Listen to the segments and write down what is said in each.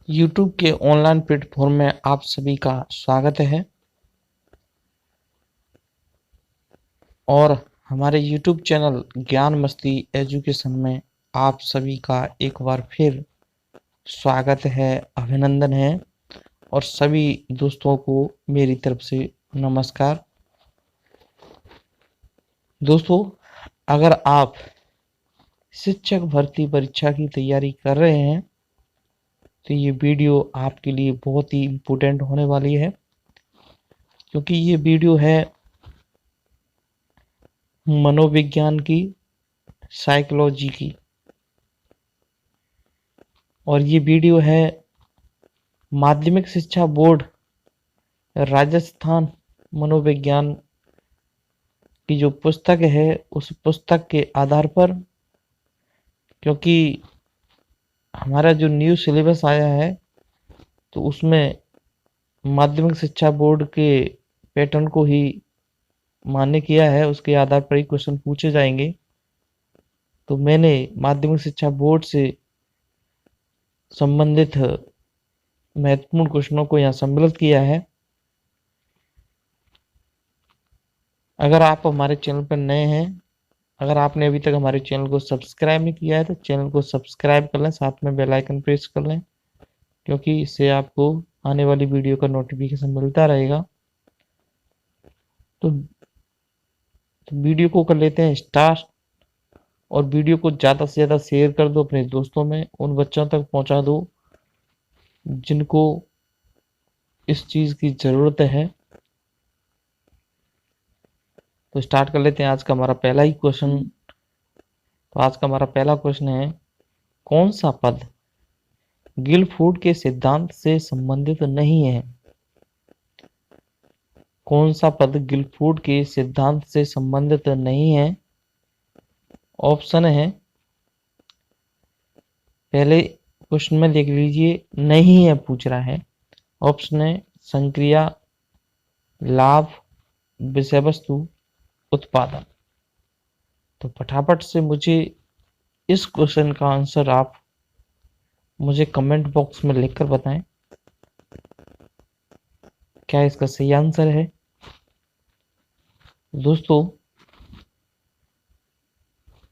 YouTube के online platform में आप सभी का स्वागत है। और हमारे यूट्यूब चैनल ज्ञान मस्ती एजुकेशन में आप सभी का एक बार फिर स्वागत है, अभिनंदन है। और सभी दोस्तों को मेरी तरफ से नमस्कार। दोस्तों, अगर आप शिक्षक भर्ती परीक्षा की तैयारी कर रहे हैं तो ये वीडियो आपके लिए बहुत ही इम्पोर्टेंट होने वाली है, क्योंकि ये वीडियो है मनोविज्ञान की, साइकोलॉजी की। और ये वीडियो है माध्यमिक शिक्षा बोर्ड राजस्थान मनोविज्ञान की जो पुस्तक है उस पुस्तक के आधार पर, क्योंकि हमारा जो न्यू सिलेबस आया है तो उसमें माध्यमिक शिक्षा बोर्ड के पैटर्न को ही मान्य किया है, उसके आधार पर ही क्वेश्चन पूछे जाएंगे। तो मैंने माध्यमिक शिक्षा बोर्ड से संबंधित महत्वपूर्ण क्वेश्चनों को यहाँ सम्मिलित किया है। अगर आप हमारे चैनल पर नए हैं, अगर आपने अभी तक हमारे चैनल को सब्सक्राइब नहीं किया है तो चैनल को सब्सक्राइब कर लें, साथ में बेल आइकन प्रेस कर लें, क्योंकि इससे आपको आने वाली वीडियो का नोटिफिकेशन मिलता रहेगा। तो वीडियो को कर लेते हैं स्टार्ट, और वीडियो को ज़्यादा से ज़्यादा शेयर कर दो अपने दोस्तों में, उन बच्चों तक पहुंचा दो जिनको इस चीज़ की ज़रूरत है। तो स्टार्ट कर लेते हैं आज का हमारा पहला ही क्वेश्चन। तो आज का हमारा पहला क्वेश्चन है, कौन सा पद गिलफोर्ड के सिद्धांत से संबंधित नहीं है? कौन सा पद गिलफोर्ड के सिद्धांत से संबंधित नहीं है? ऑप्शन है, पहले क्वेश्चन में देख लीजिए, नहीं है पूछ रहा है। ऑप्शन है संक्रिया, लाभ, विषय वस्तु, उत्पादन। तो फटाफट से मुझे इस क्वेश्चन का आंसर आप मुझे कमेंट बॉक्स में लिखकर बताएं, क्या इसका सही आंसर है। दोस्तों,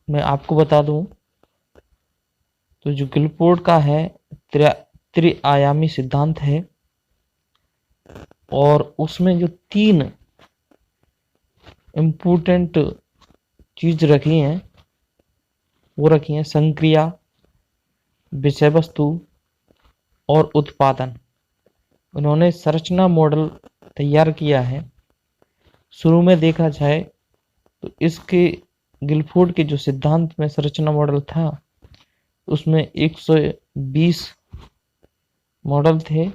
मैं आपको बता दूं तो जो गिलफोर्ड का है त्रिआयामी सिद्धांत है, और उसमें जो तीन इम्पोर्टेंट चीज रखी हैं वो रखी हैं संक्रिया, विषय वस्तु और उत्पादन। उन्होंने संरचना मॉडल तैयार किया है। शुरू में देखा जाए तो इसके गिलफोर्ड के जो सिद्धांत में संरचना मॉडल था उसमें 120 मॉडल थे,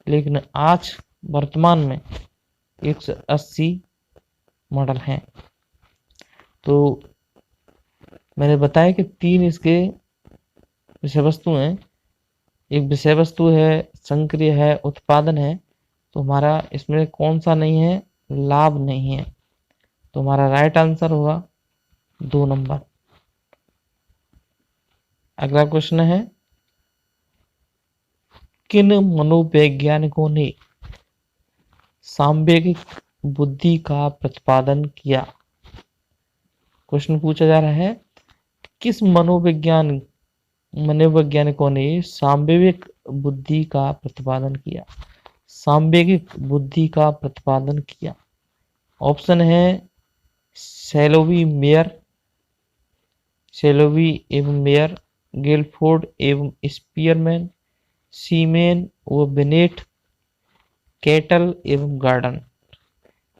लेकिन आज वर्तमान में 180 मॉडल हैं। तो मैंने बताया कि तीन इसके विषय वस्तु हैं, एक विषय वस्तु है, संक्रिय है, उत्पादन है। तो हमारा इसमें कौन सा नहीं है? लाभ नहीं है। तो हमारा राइट आंसर होगा 2 नंबर। अगला क्वेश्चन है, किन मनोवैज्ञानिकों ने सांवेगिक बुद्धि का प्रतिपादन किया? क्वेश्चन पूछा जा रहा है, किस मनोवैज्ञानिकों ने सांवेगिक बुद्धि का प्रतिपादन किया? सांवेगिक बुद्धि का प्रतिपादन किया। ऑप्शन है सेलोवी एवं मेयर, गिलफोर्ड एवं स्पीयरमैन, सीमेन व बेनेट, केटल एवं गार्डन।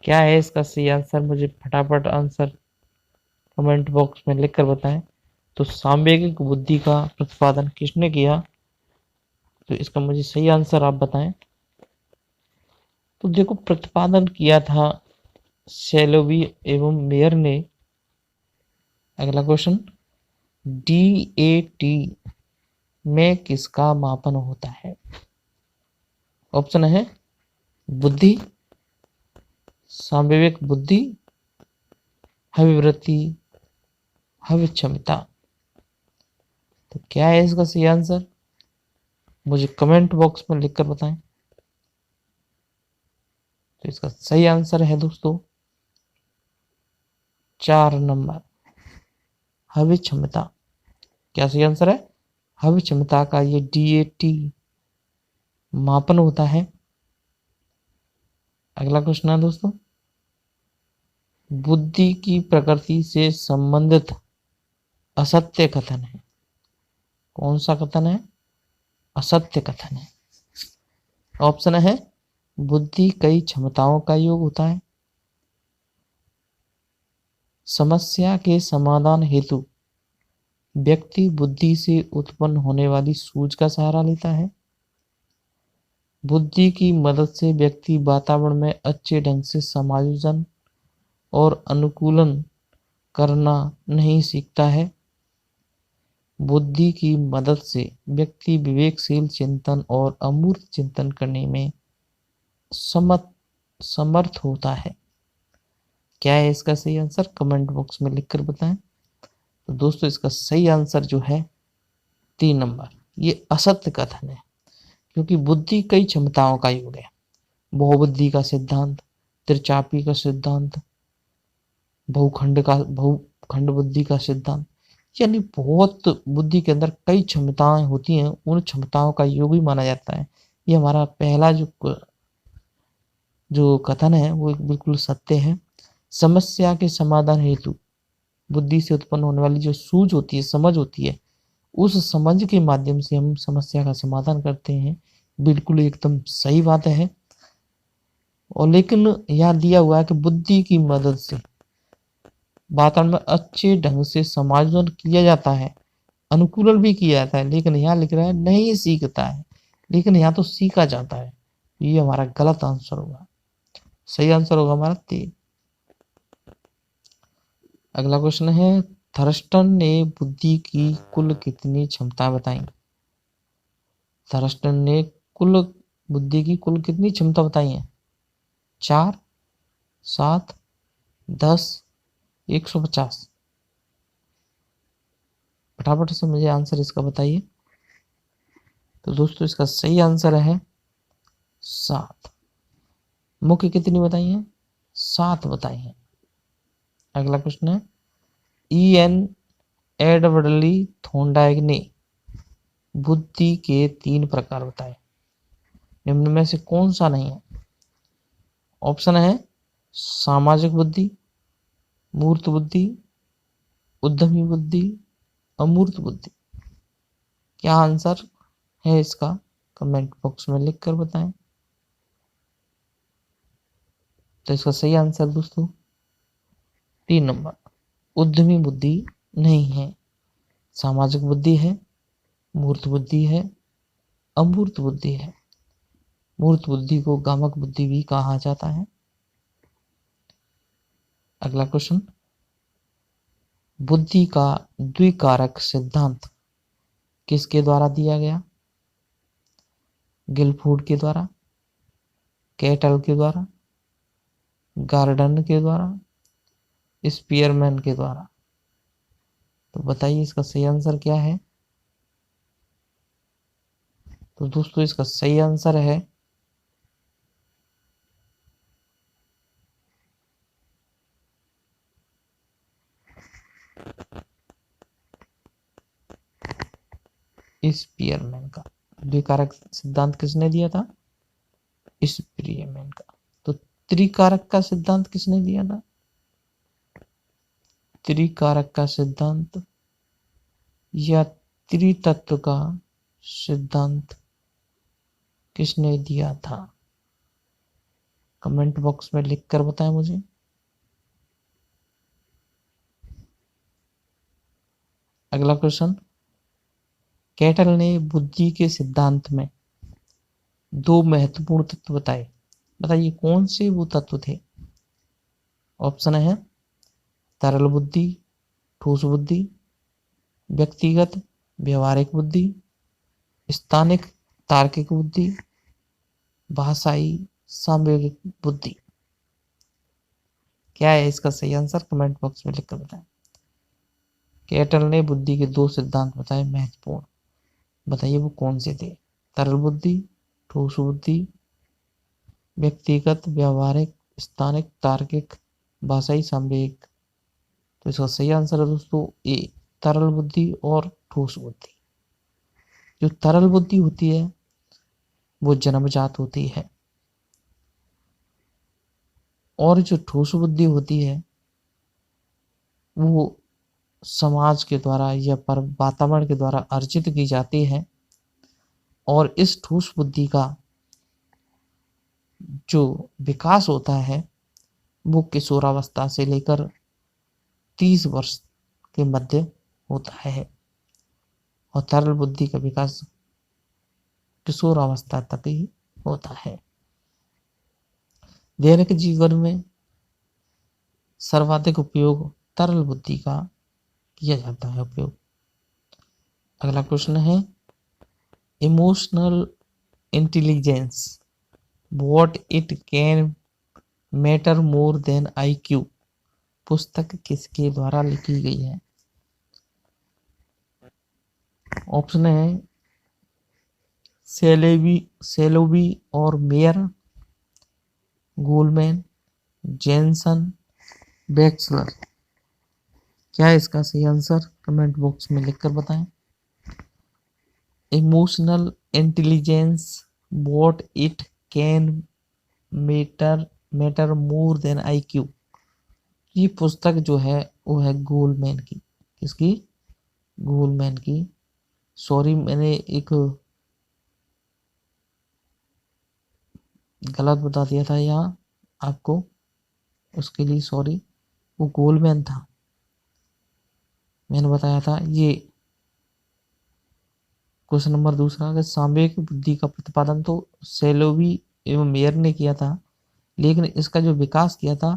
क्या है इसका सही आंसर? मुझे फटाफट आंसर कमेंट बॉक्स में लिखकर बताएं। तो सांवेगिक बुद्धि का प्रतिपादन किसने किया? तो इसका मुझे सही आंसर आप बताएं। तो देखो, प्रतिपादन किया था सेलोवी एवं मेयर ने। अगला क्वेश्चन, DAT में किसका मापन होता है? ऑप्शन है बुद्धि, सांवेगिक बुद्धि, अभिवृत्ति, अभिक्षमता। तो क्या है इसका सही आंसर? मुझे कमेंट बॉक्स में लिखकर बताएं। तो इसका सही आंसर है दोस्तों 4 नंबर, हवि क्षमता। क्या सही आंसर है? हवि क्षमता का ये DAT मापन होता है। अगला क्वेश्चन है दोस्तों, बुद्धि की प्रकृति से संबंधित असत्य कथन है। कौन सा कथन है? असत्य कथन है। ऑप्शन है, बुद्धि कई क्षमताओं का योग होता है, समस्या के समाधान हेतु व्यक्ति बुद्धि से उत्पन्न होने वाली सूझ का सहारा लेता है, बुद्धि की मदद से व्यक्ति वातावरण में अच्छे ढंग से समायोजन और अनुकूलन करना नहीं सीखता है, बुद्धि की मदद से व्यक्ति विवेकशील चिंतन और अमूर्त चिंतन करने में समर्थ होता है। क्या है इसका सही आंसर? कमेंट बॉक्स में लिखकर बताएं। तो दोस्तों इसका सही आंसर जो है 3 नंबर, ये असत्य कथन है, क्योंकि बुद्धि कई क्षमताओं का योग है। बहुबुद्धि का सिद्धांत, त्रिचापी का सिद्धांत, बहुखंड बुद्धि का सिद्धांत, यानी बहुत बुद्धि के अंदर कई क्षमताएं होती हैं, उन क्षमताओं का योग भी माना जाता है। ये हमारा पहला जो कथन है वो बिल्कुल सत्य है। समस्या के समाधान हेतु बुद्धि से उत्पन्न होने वाली जो सूझ होती है, समझ होती है, उस समझ के माध्यम से हम समस्या का समाधान करते हैं। बिल्कुल एकदम सही बात है। और लेकिन यहाँ दिया हुआ है कि बुद्धि की मदद से वातावरण में अच्छे ढंग से समायोजन किया जाता है, अनुकूलन भी किया जाता है, लेकिन यहाँ लिख रहा है नहीं सीखता है, लेकिन यहाँ तो सीखा जाता है। ये हमारा गलत आंसर होगा। सही आंसर होगा हमारा 3। अगला क्वेश्चन है, थर्स्टन ने बुद्धि की कुल कितनी क्षमता बताई? थर्स्टन ने बुद्धि की कुल कितनी क्षमता बताई है? 4, 7, 10, 150। फटाफट से मुझे आंसर इसका बताइए। तो दोस्तों इसका सही आंसर है 7। मुख्य कितनी बताई है? 7 बताई है। अगला क्वेश्चन है, EN एडवर्डली थॉर्नडाइक ने बुद्धि के 3 प्रकार बताए, निम्न में से कौन सा नहीं है? ऑप्शन है, सामाजिक बुद्धि, मूर्त बुद्धि, उद्यमी बुद्धि, अमूर्त बुद्धि। क्या आंसर है इसका? कमेंट बॉक्स में लिख कर बताएं। तो इसका सही आंसर दोस्तों 3 नंबर, उद्यमी बुद्धि नहीं है, सामाजिक बुद्धि है, मूर्त बुद्धि है, अमूर्त बुद्धि है। मूर्त बुद्धि को गामक बुद्धि भी कहा जाता है। अगला क्वेश्चन, बुद्धि का द्विकारक सिद्धांत किसके द्वारा दिया गया? गिलफोर्ड के द्वारा, कैटल के द्वारा, गार्डन के द्वारा, स्पीयरमैन के द्वारा। तो बताइए इसका सही आंसर क्या है? तो दोस्तों इसका सही आंसर है स्पीयरमैन का। द्विकारक सिद्धांत किसने दिया था? स्पीयरमैन का। तो त्रिकारक का सिद्धांत किसने दिया था? त्रिकारक का सिद्धांत या त्रितत्व का सिद्धांत किसने दिया था? कमेंट बॉक्स में लिखकर बताएं मुझे। अगला क्वेश्चन, कैटल ने बुद्धि के सिद्धांत में 2 महत्वपूर्ण तत्व बताए, बताइए कौन से वो तत्व थे? ऑप्शन है, तरल बुद्धि, ठोस बुद्धि, व्यक्तिगत व्यवहारिक बुद्धि, स्थानिक तार्किक बुद्धि, भाषाई सांवेगिक बुद्धि। क्या है इसका सही आंसर? कमेंट बॉक्स में लिखकर बताएं। कैटल ने बुद्धि के 2 सिद्धांत बताए महत्वपूर्ण, बताइए वो कौन से थे? तरल बुद्धि, ठोस बुद्धि, व्यक्तिगत, व्यावहारिक, स्थानिक, तार्किक, भाषाई, सांवेगिक। तो इसका सही आंसर है दोस्तों ए, तरल बुद्धि और ठोस बुद्धि। जो तरल बुद्धि होती है वो जन्मजात होती है, और जो ठोस बुद्धि होती है वो समाज के द्वारा या पर वातावरण के द्वारा अर्जित की जाती है। और इस ठोस बुद्धि का जो विकास होता है वो किशोरावस्था से लेकर 30 वर्ष के मध्य होता है, और तरल बुद्धि का विकास किशोरावस्था तक ही होता है। दैनिक जीवन में सर्वाधिक उपयोग तरल बुद्धि का किया जाता है उपयोग। अगला क्वेश्चन है emotional intelligence what it can matter more than IQ पुस्तक किसके द्वारा लिखी गई है? ऑप्शन है सेलोबी और मेयर, गोलमैन, जेनसन, बैक्सलर। क्या है इसका सही आंसर? कमेंट बॉक्स में लिखकर बताएं। Emotional intelligence what it can matter more than IQ, ये पुस्तक जो है वो है गोलमैन की। किसकी? गोलमैन की। सॉरी, मैंने एक गलत बता दिया था यहाँ आपको, उसके लिए सॉरी। वो गोलमैन था, मैंने बताया था। ये क्वेश्चन नंबर दूसरा, अगर सांवेगिक बुद्धि का प्रतिपादन तो सेलोवी एवं मेयर ने किया था, लेकिन इसका जो विकास किया था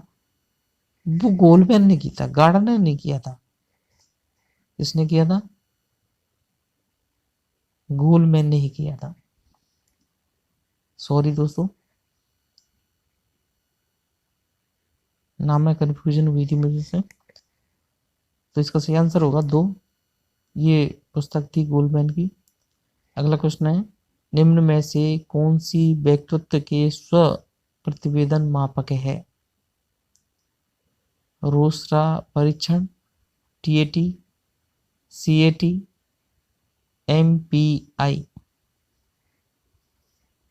वो गोलमैन ने किया था, गार्डनर ने किया था। इसने किया था, गोलमैन ने ही किया था। सॉरी दोस्तों, नाम में कंफ्यूजन हुई थी मुझे से। तो इसका सही आंसर होगा 2, ये पुस्तक थी गोलमैन की। अगला क्वेश्चन है निम्न में से कौन सी व्यक्तित्व के स्व प्रतिवेदन मापक है? रोस्टा परीक्षण, TAT, CAT, MPI।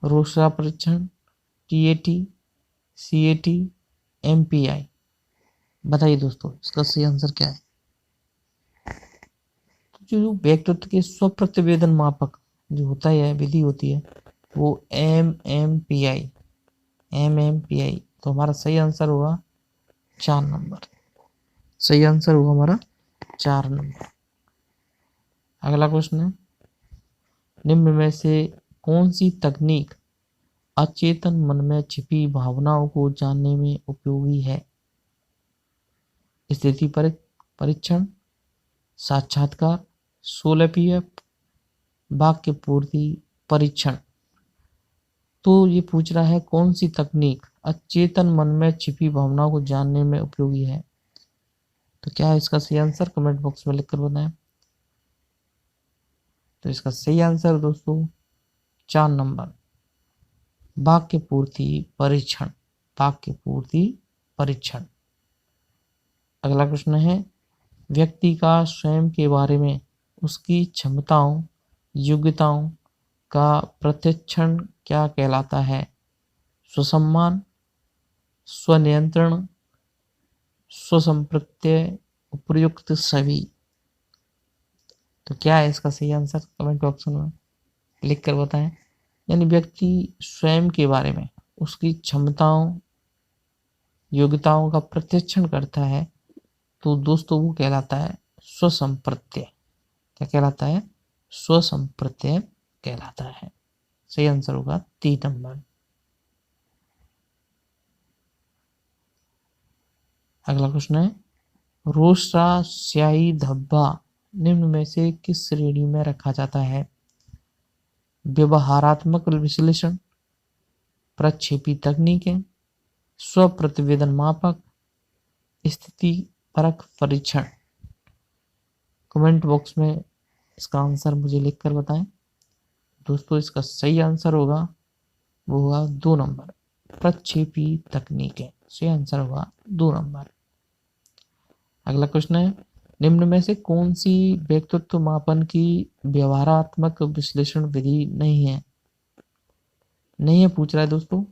रोस्टा परीक्षण, TAT, CAT, MPI। बताइए दोस्तों इसका सही आंसर क्या है? तो जो व्यक्तित्व के स्व प्रतिवेदन मापक जो होता है, विधि होती है, वो MMPI। तो हमारा सही आंसर होगा 4 नंबर। सही आंसर होगा हमारा 4 नंबर। अगला क्वेश्चन है निम्न में से कौन सी तकनीक अचेतन मन में छिपी भावनाओं को जानने में उपयोगी है? स्थिति परीक्षण, साक्षात्कार, 16PF, वाक्य पूर्ति परीक्षण। तो ये पूछ रहा है कौन सी तकनीक अचेतन मन में छिपी भावनाओं को जानने में उपयोगी है। तो क्या है इसका सही आंसर? कमेंट बॉक्स में लिखकर बताएं। तो इसका सही आंसर दोस्तों 4 नंबर, वाक्य पूर्ति परीक्षण। वाक्य पूर्ति परीक्षण। अगला प्रश्न है व्यक्ति का स्वयं के बारे में उसकी क्षमताओं, योग्यताओं का प्रत्यक्षण क्या कहलाता है? स्वसम्मान, स्वनियंत्रण, स्वसंप्रत्यय, उपयुक्त सभी। तो क्या है इसका सही आंसर? कमेंट बॉक्स में लिख कर बताएं। यानी व्यक्ति स्वयं के बारे में उसकी क्षमताओं, योग्यताओं का प्रत्यक्षण करता है तो दोस्तों वो कहलाता है स्वसंप्रत्यय। क्या कहलाता है? स्वसंप्रत्यय कहलाता है। सही आंसर होगा 3 नंबर। अगला क्वेश्चन है रोस्टा स्याही धब्बा निम्न में से किस श्रेणी में रखा जाता है? व्यवहारात्मक विश्लेषण, प्रक्षेपी तकनीकें, स्व प्रतिवेदन मापक, स्थिति परक परीक्षण। कमेंट बॉक्स में इसका आंसर मुझे लिखकर बताएं। दोस्तों इसका सही आंसर होगा वो होगा 2 नंबर, प्रक्षेपी तकनीकें। सही आंसर होगा 2 नंबर। अगला क्वेश्चन है, निम्न में से कौन सी व्यक्तित्व मापन की व्यवहारात्मक विश्लेषण विधि नहीं है? नहीं है पूछ रहा है दोस्तों।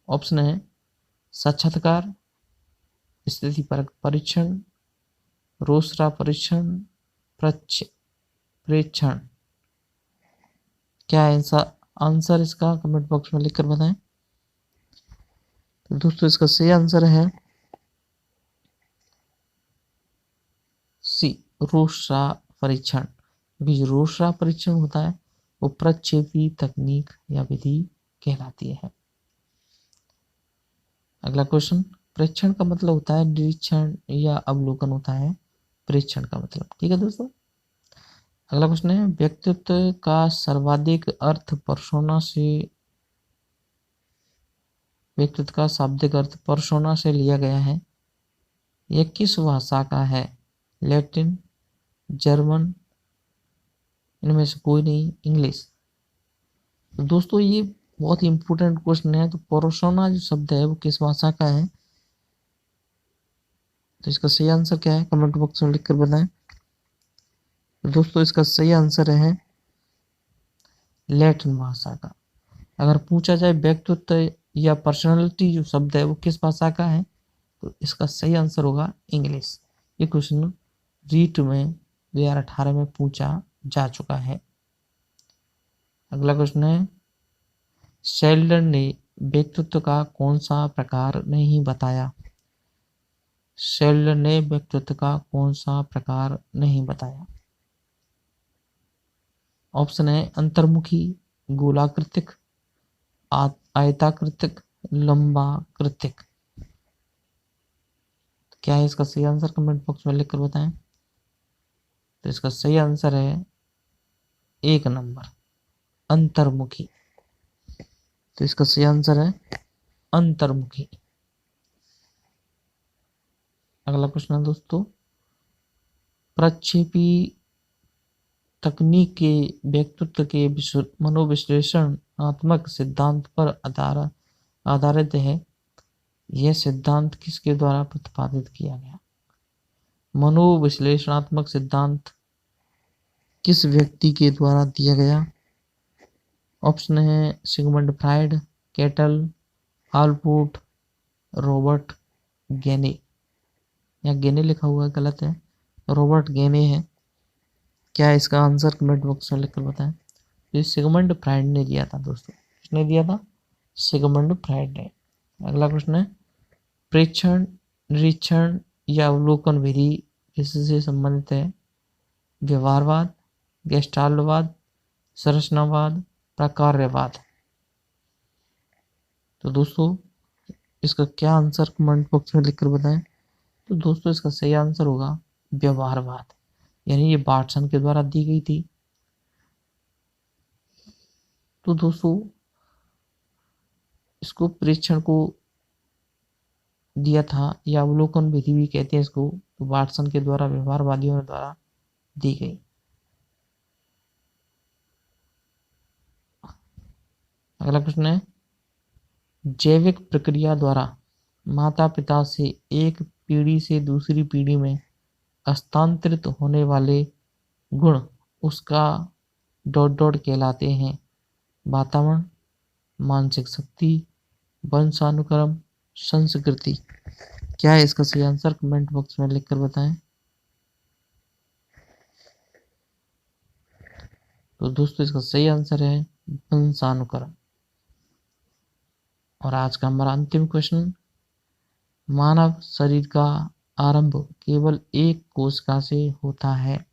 ऑप्शन है साक्षात्कार, स्थिति परक परीक्षण, रोसरा परीक्षण, प्रेक्षण। क्या है आंसर इसका? कमेंट बॉक्स में लिखकर बताएं। तो दोस्तों इसका सही आंसर है सी, रोसरा परीक्षण। क्योंकि जो रोसरा परीक्षण होता है वो प्रक्षेपी तकनीक या विधि कहलाती है। अगला क्वेश्चन, प्रेक्षण का मतलब होता है निरीक्षण या अवलोकन होता है प्रेक्षण का मतलब। ठीक है दोस्तों। अगला क्वेश्चन है, व्यक्तित्व का सर्वाधिक अर्थ पर्सोना से, व्यक्तित्व का शाब्दिक अर्थ पर्सोना से लिया गया है। यह किस भाषा का है? लैटिन, जर्मन, इनमें से कोई नहीं, इंग्लिश। तो दोस्तों ये बहुत ही इंपॉर्टेंट क्वेश्चन है। तो पर्सोना जो शब्द है वो किस भाषा का है? तो इसका सही आंसर क्या है? कमेंट बॉक्स में लिखकर बताएं। तो दोस्तों इसका सही आंसर है लैटिन भाषा का। अगर पूछा जाए व्यक्तित्व या पर्सनालिटी जो शब्द है वो किस भाषा का है, तो इसका सही आंसर होगा इंग्लिश। ये क्वेश्चन रीट में 2018 में पूछा जा चुका है। अगला क्वेश्चन है, शेल्डन ने व्यक्तित्व का कौन सा प्रकार नहीं बताया? शेल्डन ने व्यक्तित्व का कौन सा प्रकार नहीं बताया? ऑप्शन है अंतर्मुखी, गोलाकृतिक, आयताकृतिक, लंबाकृतिक। क्या है इसका सही आंसर? कमेंट बॉक्स में लिखकर बताएं। तो इसका सही आंसर है 1 नंबर, अंतर्मुखी। तो इसका सही आंसर है अंतर्मुखी। अगला क्वेश्चन है दोस्तों, प्रक्षेपी तकनीक के व्यक्तित्व के मनोविश्लेषणात्मक सिद्धांत पर आधारित है। यह सिद्धांत किसके द्वारा प्रतिपादित किया गया? मनोविश्लेषणात्मक सिद्धांत किस व्यक्ति के द्वारा दिया गया? ऑप्शन है Sigmund Freud, kettle, Allport, Robert गेने। या गेने लिखा हुआ है, गलत है, रॉबर्ट गेने है। क्या है इसका आंसर? कमेंट बॉक्स में लिखकर बताएं। ये सिगमंड फ्राइड ने दिया था दोस्तों। किसने दिया था? सिगमंड फ्राइड ने। अगला प्रश्न है, प्रेक्षण, निरीक्षण या अवलोकन विधि किससे संबंधित है? व्यवहारवाद, गेस्टाल्टवाद, संरचनावाद, प्रकार्यवाद। तो दोस्तों इसका क्या आंसर? कमेंट बॉक्स में लिखकर बताएं। तो दोस्तों इसका सही आंसर होगा व्यवहारवाद, यानी ये बार्टसन के द्वारा दी गई थी। तो दोस्तों इसको प्रेक्षण को दिया था या अवलोकन विधि भी कहते हैं इसको, तो बार्टसन के द्वारा, व्यवहारवादियों द्वारा दी गई। अगला प्रश्न है, जैविक प्रक्रिया द्वारा माता पिता से एक पीढ़ी से दूसरी पीढ़ी में हस्तांतरित होने वाले गुण उसका ... कहलाते हैं। वातावरण, मानसिक शक्ति, वंशानुक्रम, संस्कृति। क्या है इसका सही आंसर? कमेंट बॉक्स में लिखकर बताएं। तो दोस्तों इसका सही आंसर है वंशानुक्रम। और आज का हमारा अंतिम क्वेश्चन, मानव शरीर का आरंभ केवल एक कोशिका से होता है।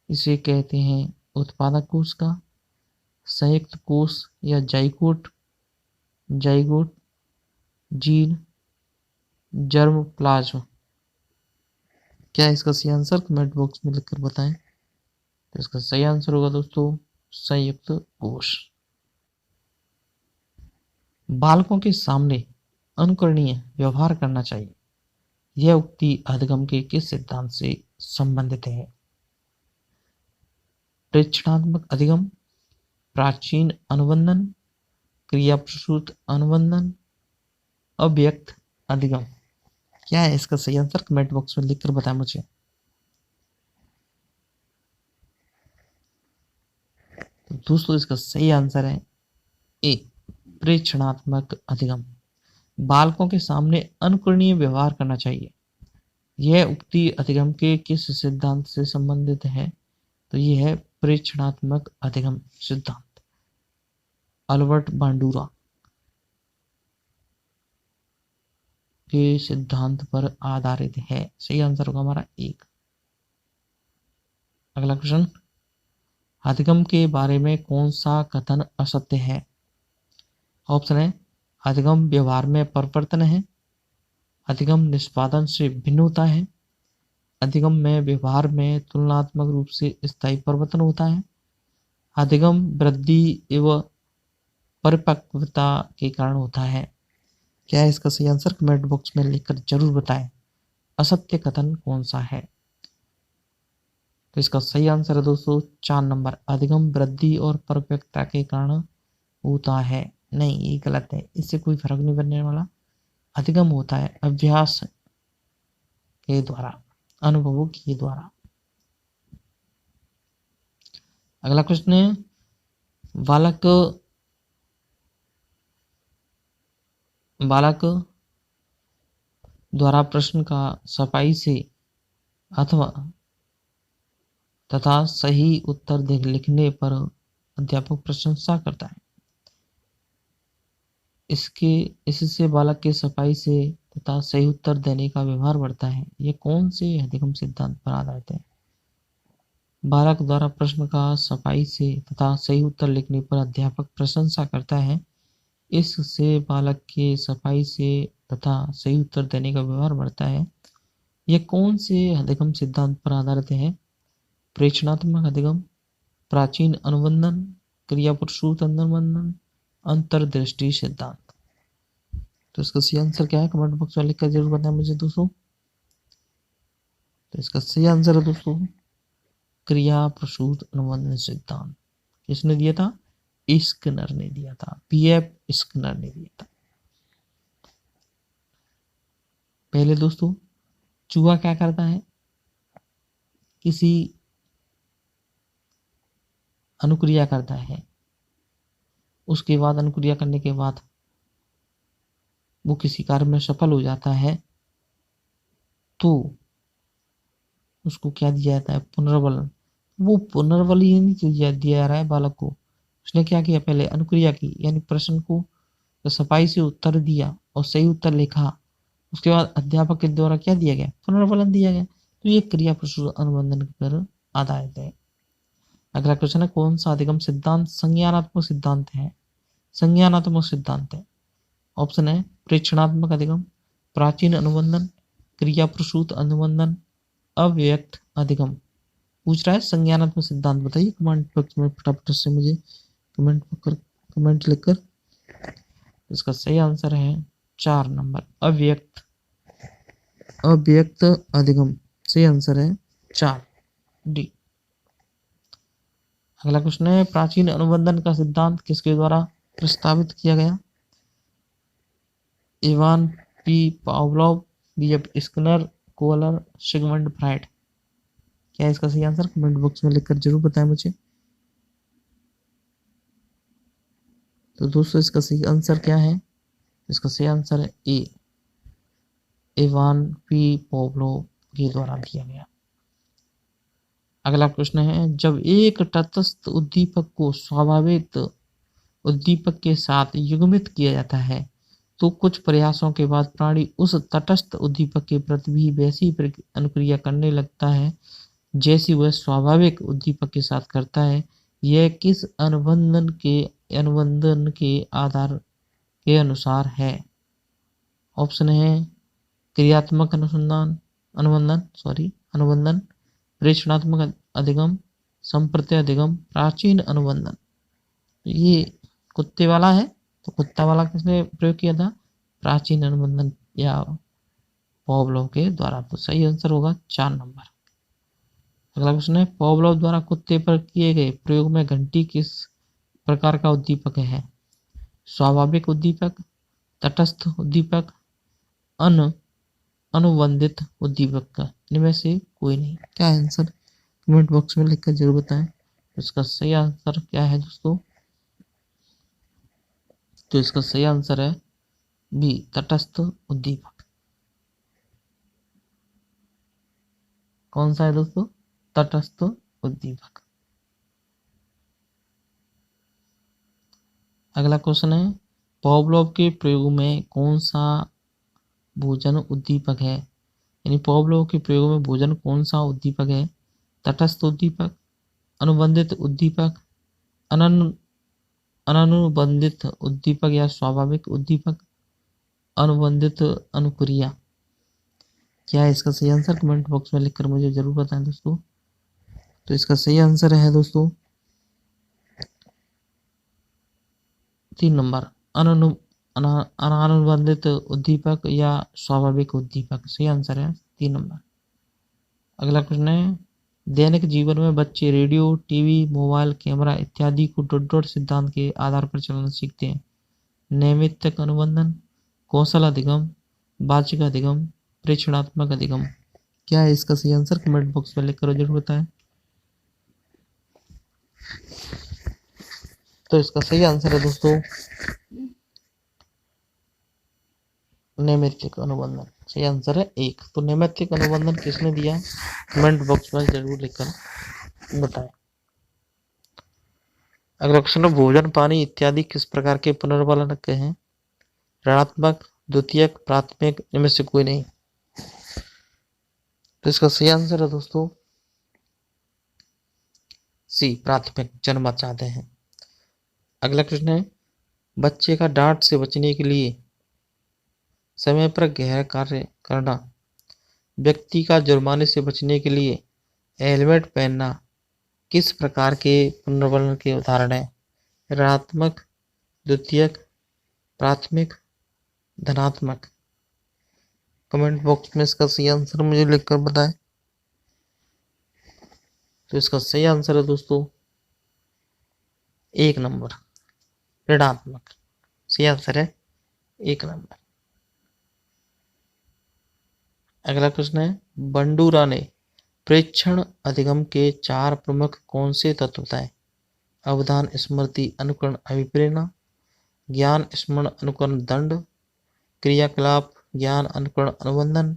इसे कहते हैं उत्पादक कोशिका, संयुक्त कोष या जाइगोट, जीन, जर्म प्लाज्म। क्या है इसका सही आंसर? कमेंट बॉक्स में लिखकर बताएं। तो इसका सही आंसर होगा दोस्तों संयुक्त कोष। बालकों के सामने अनुकरणीय व्यवहार करना चाहिए, यह उक्ति अधिगम के किस सिद्धांत से संबंधित है? प्रेक्षणात्मक अधिगम, प्राचीन अनुबंधन, क्रिया प्रसूत अनुबंधन, अव्यक्त अधिगम। क्या है इसका सही आंसर? कमेंट बॉक्स में लिखकर बताएं मुझे। तो दोस्तों इसका सही आंसर है ए, प्रेक्षणात्मक अधिगम। बालकों के सामने अनुकरणीय व्यवहार करना चाहिए। यह उक्ति अधिगम के किस सिद्धांत से संबंधित है? तो यह है प्रेक्षणात्मक अधिगम सिद्धांत, अल्बर्ट बांडुरा के सिद्धांत पर आधारित है। सही आंसर होगा हमारा एक। अगला क्वेश्चन, अधिगम के बारे में कौन सा कथन असत्य है? ऑप्शन है अधिगम व्यवहार में परिवर्तन है, अधिगम निष्पादन से भिन्न होता है, अधिगम में व्यवहार में तुलनात्मक रूप से स्थायी परिवर्तन होता है, अधिगम वृद्धि एवं परिपक्वता के कारण होता है। क्या है इसका सही आंसर? कमेंट बॉक्स में लिखकर जरूर बताएं। असत्य कथन कौन सा है? तो इसका सही आंसर है दोस्तों 4 नंबर, अधिगम वृद्धि और परिपक्वता के कारण होता है। नहीं, ये गलत है, इससे कोई फर्क नहीं पड़ने वाला। अधिगम होता है अभ्यास के द्वारा, अनुभवों के द्वारा। अगला क्वेश्चन है, बालक द्वारा प्रश्न का सफाई से अथवा तथा सही उत्तर लिखने पर अध्यापक प्रशंसा करता है। इससे बालक के सफाई से तथा सही उत्तर देने का व्यवहार बढ़ता है। ये कौन से अधिगम सिद्धांत पर आधारित है? बालक द्वारा प्रश्न का सफाई से तथा सही उत्तर लिखने पर अध्यापक प्रशंसा करता है। इससे बालक के सफाई से तथा सही उत्तर देने का व्यवहार बढ़ता है। यह कौन से अधिगम सिद्धांत पर आधारित है? प्रेक्षणात्मक अधिगम, प्राचीन अनुबंधन, क्रिया प्रसूत अनुबंधन, अंतर्दृष्टि सिद्धांत। तो इसका सही आंसर क्या है? कमेंट बॉक्स में लिखकर जरूर बताएं मुझे दोस्तों। तो इसका सही आंसर है दोस्तों क्रिया प्रसूत अनुबंधन सिद्धांत। किसने दिया था? स्किनर ने दिया था, पीएफ स्किनर ने दिया था। पहले दोस्तों चूहा क्या करता है? किसी अनुक्रिया करता है, उसके बाद अनुक्रिया करने के बाद वो किसी कार्य में सफल हो जाता है तो उसको क्या दिया जाता है? पुनर्बल। वो पुनर्बल ही नहीं दिया जा रहा है बालक को। उसने क्या किया? पहले अनुक्रिया की, यानी प्रश्न को सफाई से उत्तर दिया और सही उत्तर लिखा। उसके बाद अध्यापक के द्वारा क्या दिया गया? पुनर्बलन दिया गया। तो ये क्रिया प्रसूत अनुबंधन पर आधारित है। अगला क्वेश्चन है, कौन सा अधिगम सिद्धांत संज्ञानात्मक सिद्धांत है? संज्ञानात्मक सिद्धांत है। ऑप्शन है प्रेक्षणात्मक अधिगम, प्राचीन अनुबंधन, क्रिया प्रसूत अनुबंधन, अव्यक्त अधिगम। पूछ रहा है संज्ञानात्मक सिद्धांत बताइए। कमेंट बॉक्स में फटाफट से मुझे कमेंट लिखकर। इसका सही आंसर है 4 नंबर, अव्यक्त अधिगम। सही आंसर है 4 डी। अगला क्वेश्चन है, प्राचीन अनुबंधन का सिद्धांत किसके द्वारा प्रस्तावित किया गया? Ivan P Pavlov, BF Skinner, Kohler, Sigmund Freud. क्या है इसका सही आंसर? कमेंट बॉक्स में लिखकर जरूर बताएं मुझे। तो दोस्तों इसका सही आंसर क्या है? इसका सही आंसर है ए, इवान पी पावलोव के द्वारा दिया गया। अगला प्रश्न है, जब एक तटस्थ उद्दीपक को स्वाभाविक उद्दीपक के साथ युग्मित किया जाता है तो कुछ प्रयासों के बाद प्राणी उस तटस्थ उद्दीपक के प्रति भी वैसी अनुक्रिया करने लगता है जैसी वह स्वाभाविक उद्दीपक के साथ करता है। यह किस अनुबंधन के आधार के अनुसार है? ऑप्शन है क्रियात्मक अनुबंधन, प्रेक्षणात्मक अधिगम, संप्रत्यय अधिगम, प्राचीन अनुबंधन। ये कुत्ते वाला है, तो कुत्ता वाला किसने प्रयोग किया था? प्राचीन अनुबंधन या पावलोव के द्वारा। तो सही आंसर होगा 4 नंबर। अगला क्वेश्चन है, पावलोव द्वारा कुत्ते पर किए गए प्रयोग में घंटी किस प्रकार का उद्दीपक है? स्वाभाविक उद्दीपक, तटस्थ उद्दीपक, अनुबंधित उद्दीपक का, इनमें से कोई नहीं। क्या आंसर कमेंट बॉक्स में लिखकर जरूर बताएं। इसका सही आंसर क्या है दोस्तों? तो इसका सही आंसर है बी, तटस्थ उद्दीपक। कौन सा है दोस्तों? तटस्थ उद्दीपक। अगला क्वेश्चन है, पावलोव के प्रयोग में कौन सा भोजन उद्दीपक है? यानी पावलोव के प्रयोग में भोजन कौन सा उद्दीपक है? तटस्थ उद्दीपक, अनुबंधित उद्दीपक, अनुबंधित उद्दीपक या स्वाभाविक उद्दीपक, अनुबंधित अनुक्रिया। क्या है इसका सही आंसर? कमेंट बॉक्स में लिखकर मुझे जरूर बताएं दोस्तों। तो इसका सही आंसर है दोस्तों 3 नंबर, अनुबंधित उद्दीपक या स्वाभाविक उद्दीपक। सही आंसर है 3 नंबर। अगला प्रश्न है, दैनिक जीवन में बच्चे रेडियो, टीवी, मोबाइल, कैमरा इत्यादि को डॉट सिद्धांत के आधार पर चलाना सीखते हैं। नैमित्तिक अनुबंधन, कौशल अधिगम, वाचिक अधिगम, प्रेक्षणात्मक अधिगम। क्या है इसका सही आंसर? कमेंट बॉक्स में लिखकर जरूर बताएं। तो इसका सही आंसर है दोस्तों नैमित्तिक अनुबंधन। सही आंसर है 1। तो नैमित्तिक अनुबंधन किसने दिया? कमेंट बॉक्स में जरूर लिखकर बताएं। अगला क्वेश्चन है, भोजन, पानी इत्यादि किस प्रकार के पुनर्वलनक हैं? ऋणात्मक, द्वितीयक, प्राथमिक, इनमें से कोई नहीं। तो इसका सही आंसर है दोस्तों सी, प्राथमिक, जन्म चाहते हैं। अगला प्रश्न है, बच्चे का डांट से बचने के लिए समय पर गृह कार्य करना, व्यक्ति का जुर्माने से बचने के लिए हेलमेट पहनना किस प्रकार के पुनर्वलन के उदाहरण है? ऋणात्मक, द्वितीयक, प्राथमिक, धनात्मक। कमेंट बॉक्स में इसका सही आंसर मुझे लिखकर बताएं। तो इसका सही आंसर है दोस्तों 1 नंबर, ऋणात्मक। सही आंसर है 1 नंबर। अगला प्रश्न है, बंडूरा ने प्रेक्षण अधिगम के 4 प्रमुख कौन से तत्व बताए? अवधान, स्मृति, अनुकरण, अभिप्रेरणा, ज्ञान, स्मरण, अनुकरण, दंड, क्रियाकलाप, ज्ञान, अनुकरण, अनुबंधन,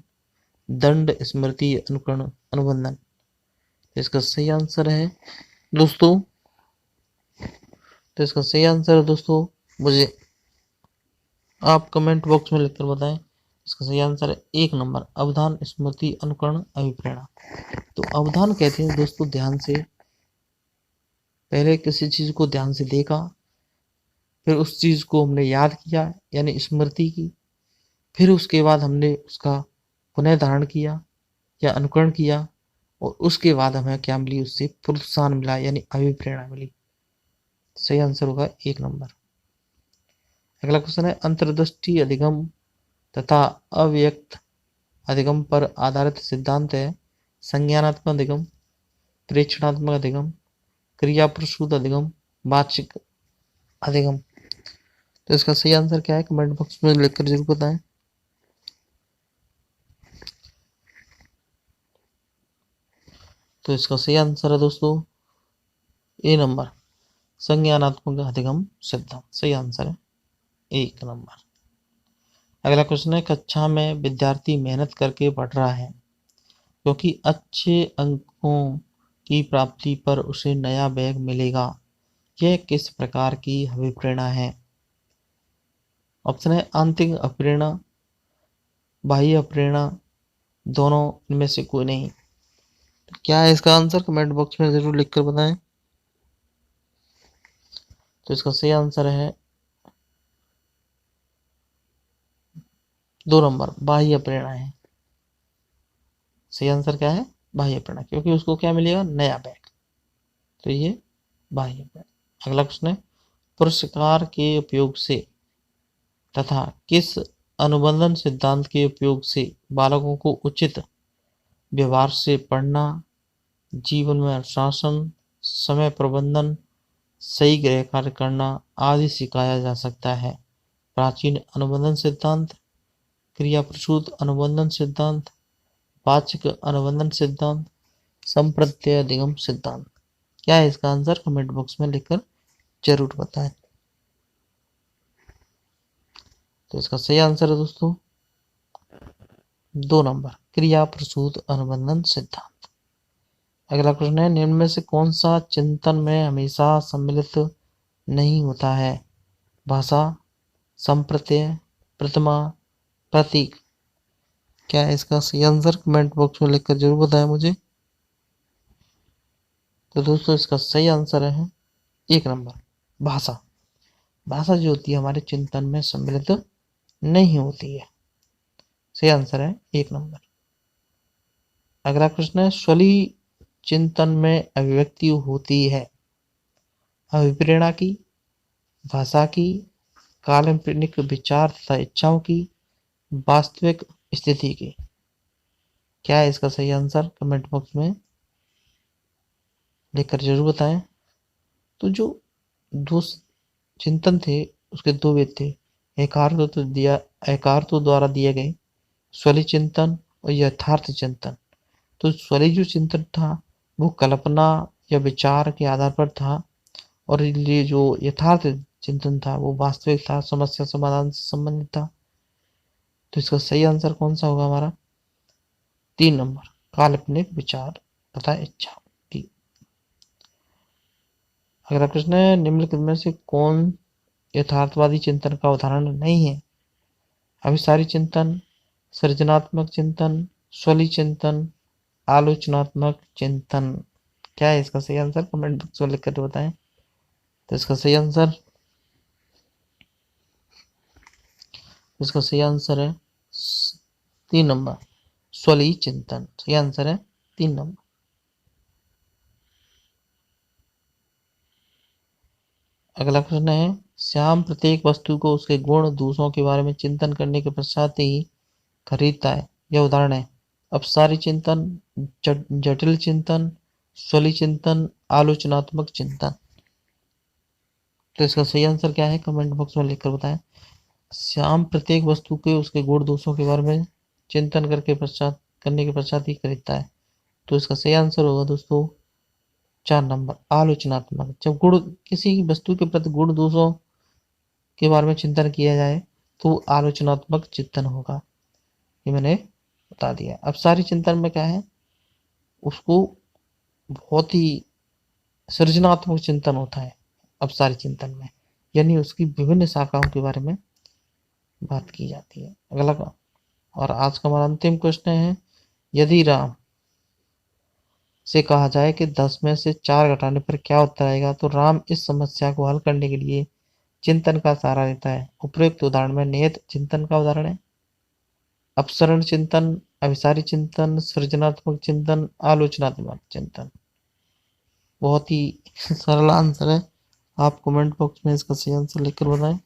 दंड, स्मृति, अनुकरण, अनुबंधन। इसका सही आंसर है दोस्तों, तो इसका सही आंसर है दोस्तों मुझे आप कमेंट बॉक्स में लिखकर बताएं। इसका सही आंसर है 1 नंबर, अवधान, स्मृति, अनुकरण, अभिप्रेरणा। तो अवधान कहते हैं दोस्तों ध्यान से, पहले किसी चीज को ध्यान से देखा, फिर उस चीज को हमने याद किया यानी स्मृति की, फिर उसके बाद हमने उसका पुनः धारण किया या अनुकरण किया, और उसके बाद हमें क्या मिली? उससे प्रोत्साहन मिला यानी अभिप्रेरणा मिली। सही आंसर होगा 1 नंबर। अगला क्वेश्चन है, अंतर्दृष्टि अधिगम तथा अव्यक्त अधिगम पर आधारित सिद्धांत है संज्ञानात्मक अधिगम, प्रेक्षणात्मक अधिगम, क्रिया प्रसूत अधिगम, वाचिक अधिगम। तो इसका सही आंसर क्या है? कमेंट बॉक्स में लिखकर जरूर बताएं। तो इसका सही आंसर है दोस्तों ए नंबर, संज्ञानात्मक अधिगम सिद्धांत। सही आंसर है 1 नंबर। अगला क्वेश्चन है, कक्षा में विद्यार्थी मेहनत करके पढ़ रहा है क्योंकि अच्छे अंकों की प्राप्ति पर उसे नया बैग मिलेगा। यह किस प्रकार की अभिप्रेरणा है? ऑप्शन है आंतरिक अप्रेरणा, बाह्य अप्रेरणा, दोनों, इनमें से कोई नहीं। तो क्या है इसका आंसर? कमेंट बॉक्स में जरूर लिखकर बताएं। तो इसका सही आंसर है 2 नंबर, बाह्य प्रेरणा है। सही आंसर क्या है? बाह्य प्रेरणा, क्योंकि उसको क्या मिलेगा? नया बैग। तो ये बाह्य प्रेरणा। अगला क्वेश्चन है, पुरस्कार के उपयोग से तथा किस अनुबंधन सिद्धांत के उपयोग से बालकों को उचित व्यवहार से पढ़ना, जीवन में अनुशासन, समय प्रबंधन, सही गृह कार्य करना आदि सिखाया जा सकता है। प्राचीन अनुबंधन सिद्धांत, क्रिया प्रसूत अनुबंधन सिद्धांत, वाचक अनुबंधन सिद्धांत, संप्रत्यय अधिगम सिद्धांत। क्या है इसका आंसर? कमेंट बॉक्स में लिखकर जरूर बताएं। तो इसका सही आंसर है दोस्तों 2 नंबर, क्रिया प्रसूत अनुबंधन सिद्धांत। अगला प्रश्न है, निम्न में से कौन सा चिंतन में हमेशा सम्मिलित नहीं होता है? भाषा, संप्रत्यय, प्रतिमा, प्रतीक। क्या है इसका सही आंसर? कमेंट बॉक्स में लिखकर जरूर बताएं मुझे। तो दोस्तों इसका सही आंसर है 1 नंबर, भाषा। भाषा जो होती है हमारे चिंतन में सम्मिलित नहीं होती है। सही आंसर है 1 नंबर। अगला प्रश्न है, स्वली चिंतन में अभिव्यक्ति होती है अभिप्रेरणा की, भाषा की, काल्पनिक विचार तथा इच्छाओं की, वास्तविक स्थिति की। क्या है इसका सही आंसर? कमेंट बॉक्स में लिखकर जरूर बताएं। तो जो दो चिंतन थे उसके 2 वेद थे, एकार्थ द्वारा दिए गए स्वली चिंतन और यथार्थ चिंतन। तो स्वली जो चिंतन था वो कल्पना या विचार के आधार पर था, और ये जो यथार्थ चिंतन था वो वास्तविक था, समस्या समाधान से संबंधित था। तो इसका सही आंसर कौन सा होगा हमारा? 3 नंबर, काल्पनिक विचार तथा इच्छा की। अगला प्रश्न है, निम्नलिखित में से कौन यथार्थवादी चिंतन का उदाहरण नहीं है? अभिसारी चिंतन, सृजनात्मक चिंतन, स्वली चिंतन, आलोचनात्मक चिंतन। क्या है इसका सही आंसर? कमेंट बॉक्स में लिखकर बताएं। तो इसका सही आंसर है 3 नंबर, स्वली चिंतन। सही आंसर है 3 नंबर। अगला प्रश्न है, श्याम प्रत्येक वस्तु को उसके गुण दोषों के बारे में चिंतन करने के पश्चात ही खरीदता है। यह उदाहरण है अपसारी चिंतन, जटिल चिंतन, स्वली चिंतन, आलोचनात्मक चिंतन। तो इसका सही आंसर क्या है? कमेंट बॉक्स में लिखकर बताएं। श्याम प्रत्येक वस्तु के उसके गुण दोषों के बारे में चिंतन करने के पश्चात ही खरीदता है। तो इसका सही आंसर होगा दोस्तों 4 नंबर, आलोचनात्मक। जब गुण किसी वस्तु के प्रति गुण दोषों के बारे में चिंतन किया जाए तो आलोचनात्मक चिंतन होगा, ये मैंने बता दिया। अब सारी चिंतन में क्या है, उसको बहुत ही सृजनात्मक चिंतन होता है अब सारी चिंतन में, यानी उसकी विभिन्न शाखाओं के बारे में बात की जाती है। अगला और आज का हमारा अंतिम क्वेश्चन है, यदि राम से कहा जाए कि 10 में से 4 घटाने पर क्या उत्तर आएगा, तो राम इस समस्या को हल करने के लिए चिंतन का सहारा लेता है। उपयुक्त उदाहरण में नियत चिंतन का उदाहरण है अपसरण चिंतन, अभिसारी चिंतन, सृजनात्मक चिंतन, आलोचनात्मक चिंतन। बहुत ही सरल आंसर है, आप कमेंट बॉक्स में इसका सही आंसर लिखकर बताएं।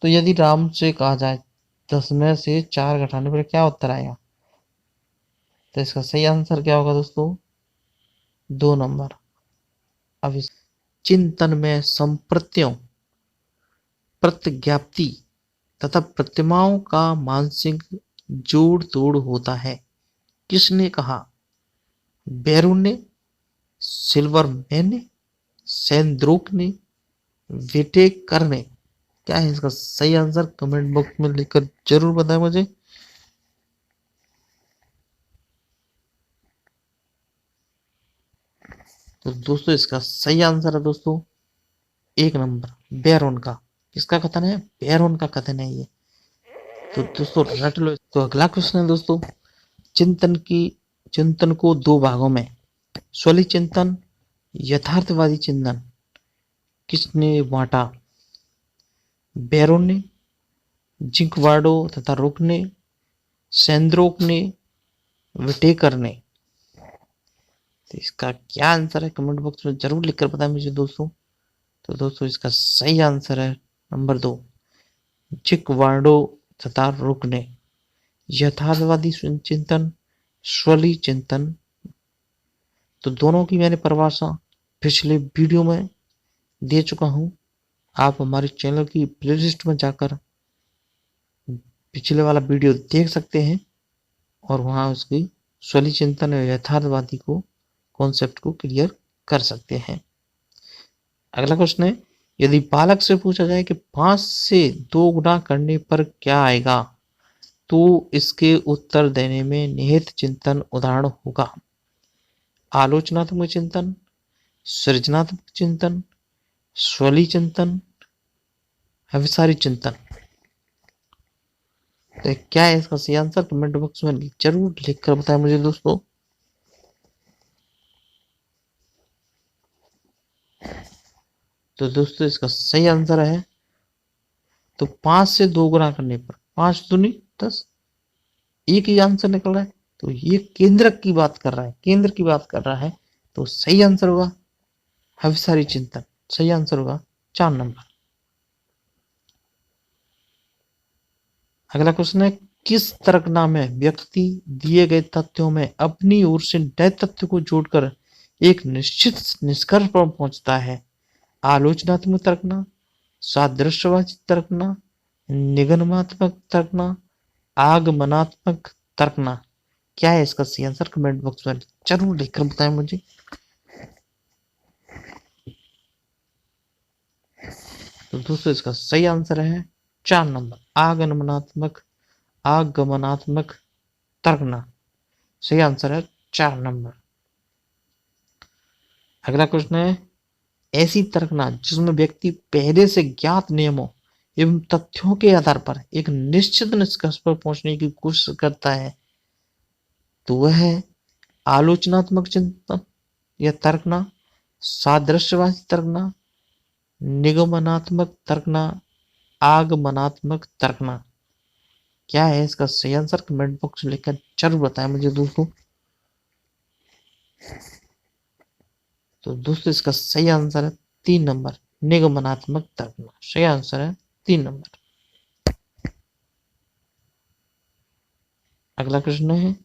तो यदि राम से कहा जाए 10 में से 4 घटाने पर क्या उत्तर आएगा, तो इसका सही आंसर क्या होगा दोस्तों? 2 नंबर। अब इस चिंतन में संप्रत्ययों, प्रतिज्ञाप्ति तथा प्रतिमाओं का मानसिक जोड़ तोड़ होता है। किसने कहा? बैरून ने, सिल्वरमैन ने, सेंद्रोक ने, विटेकर ने। क्या है इसका सही आंसर? कमेंट बॉक्स में लिखकर जरूर बताएं मुझे। तो दोस्तों इसका सही आंसर है दोस्तों 1 नंबर, बैरोन का। किसका कथन है? बैरोन का कथन है ये। तो दोस्तों रट लो। तो अगला क्वेश्चन है दोस्तों, चिंतन को 2 भागों में स्वली चिंतन, यथार्थवादी चिंतन किसने बांटा? बैरोन ने, जिंकवार्डो तथा रुक ने, सेंद्रोक ने, विटेकर ने। तो इसका क्या आंसर है? कमेंट बॉक्स में जरूर लिखकर बताएं मुझे दोस्तों। तो दोस्तों इसका सही आंसर है नंबर 2, जिंकवार्डो तथा रुक ने। यथार्थवादी चिंतन स्वली चिंतन। तो दोनों की मैंने परिभाषा पिछले वीडियो में दे चुका हूं। आप हमारे चैनल की प्लेलिस्ट में जाकर पिछले वाला वीडियो देख सकते हैं और वहां उसकी स्वली चिंतन और यथार्थवादी को कॉन्सेप्ट को क्लियर कर सकते हैं। अगला क्वेश्चन है, यदि बालक से पूछा जाए कि 5 से 2 गुना करने पर क्या आएगा, तो इसके उत्तर देने में निहित चिंतन उदाहरण होगा। आलोचनात्मक चिंतन, सृजनात्मक चिंतन, स्वली चिंतन, अविचारी चिंतन। तो क्या है इसका सही आंसर? कमेंट बॉक्स में जरूर लिखकर बताएं मुझे दोस्तों। तो दोस्तों इसका सही आंसर है, तो 5 से 2 गुना करने पर 5 दूनी 10, एक ही आंसर निकल रहा है। तो ये केंद्रक की बात कर रहा है, केंद्र की बात कर रहा है। तो सही आंसर होगा अविचारी चिंतन। सही आंसर होगा 4 नंबर। अगला क्वेश्चन है, किस तर्कना में व्यक्ति दिए गए तथ्यों में अपनी ओर से नए तथ्य को जोड़कर एक निश्चित निष्कर्ष पर पहुंचता है? आलोचनात्मक तर्कना, सादृश्यवादी तर्कना, निगमनात्मक तर्कना, आगमनात्मक तर्कना। क्या है इसका सही आंसर? कमेंट बॉक्स में जरूर लिखकर बताएं मुझे। तो दोस्तों इसका सही आंसर है 4 नंबर, आगमनात्मक तर्कना। सही आंसर है 4 नंबर। अगला क्वेश्चन है, ऐसी तर्कना जिसमें व्यक्ति पहले से ज्ञात नियमों एवं तथ्यों के आधार पर एक निश्चित निष्कर्ष पर पहुंचने की कोशिश करता है, तो वह है आलोचनात्मक चिंतन या तर्कना, सादृश्यवादी तर्कना, निगमनात्मक तर्कना, आगमनात्मक तर्कना। क्या है इसका सही आंसर? कमेंट बॉक्स में लिखकर जरूर बताएं मुझे दोस्तों। तो दोस्तों इसका सही आंसर है 3 नंबर, निगमनात्मक तर्कना। सही आंसर है 3 नंबर। अगला प्रश्न है,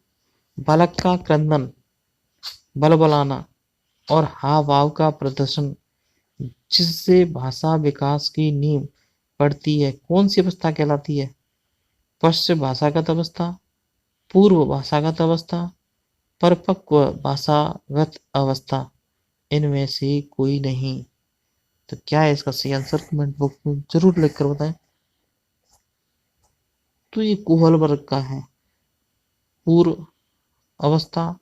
बालक का क्रंदन, बलबलाना और हाव भाव का प्रदर्शन जिससे भाषा विकास की नींव पड़ती है, कौन सी अवस्था कहलाती है? पश्चिम भाषागत अवस्था, पूर्व भाषागत अवस्था, परिपक्व भाषागत अवस्था। इनमें से कोई नहीं। तो क्या है इसका सही आंसर? कमेंट बॉक्स में जरूर लिखकर बताएं। तो ये कोहल वर्ग का है, पूर्व अवस्था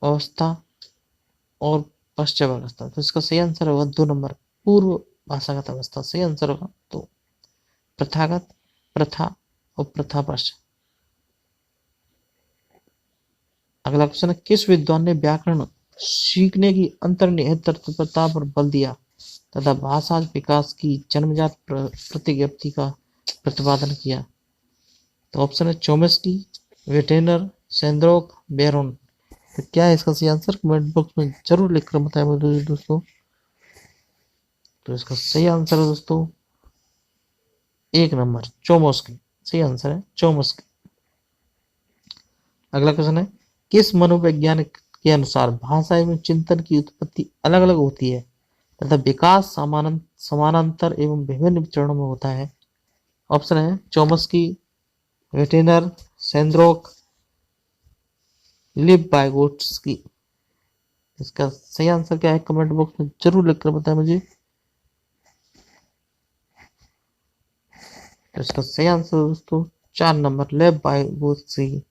अवस्था और पश्चिम अवस्था। तो इसका सही आंसर होगा 2 नंबर, पूर्व भाषागत अवस्था। सही आंसर होगा तो प्रथागत, प्रथा और प्रथा पश्चात। अगला क्वेश्चन है, किस विद्वान ने व्याकरण सीखने की अंतर्निहित तत्परता पर बल दिया तथा भाषा विकास की जन्मजात प्रतिज्ञप्ति का प्रतिपादन किया? तो ऑप्शन है चोम्स्की, वेटेनर, सेंद्रोक, बेरोन। तो क्या है इसका सही आंसर? कमेंट बॉक्स में जरूर लिखकर बताएं मुझे दोस्तों। तो इसका सही आंसर है दोस्तों 1 नंबर, चोम्स्की। सही आंसर है चोम्स्की। अगला क्वेश्चन है, किस मनोवैज्ञानिक के अनुसार भाषा एवं चिंतन की उत्पत्ति अलग अलग होती है तथा विकास समानांतर एवं विभिन्न चरणों में होता है? ऑप्शन है चोम्स्की, वेटेनर, सेंद्रोक, लिव वाइगोट्स्की। इसका सही आंसर क्या है? कमेंट बॉक्स में जरूर लिखकर बताएं मुझे। तो इसका सही आंसर दोस्तों 4 नंबर, लेव वाइगोत्स्की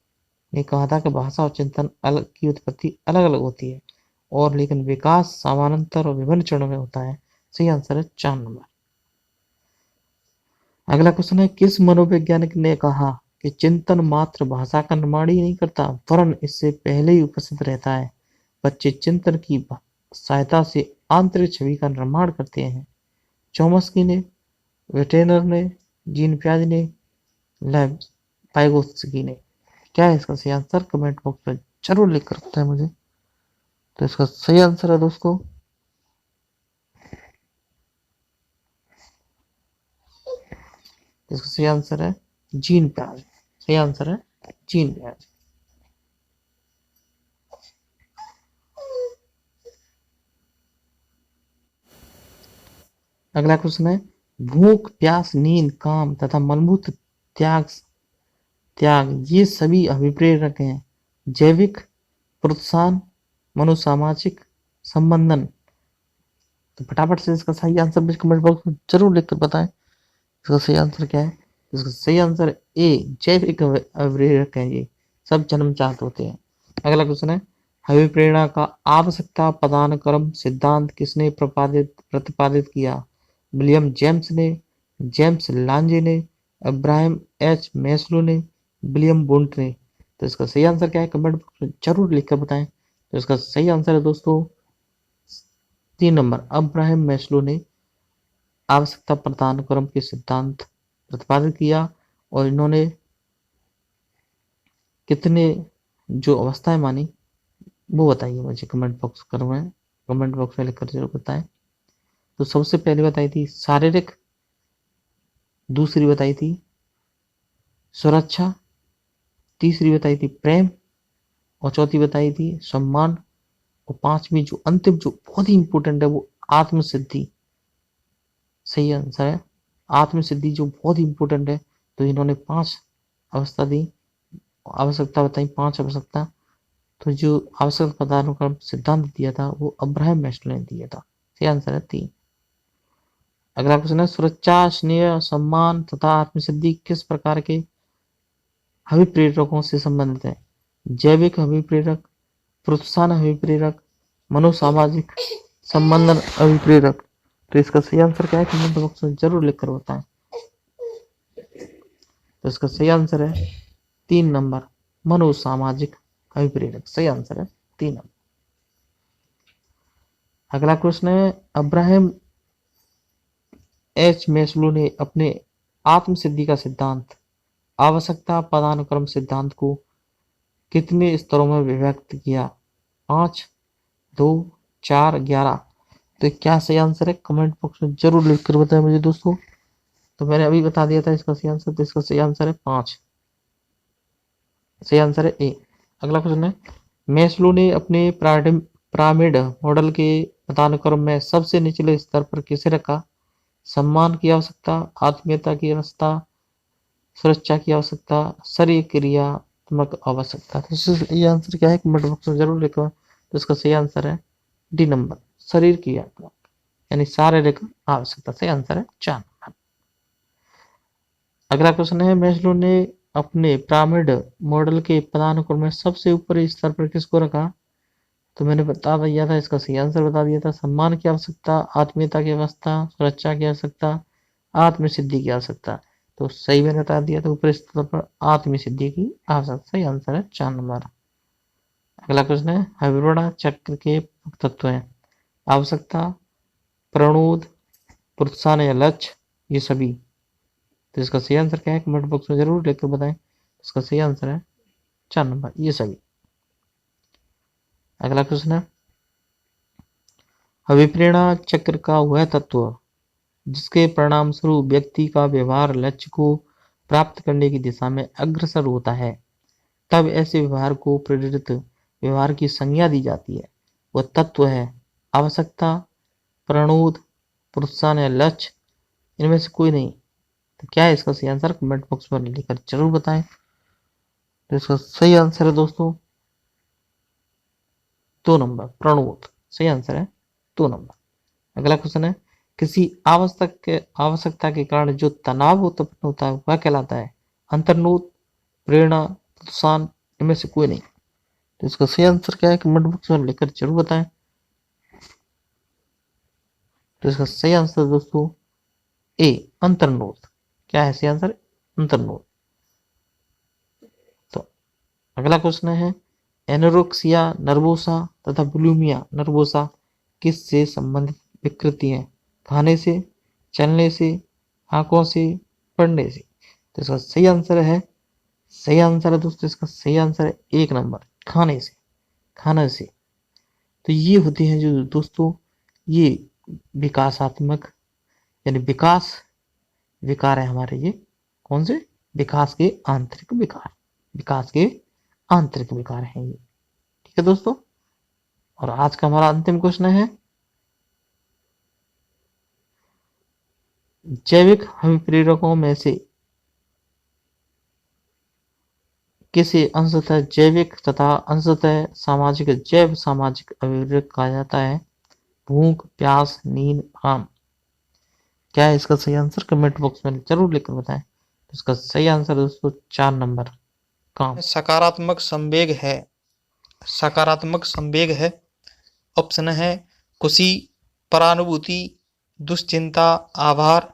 ने कहा था कि भाषा और चिंतन अलग की उत्पत्ति अलग अलग होती है और लेकिन विकास समानांतर और विभिन्न चरणों में होता है। सही आंसर है 4 नंबर। अगला क्वेश्चन है, किस मनोवैज्ञानिक ने कहा कि चिंतन मात्र भाषा का निर्माण ही नहीं करता वरन इससे पहले ही उपस्थित रहता है? बच्चे चिंतन की सहायता से आंतरिक छवि का निर्माण करते हैं। चोम्स्की ने, वेटेनर ने, जीन प्याज ने, लेव वाइगोत्स्की ने। क्या है इसका सही आंसर? कमेंट बॉक्स में जरूर लिख कर बताएं मुझे। तो इसका सही आंसर है दोस्तों इसका सही आंसर है जीन प्याज। सही आंसर है चीन राज्य। अगला क्वेश्चन है, भूख, प्यास, नींद, काम तथा मलमूत्र त्याग त्याग ये सभी अभिप्रेरक हैं। जैविक, प्रोत्साहन, मनोसामाजिक, संबंधन। तो फटाफट से इसका सही आंसर भी कमेंट बॉक्स में जरूर लिखकर बताएं। इसका सही आंसर क्या है? इसका सही आंसर ए, जैविक अभिप्रेरक है। ये सब जन्मजात होते हैं। अगला क्वेश्चन है, अभिप्रेरणा का आवश्यकता प्रदान क्रम सिद्धांत किसने प्रतिपादित किया? विलियम जेम्स ने, जेम्स लांजे ने, अब्राहम एच मैस्लो ने, विलियम बुंट ने। तो इसका सही आंसर क्या है? कमेंट बॉक्स में जरूर लिखकर बताएं। तो इसका सही आंसर है दोस्तों 3 नंबर, अब्राहम मैस्लो ने आवश्यकता प्रदान क्रम के सिद्धांत प्रतिपादित किया। और इन्होंने कितने जो अवस्थाएं मानी वो बताइए मुझे कमेंट बॉक्स में लिखकर जरूर बताएं। तो सबसे पहले बताई थी शारीरिक, दूसरी बताई थी सुरक्षा, तीसरी बताई थी प्रेम, और चौथी बताई थी सम्मान, और पांचवी जो अंतिम जो बहुत ही इंपॉर्टेंट है वो आत्मसिद्धि। सही आंसर है आत्मसिद्धि, जो बहुत ही इंपॉर्टेंट है। तो इन्होंने 5 अवस्था दी, आवश्यकता बताई, 5 आवश्यकता। तो जो आवश्यकता पदार्थों का सिद्धांत दिया था वो अब्राहम मैस्लो ने दिया था। सही आंसर है 3। अगला क्वेश्चन है, सुरक्षा, स्नेह, सम्मान तथा आत्मसिद्धि किस प्रकार के अभिप्रेरकों से संबंधित है? जैविक अभिप्रेरक, प्रोत्साहन अभिप्रेरक, मनोसामाजिक, संबंधन अभिप्रेरक। तो इसका सही आंसर क्या है? कमेंट बॉक्स में जरूर लिखकर बताएं। तो इसका सही आंसर है 3 नंबर, मनोसामाजिक अभिप्रेरक। सही आंसर है 3 नंबर। अगला क्वेश्चन है, अब्राहम एच मैस्लो ने अपने आत्मसिद्धि का सिद्धांत आवश्यकता पदानुक्रम सिद्धांत को कितने स्तरों में विभक्त किया? 5, 2, 4, 11। तो क्या सही आंसर है? कमेंट बॉक्स में जरूर लिखकर बताएं मुझे दोस्तों। तो मैंने अभी बता दिया था इसका सही आंसर। तो इसका सही आंसर है 5। सही आंसर है ए। अगला क्वेश्चन है, मैस्लो ने अपने पिरामिड मॉडल के पदानुक्रम में सबसे निचले स्तर पर किसे रखा? सम्मान की आवश्यकता, आत्मीयता की अवस्था, सुरक्षा की आवश्यकता, शरीर क्रियात्मक आवश्यकता। तो ये आंसर क्या है? कमेंट बॉक्स में जरूर लिखो। तो इसका सही आंसर है डी नंबर, शरीर क्रियात्मक यानी शारीरिक आवश्यकता। सही आंसर है 4 नंबर। अगला क्वेश्चन है, मैस्लो ने अपने पिरामिड मॉडल के पदानुक्रम में सबसे ऊपरी स्तर पर किसको रखा? तो मैंने बता दिया था, इसका सही आंसर बता दिया था। सम्मान की आवश्यकता, आत्मीयता की अवस्था, सुरक्षा की आवश्यकता, आत्मसिद्धि की आवश्यकता। तो सही मैंने बता दिया था, ऊपरी स्तर पर आत्मसिद्धि की आवश्यकता। सही आंसर है 4 नंबर। अगला प्रश्न है, अविरोड़ा चक्र के तत्व हैं आवश्यकता, प्रणोद, प्रोत्साहन या लक्ष्य, ये सभी। तो इसका सही आंसर क्या है? कमेंट बॉक्स में जरूर लिखकर बताएं। इसका सही आंसर है 4 नंबर, ये सभी। अगला क्वेश्चन है, अभिप्रेरणा चक्र का वह तत्व जिसके परिणाम स्वरूप व्यक्ति का व्यवहार लक्ष्य को प्राप्त करने की दिशा में अग्रसर होता है, तब ऐसे व्यवहार को प्रेरित व्यवहार की संज्ञा दी जाती है। वह तत्व है आवश्यकता, प्रणोद, प्रोत्साहन या लक्ष्य, इनमें से कोई नहीं। तो क्या है इसका सही आंसर? कमेंट बॉक्स में लिखकर जरूर बताएं। तो इसका सही आंसर है दोस्तों 2 नंबर, प्रणोद। सही आंसर है 2 नंबर। अगला क्वेश्चन है, किसी आवश्यकता के कारण जो तनाव उत्पन्न होता है वह कहलाता है अंतर्नोद, प्रेरणा, प्रोत्साहन, इनमें से कोई नहीं। तो इसका सही आंसर क्या है? कमेंट बॉक्स में लिखकर जरूर बताएं। तो इसका सही आंसर दोस्तों ए, अंतर्नोद। क्या है सही आंसर? अंतर्नोद। तो अगला क्वेश्चन है, एनोरेक्सिया नर्वोसा तथा बुलिमिया नर्वोसा किससे संबंधित विकृति है? खाने से, चलने से, आंखों से, पढ़ने से। तो इसका सही आंसर है, सही आंसर है दोस्तों, इसका सही आंसर है 1 नंबर, खाने से, खाने से। तो ये होते हैं जो दोस्तों ये विकासात्मक यानी विकास विकार है हमारे। ये कौन से? विकास के आंतरिक विकार, विकास के आंतरिक विकार हैं ये। ठीक है दोस्तों, और आज का हमारा अंतिम क्वेश्चन है, जैविक अभिप्रेरकों में से किसे अंशतः जैविक तथा अंशतः सामाजिक जैव सामाजिक अभिप्रेरक कहा जाता है? भूख, प्यास, नींद, आराम। क्या है इसका सही आंसर? कमेंट बॉक्स में जरूर लिखकर बताएं। तो इसका सही आंसर दोस्तों 4 नंबर काम। सकारात्मक संवेग है, सकारात्मक संवेग है। ऑप्शन है खुशी, परानुभूति, दुश्चिंता, आभार।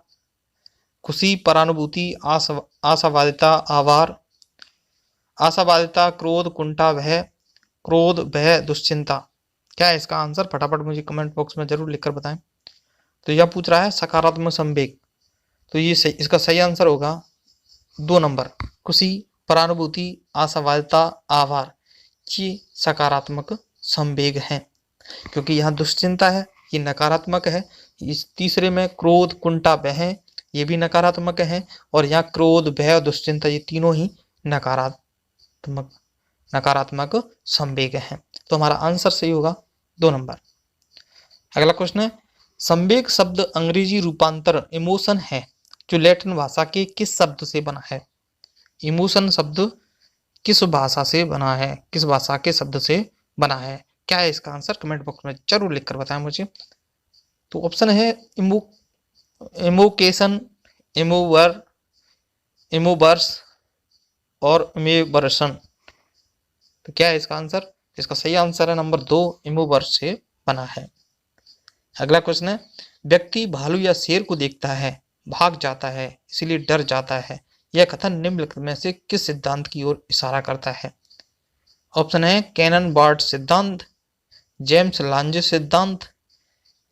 खुशी, परानुभूति, आशावादिता, आभार। आशावादिता, क्रोध, कुंठा, भय। क्रोध, भय, दुश्चिंता। क्या है इसका आंसर? फटाफट मुझे कमेंट बॉक्स में जरूर लिखकर बताएं। तो यह पूछ रहा है सकारात्मक संवेग, तो ये सही, इसका सही आंसर होगा 2 नंबर, खुशी, परानुभूति, आशावादिता, आभार। ये सकारात्मक संवेग है, क्योंकि यहाँ दुश्चिंता है, ये नकारात्मक है। इस तीसरे में क्रोध, कुंठा, भय, ये भी नकारात्मक है। और यहाँ क्रोध, भय और दुश्चिंता, ये तीनों ही नकारात्मक संवेग है। तो हमारा आंसर सही होगा 2 नंबर। अगला क्वेश्चन है, संवेग शब्द अंग्रेजी रूपांतर इमोशन है जो लैटिन भाषा के किस शब्द से बना है? इमोशन शब्द किस भाषा से बना है, किस भाषा के शब्द से बना है? क्या है इसका आंसर? कमेंट बॉक्स में जरूर लिखकर बताएं मुझे। तो ऑप्शन है इमोकेशन, इमोवर, इमोवर्स और इमोवर्सन। तो क्या है इसका आंसर? इसका सही आंसर है नंबर 2, इमोवर्स से बना है। अगला क्वेश्चन है, व्यक्ति भालू या शेर को देखता है, भाग जाता है, इसलिए डर जाता है। यह कथन निम्नलिखित में से किस सिद्धांत की ओर इशारा करता है? ऑप्शन है कैनन बार्ड सिद्धांत, जेम्स लांजे सिद्धांत,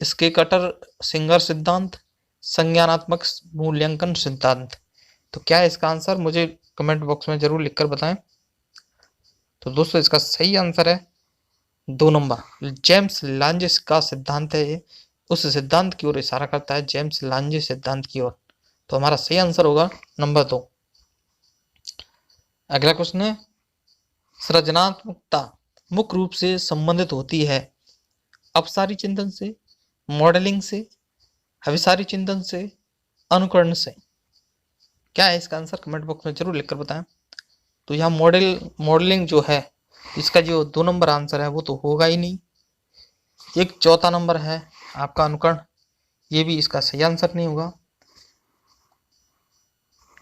स्केकटर सिंगर सिद्धांत, संज्ञानात्मक मूल्यांकन सिद्धांत। तो क्या है इसका आंसर? मुझे कमेंट बॉक्स में जरूर लिखकर बताएं। तो दोस्तों इसका सही आंसर है 2 नंबर, जेम्स लांजे का सिद्धांत है ये, उस सिद्धांत की ओर इशारा करता है, जेम्स लांजे सिद्धांत की ओर। तो हमारा सही आंसर होगा नंबर 2। अगला क्वेश्चन है, सृजनात्मकता मुख्य रूप से संबंधित होती है अपसारी चिंतन से, मॉडलिंग से, अभिसारी चिंतन से, अनुकरण से। क्या है इसका आंसर? कमेंट बॉक्स में जरूर लिखकर बताएं। तो यहाँ मॉडलिंग जो है, इसका जो 2 नंबर आंसर है वो तो होगा ही नहीं। एक चौथा नंबर है आपका अनुकरण, ये भी इसका सही आंसर नहीं होगा।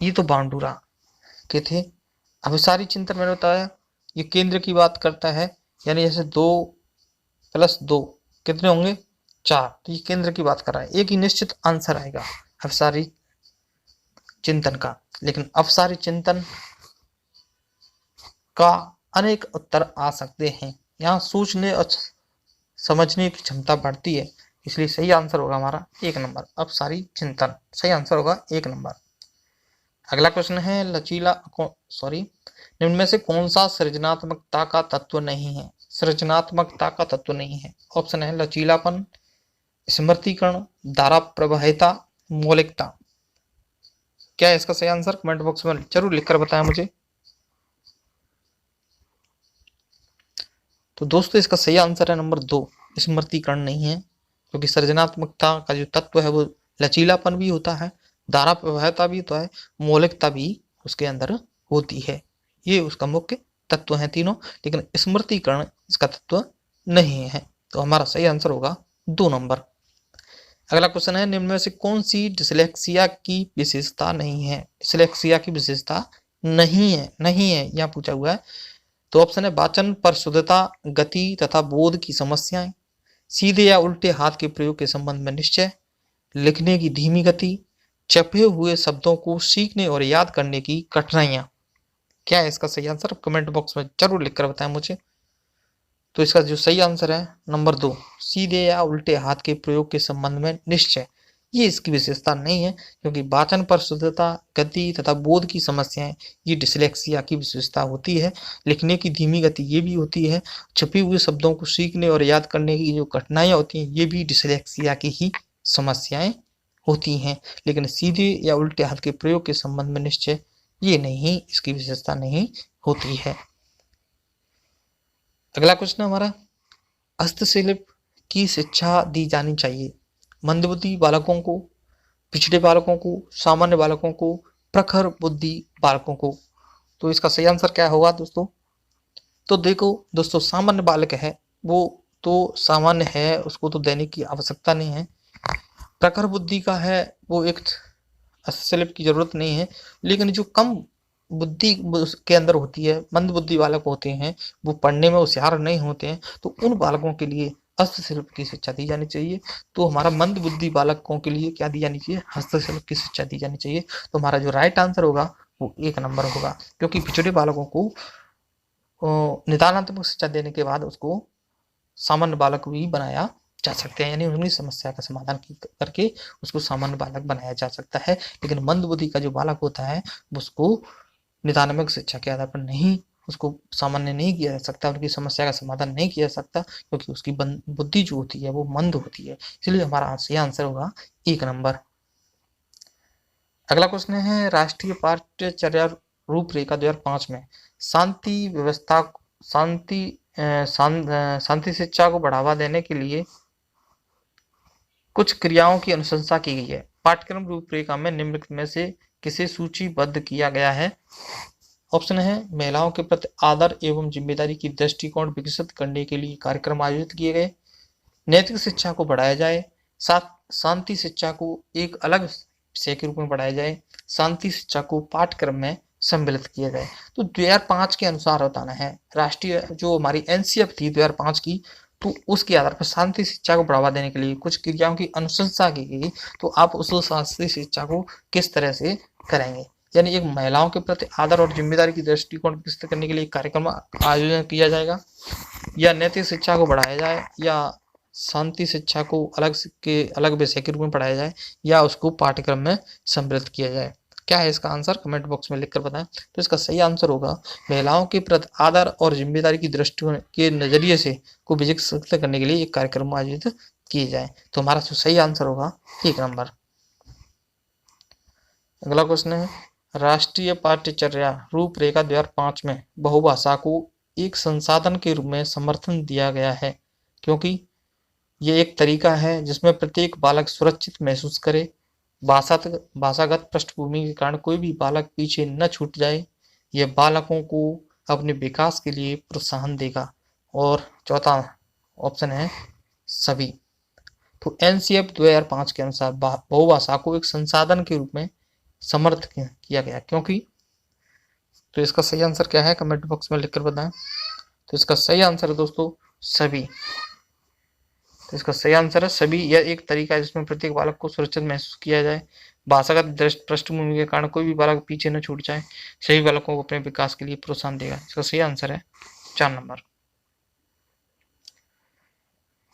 ये तो बांडुरा के थे। अभिसारी चिंतन मैंने बताया, ये केंद्र की बात करता है, यानी जैसे 2 + 2 कितने होंगे? 4। तो ये केंद्र की बात कर रहा है। एक ही निश्चित आंसर आएगा अभिसारी चिंतन का, लेकिन अपसारी चिंतन का अनेक उत्तर आ सकते हैं। यहाँ सोचने और समझने की क्षमता बढ़ती है, इसलिए सही आंसर होगा हमारा 1 नंबर, अपसारी चिंतन। सही आंसर होगा 1 नंबर। अगला क्वेश्चन है, निम्न में से कौन सा सृजनात्मकता का तत्व नहीं है? सृजनात्मकता का तत्व नहीं है। ऑप्शन है लचीलापन, स्मृतिकरण, धारा प्रवाहिता, मौलिकता। क्या है इसका सही आंसर? कमेंट बॉक्स में जरूर लिखकर बताएं मुझे। तो दोस्तों इसका सही आंसर है नंबर 2, स्मृतिकरण नहीं है, क्योंकि सृजनात्मकता का जो तत्व है वो लचीलापन भी होता है, धारा प्रवाहिता भी होता है, मौलिकता भी उसके अंदर होती है। ये उसका मुख्य तत्व है तीनों, लेकिन स्मृतिकरण इसका तत्व नहीं है। तो हमारा सही आंसर होगा 2 नंबर। अगला क्वेश्चन है, निम्न में से कौन सी डिसलेक्सिया की विशेषता नहीं है? डिसलेक्सिया की विशेषता नहीं है यहाँ पूछा हुआ है। तो ऑप्शन है वाचन पर शुद्धता, गति तथा बोध की समस्याएं, सीधे या उल्टे हाथ के प्रयोग के संबंध में निश्चय, लिखने की धीमी गति, छपे हुए शब्दों को सीखने और याद करने की कठिनाइयां। क्या है इसका सही आंसर? कमेंट बॉक्स में जरूर लिखकर बताएं मुझे। तो इसका जो सही आंसर है नंबर 2, सीधे या उल्टे हाथ के प्रयोग के संबंध में निश्चय। ये इसकी विशेषता नहीं है, क्योंकि वाचन पर शुद्धता, गति तथा बोध की समस्याएं ये डिसलेक्सिया की विशेषता होती है। लिखने की धीमी गति ये भी होती है। छपे हुए शब्दों को सीखने और याद करने की जो कठिनाइयां होती हैं ये भी डिसलेक्सिया की ही समस्याएं होती हैं। लेकिन सीधे या उल्टे हाथ के प्रयोग के संबंध में निश्चय ये नहीं, इसकी विशेषता नहीं होती है। अगला क्वेश्चन हमारा, हस्तशिल्प की शिक्षा दी जानी चाहिए मंदबुद्धि बालकों को, पिछड़े बालकों को, सामान्य बालकों को, प्रखर बुद्धि बालकों को। तो इसका सही आंसर क्या होगा दोस्तों? तो देखो दोस्तों, सामान्य बालक है वो तो सामान्य है, उसको तो देने की आवश्यकता नहीं है। प्रखर बुद्धि का है वो एक हस्तशिल्प की जरूरत नहीं है, लेकिन जो कम बुद्धि के अंदर होती है, मंद बुद्धि बालक होते हैं, वो पढ़ने में होशियार नहीं होते हैं, तो उन बालकों के लिए हस्तशिल्प की शिक्षा दी जानी चाहिए। तो हमारा मंद बुद्धि बालकों के लिए क्या दी जानी चाहिए? हस्तशिल्प की शिक्षा दी जानी चाहिए। तो हमारा जो राइट आंसर होगा वो 1 नंबर होगा, क्योंकि पिछड़े बालकों को निदानात्मक शिक्षा देने के बाद उसको सामान्य बालक भी बनाया जा सकते हैं, यानी उन्हीं समस्या का समाधान करके उसको सामान्य बालक बनाया जा सकता है। लेकिन मंद बुद्धि का जो बालक होता है उसको निदानात्मक शिक्षा के आधार पर नहीं, उसको सामान्य नहीं किया जा सकता, उनकी समस्या का समाधान नहीं किया जा सकता, क्योंकि उसकी बुद्धि जो होती है वो मंद होती है। इसलिए हमारा सही आंसर होगा 1 नंबर। अगला क्वेश्चन है, राष्ट्रीय पाठ्यचर्या रूपरेखा 2005 में शांति व्यवस्था शांति शिक्षा को बढ़ावा देने के लिए कुछ क्रियाओं की अनुशंसा की गई है। पाठ्यक्रम रूपरेखा में निम्नलिखित में से किसे सूचीबद्ध किया गया है? ऑप्शन है, महिलाओं के प्रति आदर एवं जिम्मेदारी की दृष्टिकोण विकसित करने के लिए कार्यक्रम आयोजित किए गए, नैतिक शिक्षा को बढ़ाया जाए, शांति शिक्षा को एक अलग विषय के रूप में बढ़ाया जाए, शांति शिक्षा को पाठ्यक्रम में सम्मिलित किया जाए। तो 2005 के अनुसार बताना है, राष्ट्रीय जो हमारी एनसीएफ थी 2005 की, तो उसके आधार पर शांति शिक्षा को बढ़ावा देने के लिए कुछ क्रियाओं की अनुशंसा की गई। तो आप उस शांति शिक्षा को किस तरह से करेंगे? यानी एक महिलाओं के प्रति आदर और जिम्मेदारी की दृष्टिकोण विकसित करने के लिए कार्यक्रम आयोजन किया जाएगा, या नैतिक शिक्षा को बढ़ाया जाए, या शांति शिक्षा को अलग विषय के रूप में पढ़ाया जाए, या उसको पाठ्यक्रम में सम्मिलित किया जाए। क्या है इसका आंसर? कमेंट बॉक्स में लिखकर बताएं। तो इसका सही आंसर होगा, महिलाओं के प्रति आदर और जिम्मेदारी की दृष्टि के नजरिए से को विकसित करने के लिए एक कार्यक्रम आयोजित किए जाए। तो हमारा जो सही आंसर होगा 1 नंबर। अगला क्वेश्चन है, राष्ट्रीय पाठ्यचर्या रूपरेखा 2005 में बहुभाषा को एक संसाधन के रूप में समर्थन दिया गया है, क्योंकि ये एक तरीका है जिसमें प्रत्येक बालक सुरक्षित महसूस करे, भाषागत पृष्ठभूमि के कारण कोई भी बालक पीछे न छूट जाए, यह बालकों को अपने विकास के लिए प्रोत्साहन देगा, और चौथा ऑप्शन है सभी। तो एनसीएफ 2005 के अनुसार बहुभाषा को एक संसाधन के रूप में समर्थ किया गया, क्योंकि तो इसका सही आंसर क्या है? कमेंट बॉक्स में लिखकर बताएं। तो इसका सही आंसर है दोस्तों सभी। तो इसका सही आंसर है सभी। यह एक तरीका है जिसमें प्रत्येक बालक को सुरक्षित महसूस किया जाए, भाषागत पृष्ठभूमि के कारण कोई भी बालक पीछे न छूट जाए, सभी बालकों को अपने विकास के लिए प्रोत्साहन देगा। इसका सही आंसर है 4 नंबर।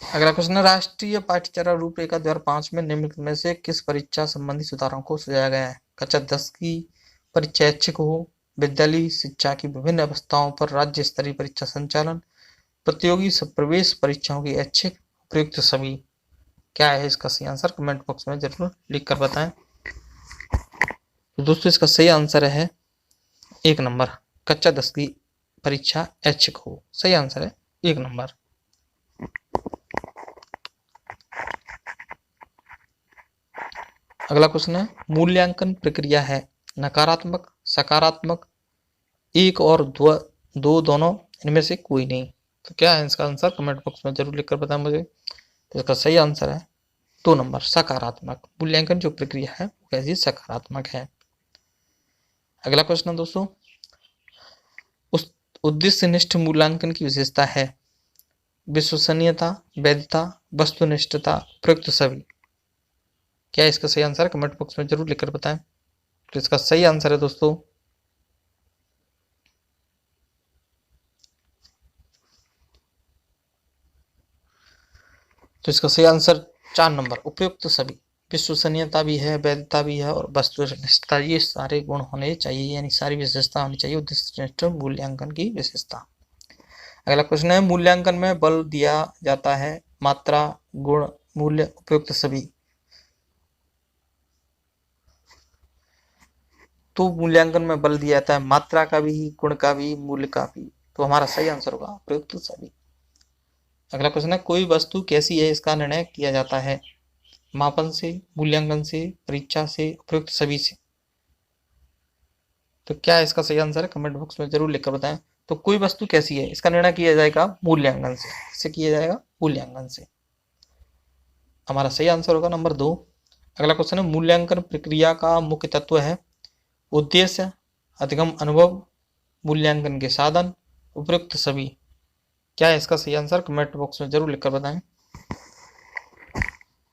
अगला क्वेश्चन है, राष्ट्रीय पाठ्यचर्या रूपरेखा 2005 में निम्नलिखित में से किस परीक्षा संबंधी सुधारों को सुझाया गया है? कक्षा 10 की परीक्षा ऐच्छिक हो, विद्यालय शिक्षा की विभिन्न अवस्थाओं पर राज्य स्तरीय परीक्षा संचालन, प्रतियोगी प्रवेश परीक्षाओं की ऐच्छिक, उपयुक्त सभी। क्या है इसका सही आंसर? कमेंट बॉक्स में जरूर लिख कर बताएं। तो दोस्तों इसका सही आंसर है 1 नंबर, कक्षा 10 की परीक्षा ऐच्छिक हो। सही आंसर है 1 नंबर। अगला क्वेश्चन है, मूल्यांकन प्रक्रिया है नकारात्मक, सकारात्मक, 1 और 2 दोनों, इनमें से कोई नहीं। तो क्या है इसका आंसर? कमेंट बॉक्स में जरूर लिखकर बताएं मुझे। तो इसका सही आंसर है 2 नंबर, सकारात्मक। मूल्यांकन जो प्रक्रिया है वो कैसी? सकारात्मक है। अगला क्वेश्चन है दोस्तों, उस उद्देश्यनिष्ठ मूल्यांकन की विशेषता है विश्वसनीयता, वैधता, वस्तुनिष्ठता, उपयुक्त सभी। क्या है इसका सही आंसर? कमेंट बॉक्स में जरूर लिखकर बताएं। तो इसका सही आंसर है दोस्तों तो इसका सही आंसर 4 नंबर, उपयुक्त सभी। विश्वसनीयता भी है, वैधता भी है, और वस्तुनिष्ठता, ये सारे गुण होने चाहिए, यानी सारी विशेषता होनी चाहिए उद्देश्यनिष्ठ मूल्यांकन की विशेषता। अगला क्वेश्चन है, मूल्यांकन में बल दिया जाता है मात्रा, गुण, मूल्य, उपयुक्त सभी। तो मूल्यांकन में बल दिया जाता है मात्रा का भी, गुण का भी, मूल्य का भी। तो हमारा सही आंसर होगा उपयुक्त सभी। अगला क्वेश्चन है, कोई वस्तु कैसी है इसका निर्णय किया जाता है? मापन से, मूल्यांकन से, परीक्षा से, उपयुक्त सभी से। तो क्या इसका सही आंसर है? कमेंट बॉक्स में जरूर लिखकर बताएं। तो कोई वस्तु कैसी है इसका निर्णय किया जाएगा मूल्यांकन से। इससे किया जाएगा मूल्यांकन से। हमारा सही आंसर होगा नंबर 2। अगला क्वेश्चन है, मूल्यांकन प्रक्रिया का मुख्य तत्व है उद्देश्य, अधिगम अनुभव, मूल्यांकन के साधन, उपयुक्त सभी। क्या है इसका सही आंसर? कमेंट बॉक्स में जरूर लिखकर बताएं।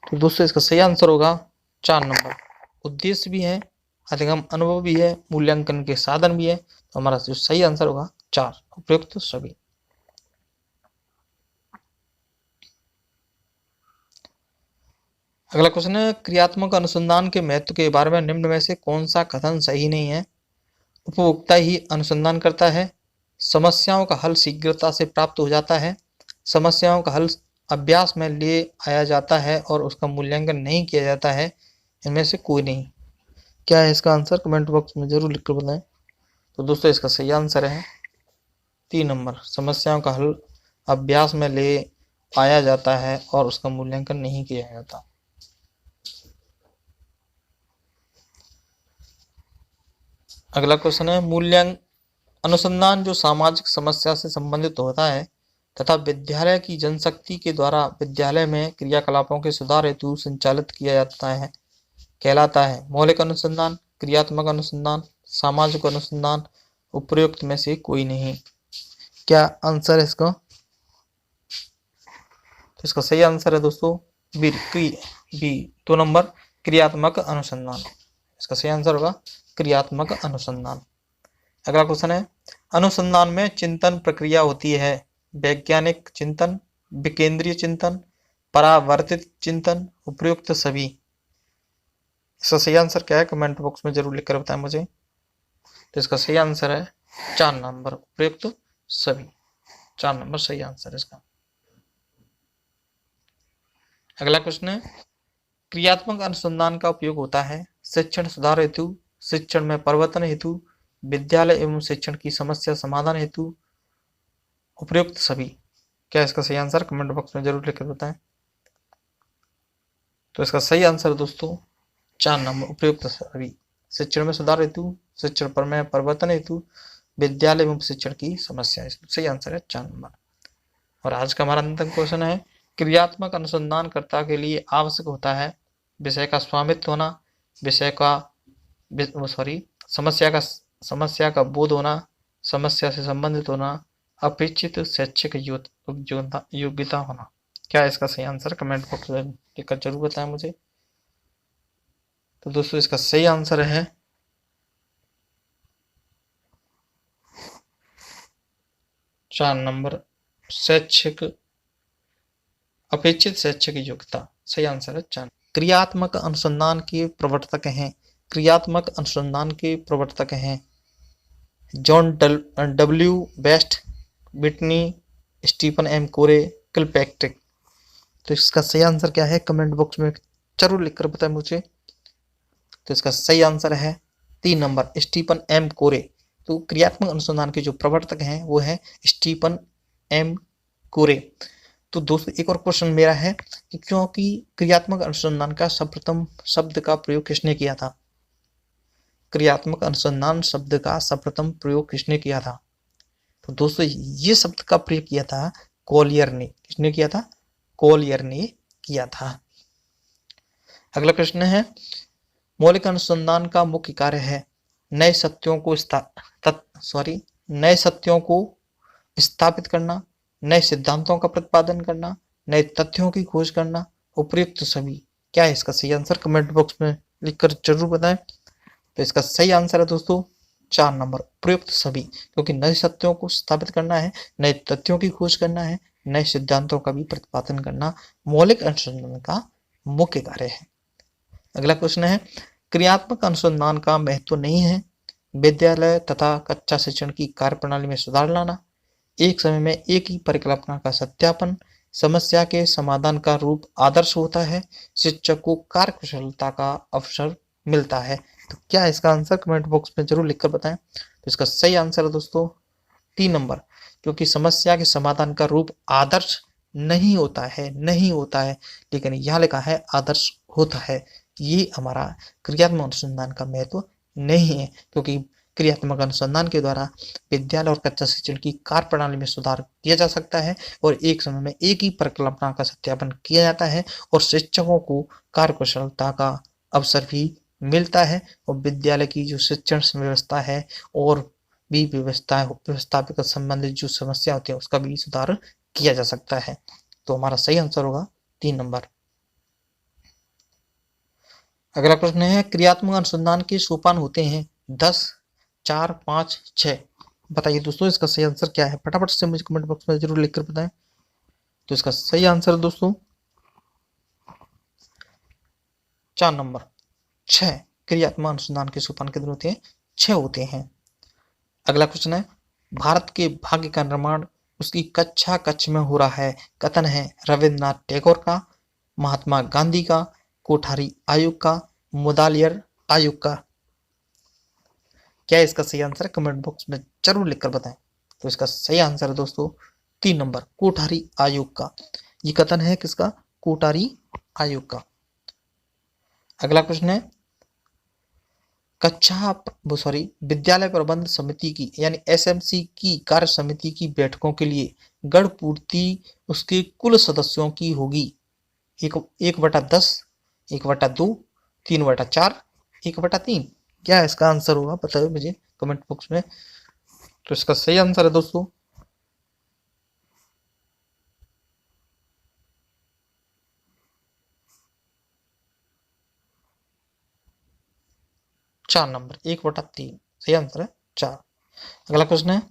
तो दोस्तों इसका सही आंसर होगा 4 नंबर। उद्देश्य भी है, अधिगम अनुभव भी है, मूल्यांकन के साधन भी है। तो हमारा जो सही आंसर होगा 4, उपयुक्त सभी। अगला क्वेश्चन है, क्रियात्मक अनुसंधान के महत्व के बारे में निम्न में से कौन सा कथन सही नहीं है? उपभोक्ता ही अनुसंधान करता है, समस्याओं का हल शीघ्रता से प्राप्त हो जाता है, समस्याओं का हल अभ्यास में ले आया जाता है और उसका मूल्यांकन नहीं किया जाता है, इनमें से कोई नहीं। क्या है इसका आंसर? कमेंट बॉक्स में जरूर लिखकर बताएं। तो दोस्तों इसका सही आंसर है 3 नंबर, समस्याओं का हल अभ्यास में ले आया जाता है और उसका मूल्यांकन नहीं किया जाता। अगला क्वेश्चन है, मूल्यांकन अनुसंधान जो सामाजिक समस्या से संबंधित होता है तथा विद्यालय की जनशक्ति के द्वारा विद्यालय में क्रियाकलापों के सुधार हेतु संचालित किया जाता है कहलाता है मौलिक अनुसंधान, क्रियात्मक अनुसंधान, सामाजिक अनुसंधान, उपयुक्त में से कोई नहीं। क्या आंसर है इसका? तो इसका सही आंसर है दोस्तों बी 2 नंबर, क्रियात्मक अनुसंधान। इसका सही आंसर होगा क्रियात्मक अनुसंधान। अगला क्वेश्चन है, अनुसंधान में चिंतन प्रक्रिया होती है वैज्ञानिक चिंतन, विकेंद्रीय चिंतन, परावर्तित चिंतन, उपयुक्त सभी। इसका सही आंसर क्या है? कमेंट बॉक्स में जरूर लिखकर बताएं मुझे। तो इसका सही आंसर है 4 नंबर, उपयुक्त सभी। 4 नंबर सही आंसर है इसका। अगला क्वेश्चन है, क्रियात्मक अनुसंधान का उपयोग होता है शिक्षण सुधार हेतु, शिक्षण में परिवर्तन हेतु, विद्यालय एवं शिक्षण की समस्या समाधान हेतु, उपयुक्त सभी। क्या इसका सही आंसर? कमेंट बॉक्स में जरूर लिखकर बताएं। तो इसका सही आंसर दोस्तों 4 नंबर, उपयुक्त सभी। शिक्षण में सुधार हेतु, शिक्षण पर में परिवर्तन हेतु, विद्यालय एवं शिक्षण की समस्या। सही आंसर है 4 नंबर। और आज का हमारा अंतिम क्वेश्चन है, क्रियात्मक अनुसंधानकर्ता के लिए आवश्यक होता है विषय का स्वामित्व होना, समस्या का बोध होना, समस्या से संबंधित होना, अपेक्षित शैक्षिक योग्यता होना। क्या इसका सही आंसर? कमेंट बॉक्स में लिखकर जरूर बताएं मुझे। तो दोस्तों इसका सही आंसर है चार नंबर, अपेक्षित शैक्षिक योग्यता। सही आंसर है 4। क्रियात्मक अनुसंधान के प्रवर्तक हैं, क्रियात्मक अनुसंधान के प्रवर्तक हैं John W Best, Whitney, Stephen M Corey, Kilpatrick. तो इसका सही आंसर क्या है? कमेंट बॉक्स में जरूर लिखकर बताएं मुझे। तो इसका सही आंसर है 3 नंबर, स्टीफन एम कोरे। तो क्रियात्मक अनुसंधान के जो प्रवर्तक हैं वो है स्टीफन एम कोरे। तो दोस्तों एक और क्वेश्चन मेरा है कि क्योंकि क्रियात्मक अनुसंधान का सर्वप्रथम शब्द का प्रयोग किसने किया था? क्रियात्मक अनुसंधान शब्द का सर्वप्रथम प्रयोग किसने किया था? तो दोस्तों ये शब्द का प्रयोग किया था कॉलियर ने। किसने किया था? कॉलियर ने किया था। अगला प्रश्न है, मौलिक अनुसंधान का मुख्य कार्य है नए सत्यों को स्थापित करना, नए सिद्धांतों का प्रतिपादन करना, नए तथ्यों की खोज करना, उपयुक्त सभी। क्या है इसका सही आंसर? कमेंट बॉक्स में लिखकर जरूर बताएं। तो इसका सही आंसर है दोस्तों 4 नंबर, उपयुक्त सभी। क्योंकि नए सत्यों को स्थापित करना है, नए तथ्यों की खोज करना है, नए सिद्धांतों का भी प्रतिपादन करना मौलिक अनुसंधान का मुख्य कार्य है। अगला प्रश्न है, क्रियात्मक अनुसंधान का महत्व नहीं है विद्यालय तथा कक्षा शिक्षण की कार्यप्रणाली में सुधार लाना, एक समय में एक ही परिकल्पना का सत्यापन, समस्या के समाधान का रूप आदर्श होता है, शिक्षक को कार्यकुशलता का अवसर मिलता है। तो क्या है इसका आंसर, कमेंट बॉक्स में जरूर लिखकर बताएं। तो इसका सही आंसर है दोस्तों 3 नंबर, क्योंकि समस्या के समाधान का रूप आदर्श नहीं होता है, नहीं होता है, लेकिन यहाँ लिखा है आदर्श होता है। ये हमारा क्रियात्मक अनुसंधान का महत्व नहीं है, क्योंकि क्रियात्मक अनुसंधान के द्वारा विद्यालय और कक्षा शिक्षण की कार्य प्रणाली में सुधार किया जा सकता है और एक समय में एक ही परिकल्पना का सत्यापन किया जाता है और शिक्षकों को कार्यकुशलता का अवसर भी मिलता है और विद्यालय की जो शिक्षण व्यवस्था है और भी व्यवस्थापित संबंधित जो समस्या होती है उसका भी सुधार किया जा सकता है। तो हमारा सही आंसर होगा 3 नंबर। अगला प्रश्न है, क्रियात्मक अनुसंधान के सोपान होते हैं 10, 4, 5, 6। बताइए दोस्तों इसका सही आंसर क्या है, फटाफट से मुझे कमेंट बॉक्स में जरूर लिखकर बताएं। तो इसका सही आंसर दोस्तों 4 नंबर 6। क्रियात्मक अनुसंधान के सोपान कितने होते हैं, 6 होते हैं। अगला क्वेश्चन है, भारत के भाग्य का निर्माण उसकी कक्षा कक्ष में हो रहा है। कथन है रविन्द्रनाथ टैगोर का, महात्मा गांधी का, कोठारी आयोग का, मुदालियर आयोग का। क्या है इसका सही आंसर, कमेंट बॉक्स में जरूर लिखकर बताएं। तो इसका सही आंसर है दोस्तों 3 नंबर कोठारी आयोग का। ये कथन है किसका, कोठारी आयोग का। अगला क्वेश्चन है, विद्यालय प्रबंध समिति की यानी एसएमसी की कार्य समिति की बैठकों के लिए गण पूर्ति उसके कुल सदस्यों की होगी 1/10, 1/2, 3/4, 1/3। क्या है इसका आंसर होगा, बताइए मुझे कमेंट बॉक्स में। तो इसका सही आंसर है दोस्तों 4 नंबर 1/3। सही आंसर है 4। अगला क्वेश्चन है,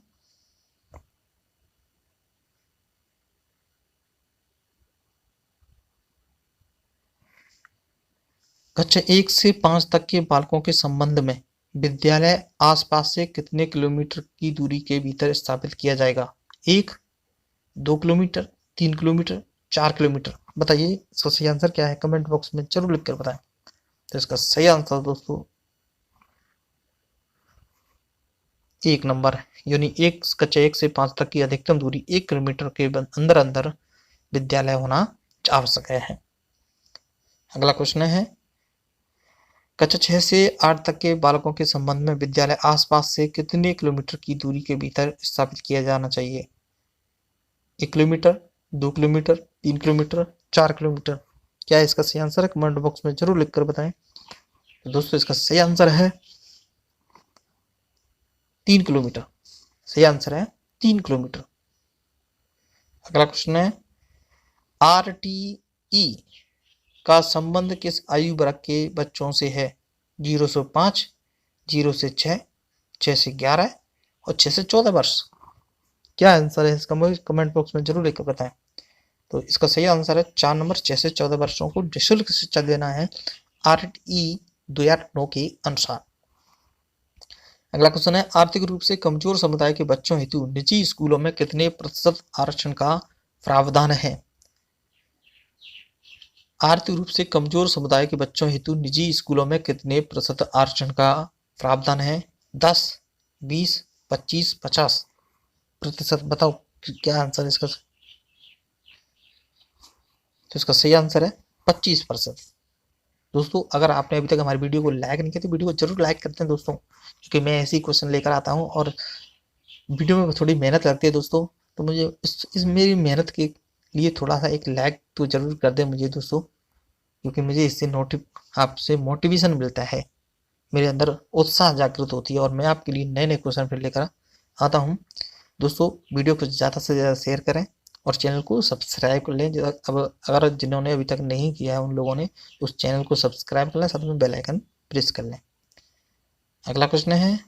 कक्षा 1 से 5 तक के बालकों के संबंध में विद्यालय आसपास से कितने किलोमीटर की दूरी के भीतर स्थापित किया जाएगा? 1, 2 किलोमीटर, 3 किलोमीटर, 4 किलोमीटर। बताइए इसका सही आंसर क्या है, कमेंट बॉक्स में जरूर लिखकर बताएं। तो इसका सही आंसर दोस्तों 1 नंबर, यानी कक्षा 1 से 5 तक की अधिकतम दूरी 1 किलोमीटर के अंदर अंदर विद्यालय होना आवश्यक है। अगला क्वेश्चन है, कक्षा 6 से 8 तक के बालकों के संबंध में विद्यालय आसपास से कितने किलोमीटर की दूरी के भीतर स्थापित किया जाना चाहिए? 1 किलोमीटर, 2 किलोमीटर, 3 किलोमीटर, 4 किलोमीटर। क्या है इसका सही आंसर है, कमेंट बॉक्स में जरूर लिखकर बताएं। तो दोस्तों इसका सही आंसर है 3 किलोमीटर। सही आंसर है 3 किलोमीटर। अगला क्वेश्चन है, आरटीई का संबंध किस आयु वर्ग के बच्चों से है? 0 से 5, 0 से 6, 6 से 11 और 6 से 14 वर्ष। क्या आंसर है इसका, मुझे कमेंट बॉक्स में जरूर लिखकर बताएं। तो इसका सही आंसर है 4 नंबर 6 से 14 वर्षों को निःशुल्क शिक्षा देना है आरटीई 2009 के अनुसार। अगला क्वेश्चन है, आर्थिक रूप से कमजोर समुदाय के बच्चों हेतु निजी स्कूलों में कितने प्रतिशत आरक्षण का प्रावधान है? आर्थिक रूप से कमजोर समुदाय के बच्चों हेतु निजी स्कूलों में कितने प्रतिशत आरक्षण का प्रावधान है? 10, 20, 25, 50 प्रतिशत। बताओ क्या आंसर है इसका। तो इसका सही आंसर है 25%। दोस्तों अगर आपने अभी तक हमारी वीडियो को लाइक नहीं किया तो वीडियो को जरूर लाइक करते हैं दोस्तों, क्योंकि मैं ऐसे ही क्वेश्चन लेकर आता हूँ और वीडियो में थोड़ी मेहनत लगती है दोस्तों। तो मुझे इस मेरी मेहनत के लिए थोड़ा सा एक लाइक तो जरूर कर दें मुझे दोस्तों, क्योंकि मुझे इससे आपसे मोटिवेशन मिलता है, मेरे अंदर उत्साह जागृत होती है और मैं आपके लिए नए नए क्वेश्चन फिर लेकर आता हूँ। दोस्तों वीडियो को ज़्यादा से ज़्यादा शेयर करें और चैनल को सब्सक्राइब कर लें। अब अगर जिन्होंने अभी तक नहीं किया है उन लोगों ने उस चैनल को सब्सक्राइब कर लें, साथ में बेल आइकन प्रेस कर लें। अगला क्वेश्चन है,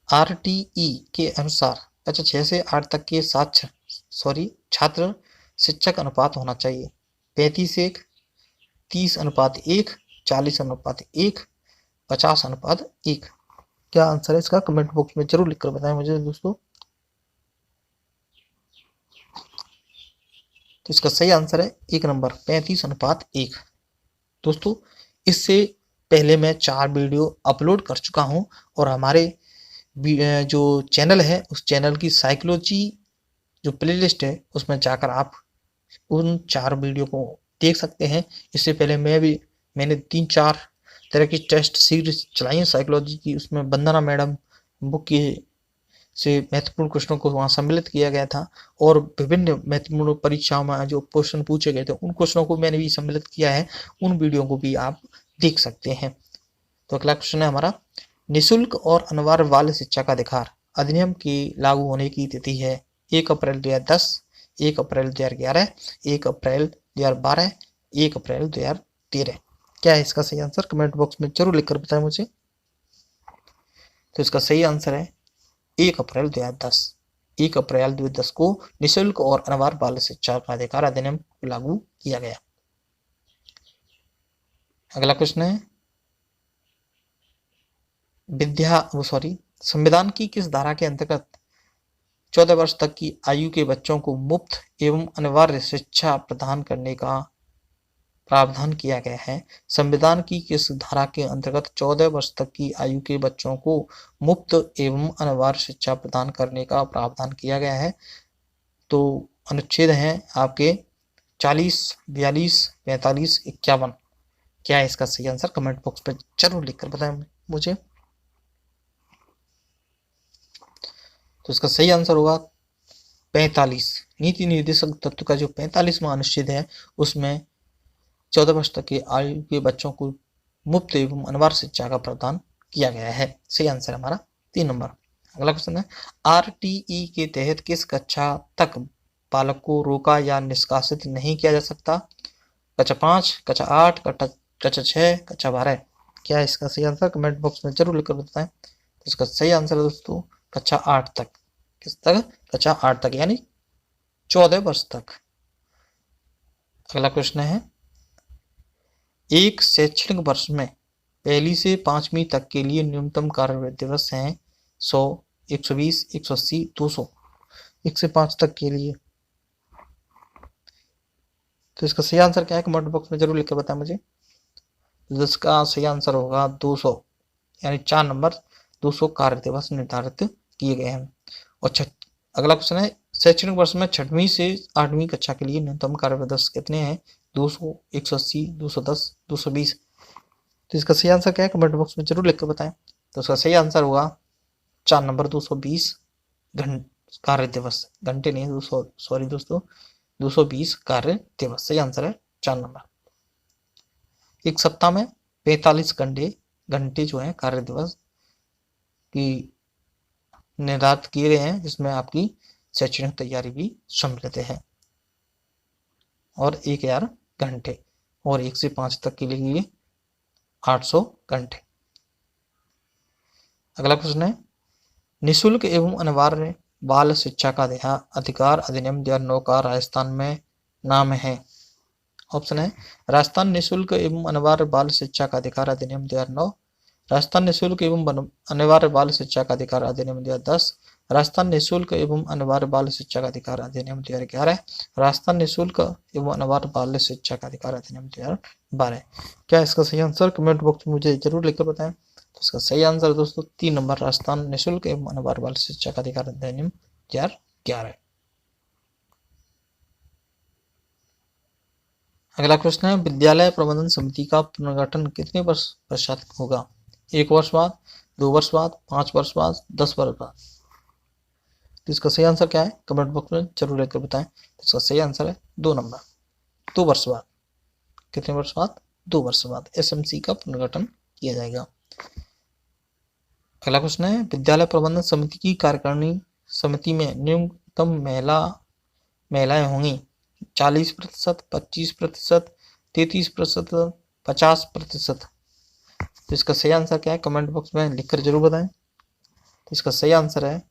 आरटीई के अनुसार कक्षा 6 से 8 तक के छात्र शिक्षक अनुपात होना चाहिए 35:1, 30:1, 40:1, 50:1। क्या आंसर है इसका, कमेंट बॉक्स में जरूर लिखकर बताएं मुझे दोस्तों। तो इसका सही आंसर है 1 नंबर 35:1। दोस्तों इससे पहले मैं 4 वीडियो अपलोड कर चुका हूं और हमारे जो चैनल है उस चैनल की साइकोलॉजी जो प्लेलिस्ट है उसमें जाकर आप उन 4 वीडियो को देख सकते हैं। इससे पहले मैंने 3-4 तरह की टेस्ट सीरीज चलाई है साइकोलॉजी की, उसमें वंदना मैडम बुक की से महत्वपूर्ण क्वेश्चनों को वहाँ सम्मिलित किया गया था और विभिन्न महत्वपूर्ण परीक्षाओं में जो क्वेश्चन पूछे गए थे उन क्वेश्चनों को मैंने भी सम्मिलित किया है, उन वीडियो को भी आप देख सकते हैं। तो अगला क्वेश्चन है हमारा, निःशुल्क और अनिवार्य बाल शिक्षा का अधिकार अधिनियम की लागू होने की तिथि है 1 अप्रैल 2010, 1 अप्रैल 2011, 1 अप्रैल 2012, 1 अप्रैल 2013। क्या है इसका सही आंसर? कमेंट बॉक्स में जरूर लिखकर बताएं मुझे। तो इसका सही आंसर है 1 अप्रैल 2010। 1 अप्रैल 2010 को निःशुल्क और अनिवार्य बाल शिक्षा का अधिकार अधिनियम लागू किया गया। अगला क्वेश्चन है, संविधान की किस धारा के अंतर्गत 14 वर्ष तक की आयु के बच्चों को मुफ्त एवं अनिवार्य शिक्षा प्रदान करने का प्रावधान किया गया है? संविधान की किस धारा के अंतर्गत 14 वर्ष तक की आयु के बच्चों को मुफ्त एवं अनिवार्य शिक्षा प्रदान करने का प्रावधान किया गया है? तो अनुच्छेद हैं आपके 40, 42, 45, 51। क्या है इसका सही आंसर? कमेंट बॉक्स पे जरूर लिखकर बताएं मुझे। तो इसका सही आंसर होगा 45। नीति निर्देशक तत्व का जो 45वां अनुच्छेद है उसमें 14 वर्ष तक की आयु के बच्चों को मुफ्त एवं अनिवार्य शिक्षा का प्रावधान किया गया है। सही आंसर हमारा 3 नंबर। अगला क्वेश्चन है, आरटीई के तहत किस कक्षा तक बालक को रोका या निष्कासित नहीं किया जा सकता? कक्षा 5, कक्षा 8, कक्षा 6, कक्षा 12। क्या है इसका सही आंसर? कमेंट बॉक्स में जरूर लिखकर बताएं। तो इसका सही आंसर है दोस्तों कक्षा 8 तक। किस तक? कक्षा 8 तक, यानी 14 वर्ष तक। अगला क्वेश्चन है, एक शैक्षणिक वर्ष में 1 से 5वीं तक के लिए न्यूनतम कार्य दिवस हैं 100, 120, 180, 200। 1 से 5 तक के लिए। तो इसका सही आंसर क्या है? कमेंट बॉक्स में जरूर लिखकर बताएं मुझे। जिसका सही आंसर होगा 200, यानी 4 नंबर 200 कार्य दिवस निर्धारित किए गए हैं। और अगला क्वेश्चन है, शैक्षणिक वर्ष में 6वीं से 8वीं कक्षा के लिए न्यूनतम कार्य दिवस कितने हैं? 200, 180, 210, 220। तो इसका सही आंसर क्या है? कमेंट बॉक्स में जरूर लिखकर बताएं। तो इसका सही आंसर होगा 4 नंबर 220 कार्य दिवस। घंटे नहीं, 220 कार्य दिवस। सही आंसर है 4 नंबर। एक सप्ताह में 45 घंटे जो है कार्य दिवस की निर्धारित किए गए हैं, जिसमें आपकी शैक्षणिक तैयारी भी सम्मिलित है। और 1000 घंटे, और 1 से 5 तक के लिए 800 घंटे। अगला प्रश्न है, निःशुल्क एवं अनिवार्य बाल शिक्षा का अधिकार अधिनियम 2009 का राजस्थान में नाम है। ऑप्शन है, राजस्थान निःशुल्क एवं अनिवार्य बाल शिक्षा का अधिकार अधिनियम 2009, राजस्थान निःशुल्क एवं अनिवार्य बाल शिक्षा का अधिकार अधिनियम 2010, राजस्थान निःशुल्क एवं अनिवार्य बाल शिक्षा का अधिकार अधिनियम 2011, राजस्थान निःशुल्क एवं अनिवार्य बाल शिक्षा का अधिकार अधिनियम 2012। क्या इसका सही आंसर? कमेंट बॉक्स में मुझे जरूर लिखकर बताएं। तो इसका सही आंसर दोस्तों 3 नंबर, राजस्थान निःशुल्क एवं अनिवार्य बाल शिक्षा का अधिकार अधिनियम 2011। अगला प्रश्न है, विद्यालय प्रबंधन समिति का पुनर्गठन कितने वर्ष पश्चात होगा? 1 वर्ष बाद, 2 वर्ष बाद, 5 वर्ष बाद, 10 वर्ष बाद। तो इसका सही आंसर क्या है? कमेंट बॉक्स में जरूर लिखकर बताएं। तो इसका सही आंसर है 2 नंबर, 2 वर्ष बाद। कितने वर्ष बाद? 2 वर्ष बाद एसएमसी का पुनर्गठन किया जाएगा। अगला प्रश्न है, विद्यालय प्रबंधन समिति की कार्यकारिणी समिति में न्यूनतम महिलाएं होंगी 40%, 25%, 33%, 50%। तो इसका सही आंसर क्या है? कमेंट बॉक्स में लिखकर जरूर बताएं। तो इसका सही आंसर है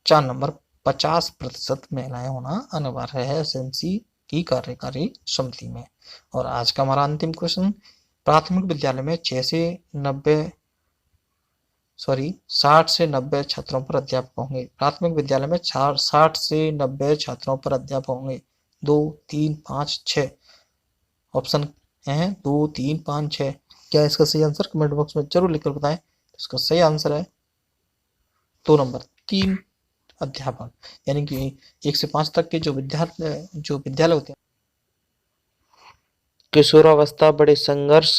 4 नंबर, 50% महिलाएं होना अनिवार्य है एसएमसी की कार्यकारी समिति में। और आज का हमारा अंतिम क्वेश्चन, प्राथमिक विद्यालय में 60 से 90 छात्रों पर अध्यापक होंगे। प्राथमिक विद्यालय में 60 से 90 छात्रों पर अध्यापक होंगे। 2, 3, 5, 6 ऑप्शन हैं, 2, 3, 5, 6। क्या है इसका सही आंसर? कमेंट बॉक्स में जरूर लिखकर बताएं। इसका सही आंसर है 2 नंबर 3 अध्यापन। यानी कि 1 से 5 तक के जो विद्यालय होते हैं। किशोरावस्था बड़े संघर्ष,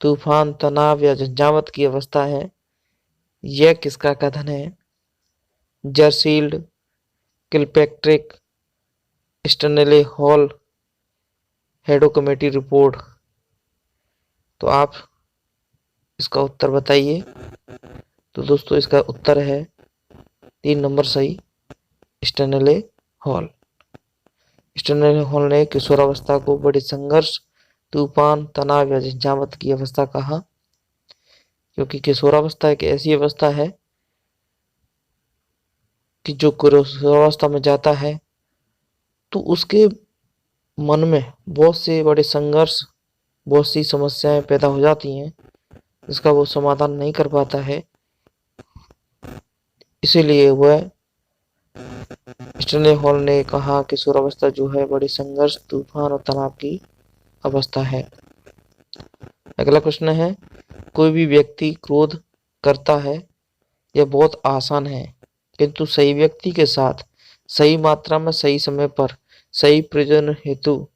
तूफान, तनाव या झंझावत की अवस्था है। यह किसका कथन है? Jersild, Kilpatrick, Stanley Hall, Hadow committee report. तो आप इसका उत्तर बताइए। तो दोस्तों इसका उत्तर है 3 नंबर सही, स्टैनले हॉल। स्टैनले हॉल ने किशोरावस्था को बड़े संघर्ष, तूफान, तनाव या झंझावत की अवस्था कहा, क्योंकि किशोरावस्था एक ऐसी अवस्था है कि जो किशोरावस्था में जाता है तो उसके मन में बहुत से बड़े संघर्ष, बहुत सी समस्याएं पैदा हो जाती हैं जिसका वो समाधान नहीं कर पाता है। इसीलिए वह स्टैनले हॉल ने कहा कि किशोरावस्था जो है बड़ी संघर्ष, तूफान और तनाव की अवस्था है। अगला प्रश्न है, कोई भी व्यक्ति क्रोध करता है यह बहुत आसान है, किंतु सही व्यक्ति के साथ सही मात्रा में, सही समय पर, सही प्रयोजन हेतु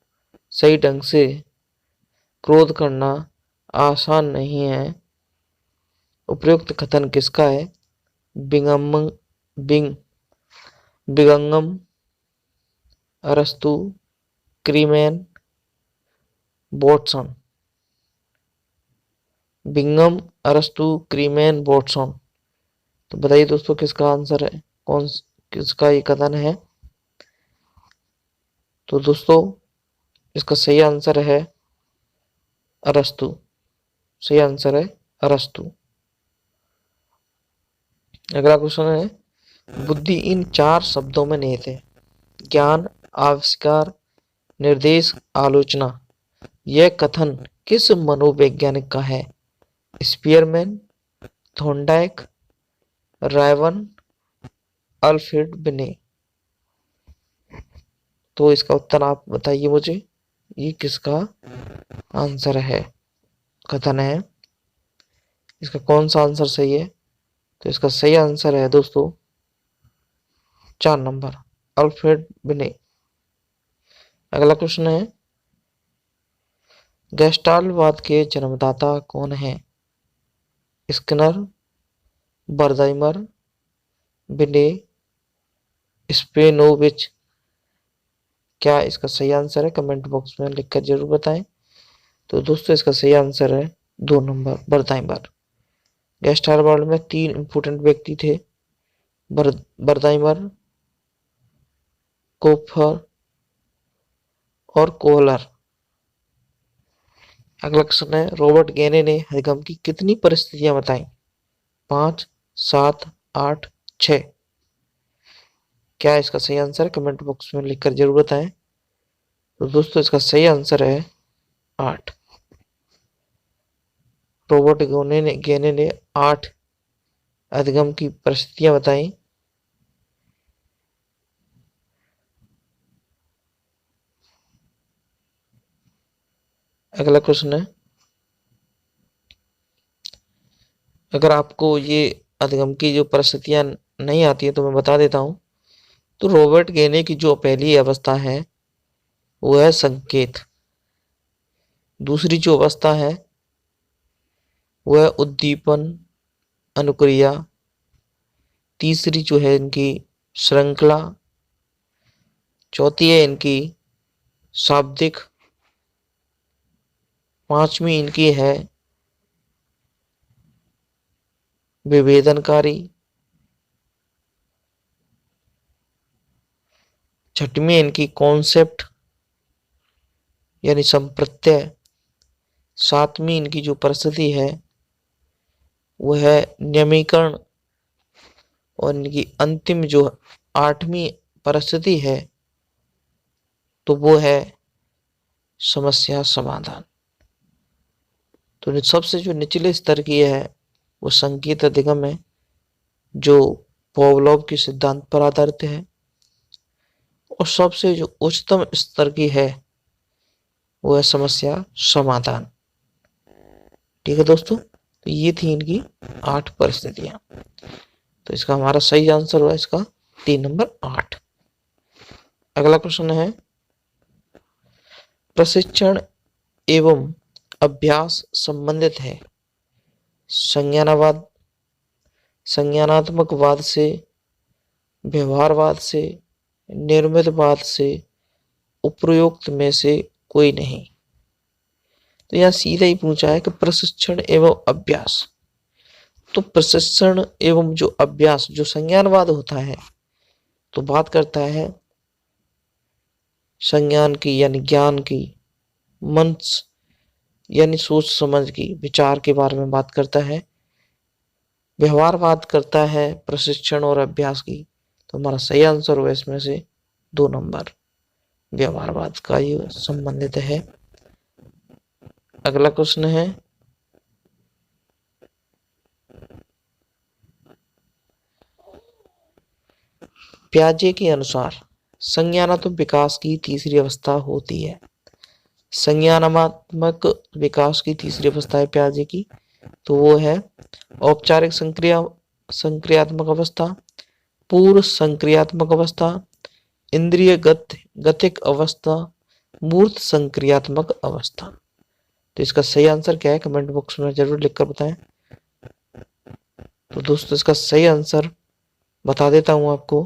सही ढंग से क्रोध करना आसान नहीं है। उपयुक्त कथन किसका है? बिंगम, अरस्तु, क्रीमैन, वॉटसन। बिंगम, अरस्तु, क्रीमैन, वॉटसन। तो बताइए दोस्तों किसका आंसर है, किसका ये कथन है? तो दोस्तों इसका सही आंसर है अरस्तु। सही आंसर है अरस्तु। अगला क्वेश्चन है, बुद्धि इन 4 शब्दों में निहित है। ज्ञान, आविष्कार, निर्देश, आलोचना। यह कथन किस मनोवैज्ञानिक का है? स्पीयरमैन, थॉर्नडाइक, रायवन, अल्फ्रेड बिने। तो इसका उत्तर आप बताइए मुझे, ये किसका आंसर है, कथन है? इसका कौन सा आंसर सही है? तो इसका सही आंसर है दोस्तों 4 नंबर, अल्फ्रेड बिने। अगला क्वेश्चन है, गेस्टाल्टवाद के जन्मदाता कौन है? स्किनर, बर्दाइमर, बिने, स्पेनोविच। क्या इसका सही आंसर है? कमेंट बॉक्स में लिखकर जरूर बताएं। तो दोस्तों इसका सही आंसर है 2 नंबर, बर्दाइमर। गेस्टाल्टवाद में 3 इंपोर्टेंट व्यक्ति थे, बर्दाइमर, कोफर और कोहलर। अगला क्वेश्चन है, रॉबर्ट गेने ने हृदयगम की कितनी परिस्थितियां बताई? 5, 7, 8, 6। क्या इसका सही आंसर है? कमेंट बॉक्स में लिखकर जरूर बताएं। तो दोस्तों इसका सही आंसर है 8। रॉबर्ट गेने ने 8 अधिगम की परिस्थितियां बताई। अगला क्वेश्चन है, अगर आपको ये अधिगम की जो परिस्थितियां नहीं आती है तो मैं बता देता हूं। तो रॉबर्ट गेने की जो पहली अवस्था है वो है संकेत। दूसरी जो अवस्था है वो है उद्दीपन, अनुक्रिया। तीसरी जो है इनकी श्रृंखला। चौथी है इनकी शाब्दिक। 5वीं इनकी है विभेदनकारी। 6वीं इनकी कॉन्सेप्ट यानी संप्रत्यय। 7वीं इनकी जो परिस्थिति है वो है नियमीकरण। और इनकी अंतिम जो 8वीं परिस्थिति है तो वो है समस्या समाधान। तो सबसे जो निचले स्तर की है वो संकेत अधिगम है, जो पावलोव के सिद्धांत पर आधारित है। और सबसे जो उच्चतम स्तर की है वो है समस्या समाधान। ठीक है दोस्तों, तो ये थी इनकी 8 परिस्थितियां। तो इसका हमारा सही आंसर हुआ इसका 3 नंबर 8। अगला क्वेश्चन है, प्रशिक्षण एवं अभ्यास संबंधित है संज्ञानावाद, संज्ञानात्मकवाद से, व्यवहारवाद से, निर्मितवाद से, उपरोक्त में से कोई नहीं। तो यहाँ सीधा ही पूछा है कि प्रशिक्षण एवं अभ्यास। तो प्रशिक्षण एवं जो अभ्यास, जो संज्ञानवाद होता है, तो बात करता है संज्ञान की यानी ज्ञान की, मन यानी सोच समझ की, विचार के बारे में बात करता है। व्यवहारवाद करता है प्रशिक्षण और अभ्यास की। तो हमारा सही आंसर हुआ इसमें से 2 नंबर, व्यवहारवाद का ये संबंधित है। अगला क्वेश्चन है, पियाजे के अनुसार संज्ञानात्मक विकास की तीसरी अवस्था होती है। संज्ञानात्मक विकास की तीसरी अवस्था है पियाजे की, तो वो है औपचारिक संक्रियात्मक अवस्था, पूर्व संक्रियात्मक अवस्था, इंद्रिय गतिक अवस्था, मूर्त संक्रियात्मक अवस्था। तो इसका सही आंसर क्या है, कमेंट बॉक्स में जरूर लिखकर बताएं। तो दोस्तों इसका सही आंसर बता देता हूं आपको।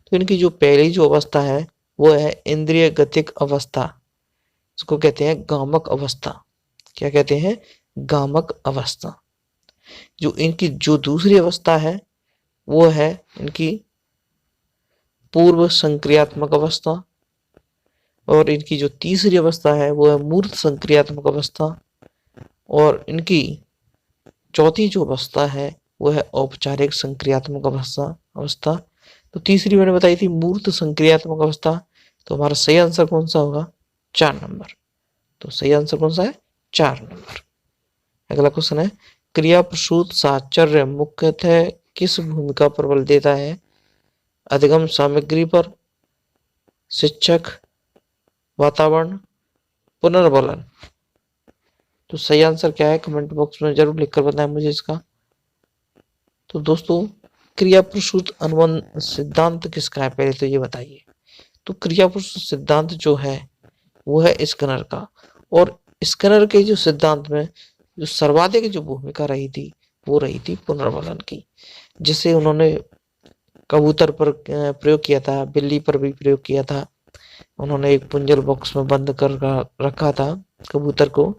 तो इनकी जो पहली जो अवस्था है वो है इंद्रिय गतिक अवस्था, इसको कहते हैं गामक अवस्था। क्या कहते हैं, गामक अवस्था। जो इनकी जो दूसरी अवस्था है वो है इनकी पूर्व संक्रियात्मक अवस्था, और इनकी जो तीसरी अवस्था है वो है मूर्त संक्रियात्मक अवस्था, और इनकी चौथी जो अवस्था है वो है औपचारिक संक्रियात्मक अवस्था। तो तीसरी मैंने बताई थी मूर्त संक्रियात्मक अवस्था। तो हमारा सही आंसर कौन सा होगा, 4 नंबर। तो सही आंसर कौन सा है, 4 नंबर। अगला क्वेश्चन है, क्रिया प्रसूत साहचर्य मुख्यतः किस भूमिका पर बल देता है, अधिगम सामग्री पर, शिक्षक, वातावरण, पुनर्बलन। तो सही आंसर क्या है, कमेंट बॉक्स में जरूर लिखकर बताएं मुझे इसका। तो दोस्तों क्रिया प्रसूत अनुबंध सिद्धांत किसका है, पहले तो ये बताइए। तो क्रिया प्रसूत सिद्धांत जो है वो है स्किनर का, और स्किनर के जो सिद्धांत में जो सर्वाधिक जो भूमिका रही थी वो रही थी पुनर्बलन की। जिसे उन्होंने कबूतर पर प्रयोग किया था, बिल्ली पर भी प्रयोग किया था। उन्होंने एक पुंजल बॉक्स में बंद कर रखा था कबूतर को,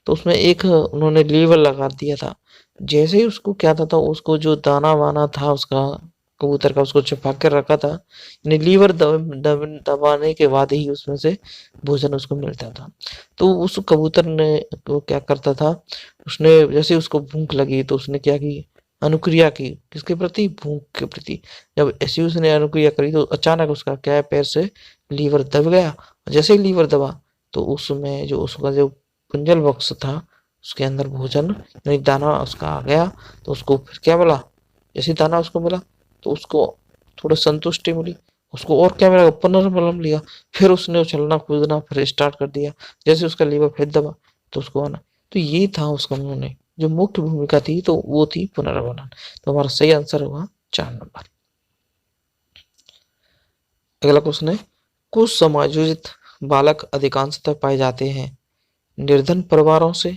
तो उसमें एक उन्होंने लीवर लगा दिया था। जैसे ही उसको क्या था उसको जो दाना वाना था उसका कबूतर का, उसको छिपा कर रखा था, यानी लीवर दबाने के बाद ही उसमें से भोजन उसको मिलता था। तो उस कबूतर ने वो क्या करता था, उसने जैसे उसको भूख लगी तो उसने क्या की, अनुक्रिया की, किसके प्रति, भूख के प्रति। जब ऐसी उसने अनुक्रिया करी तो अचानक उसका क्या है, पैर से लीवर दब गया। जैसे ही लीवर दबा तो उसमें जो उसका जो कुंजल बॉक्स था उसके अंदर भोजन यानी दाना उसका आ गया। तो उसको फिर क्या मिला, जैसे दाना उसको मिला तो उसको थोड़ी संतुष्टि मिली, उसको और क्या मिला, पुनर्बलम लिया। फिर उसने उछलना कूदना फिर स्टार्ट कर दिया। जैसे उसका लीवर फिर दबा तो उसको आना। तो ये था उसका उन्होंने जो मुख्य भूमिका थी, तो वो थी पुनर्बलन। तो हमारा सही आंसर होगा 4 नंबर। अगला क्वेश्चन है, कुछ समायोजित बालक अधिकांशतः पाए जाते हैं निर्धन परिवारों से,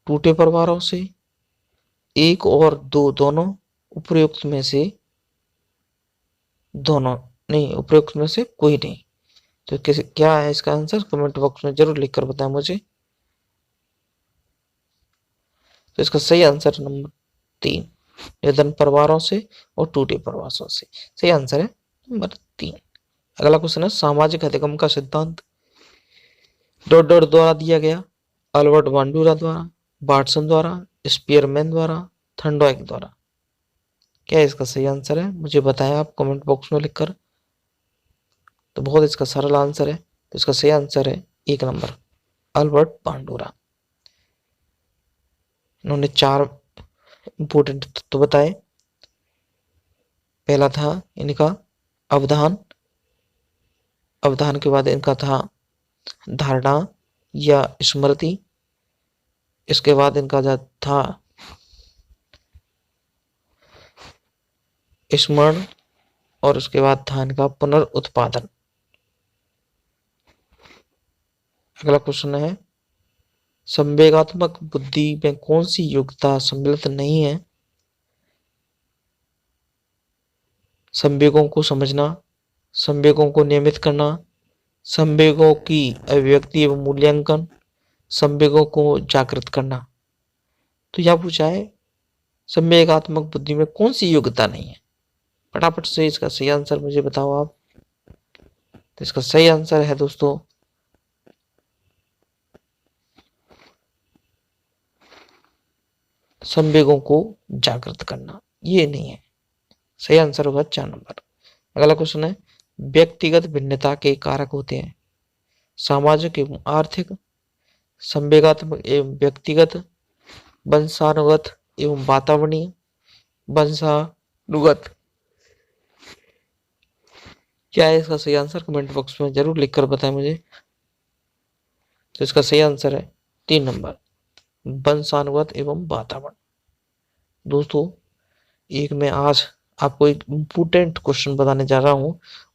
टूटे परिवारों से, एक और दो दोनों, उपयुक्त में से दोनों नहीं, उपयुक्त में से कोई नहीं। तो कैसे क्या है इसका आंसर, कमेंट बॉक्स में जरूर लिखकर बताएं मुझे। तो इसका सही आंसर नंबर 3, निर्धन परिवारों से और टूटे परिवारों से। सही आंसर है नंबर 3। अगला क्वेश्चन है, सामाजिक अधिगम का सिद्धांत डॉडर द्वारा दिया गया, अल्बर्ट बांडुरा द्वारा, बार्टसन द्वारा, स्पीयरमैन द्वारा, थर्नडाइक द्वारा। क्या इसका सही आंसर है, मुझे बताएं आप कमेंट बॉक्स में लिखकर। तो बहुत इसका सरल आंसर है। तो इसका सही आंसर है 1 नंबर, अल्बर्ट बांडुरा। इन्होंने 4 इंपोर्टेंट तत्व बताए। पहला था इनका अवधान, अवधान के बाद इनका था धारणा या स्मृति, इसके बाद इनका जो था स्मरण, और उसके बाद था इनका पुनर्उत्पादन। अगला क्वेश्चन है, संवेगात्मक बुद्धि में कौन सी योग्यता सम्मिलित नहीं है? संवेगों को समझना, संवेगों को नियमित करना, संवेगों की अभिव्यक्ति एवं मूल्यांकन, संवेगों को जागृत करना। तो यह पूछा है संवेगात्मक बुद्धि में कौन सी योग्यता नहीं है। फटाफट से इसका सही आंसर मुझे बताओ आप। तो इसका सही आंसर है दोस्तों संवेगों को जागृत करना, ये नहीं है। सही आंसर होगा 4 नंबर। अगला क्वेश्चन है, व्यक्तिगत भिन्नता के कारक होते हैं सामाजिक एवं आर्थिक, संवेगात्मक एवं व्यक्तिगत, वंशानुगत एवं वातावरणीय, वंशानुगत। क्या है इसका सही आंसर? कमेंट बॉक्स में जरूर लिखकर बताएं मुझे। तो इसका सही आंसर है 3 नंबर, वंशानुगत एवं वातावरण। दोस्तों एक मैं आज आपको एक इम्पोर्टेंट क्वेश्चन बताने जा रहा हूं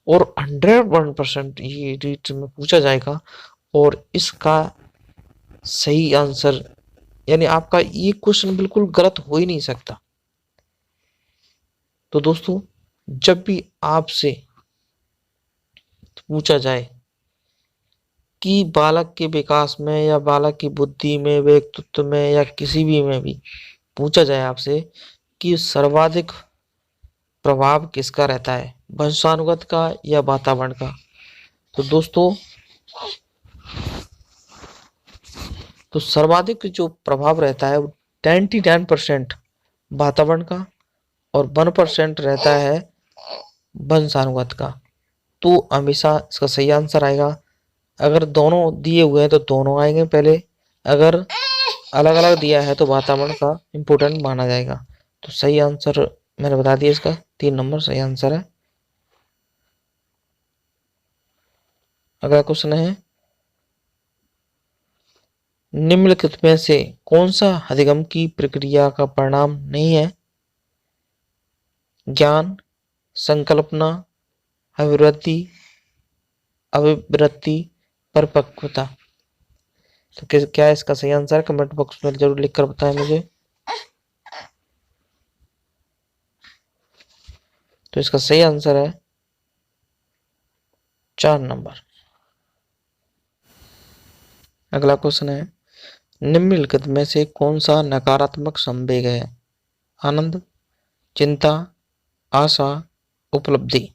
और 101% ये रीट में पूछा जाएगा और इसका सही आंसर यानी आपका ये क्वेश्चन बिल्कुल गलत हो ही नहीं सकता। तो दोस्तों जब भी आपसे पूछा जाए कि बालक के विकास में या बालक की बुद्धि में, व्यक्तित्व में या किसी भी में भी पूछा जाए आपसे कि सर्वाधिक प्रभाव किसका रहता है, वंशानुगत का या वातावरण का, तो दोस्तों तो सर्वाधिक जो प्रभाव रहता है वो 99% वातावरण का और 1% रहता है वंशानुगत का। तो हमेशा इसका सही आंसर आएगा। अगर दोनों दिए हुए हैं तो दोनों आएंगे पहले, अगर अलग अलग दिया है तो वातावरण का इम्पोर्टेंट माना जाएगा। तो सही आंसर मैंने बता दिया, इसका 3 नंबर सही आंसर है। अगला क्वेश्चन है, निम्नलिखित में से कौन सा अधिगम की प्रक्रिया का परिणाम नहीं है? ज्ञान, संकल्पना, अभिवृद्धि, अभिवृत्ति, परिपक्वता। तो क्या है इसका सही आंसर? कमेंट बॉक्स में जरूर लिखकर बताएं मुझे। तो इसका सही आंसर है 4 नंबर। अगला क्वेश्चन है, निम्नलिखित में से कौन सा नकारात्मक संवेग है? आनंद, चिंता, आशा, उपलब्धि।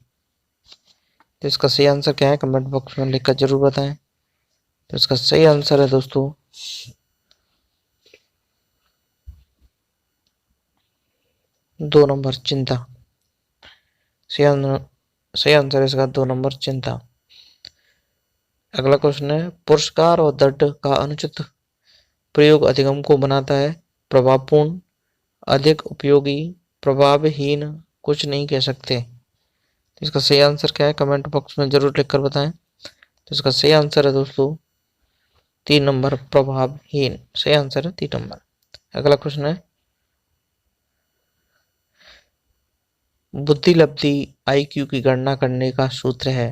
तो इसका सही आंसर क्या है? कमेंट बॉक्स में लिखकर जरूर बताएं। तो इसका सही आंसर है दोस्तों 2 नंबर, चिंता। सही आंसर है इसका 2 नंबर, चिंता। अगला क्वेश्चन है, पुरस्कार और दंड का अनुचित प्रयोग अधिगम को बनाता है प्रभावपूर्ण, अधिक उपयोगी, प्रभावहीन, कुछ नहीं कह सकते। तो इसका सही आंसर क्या है? कमेंट बॉक्स में जरूर लिखकर बताएं। तो इसका सही आंसर है दोस्तों 3 नंबर, प्रभावहीन। सही आंसर है 3 नंबर। अगला क्वेश्चन है, बुद्धि लब्धि IQ की गणना करने का सूत्र है।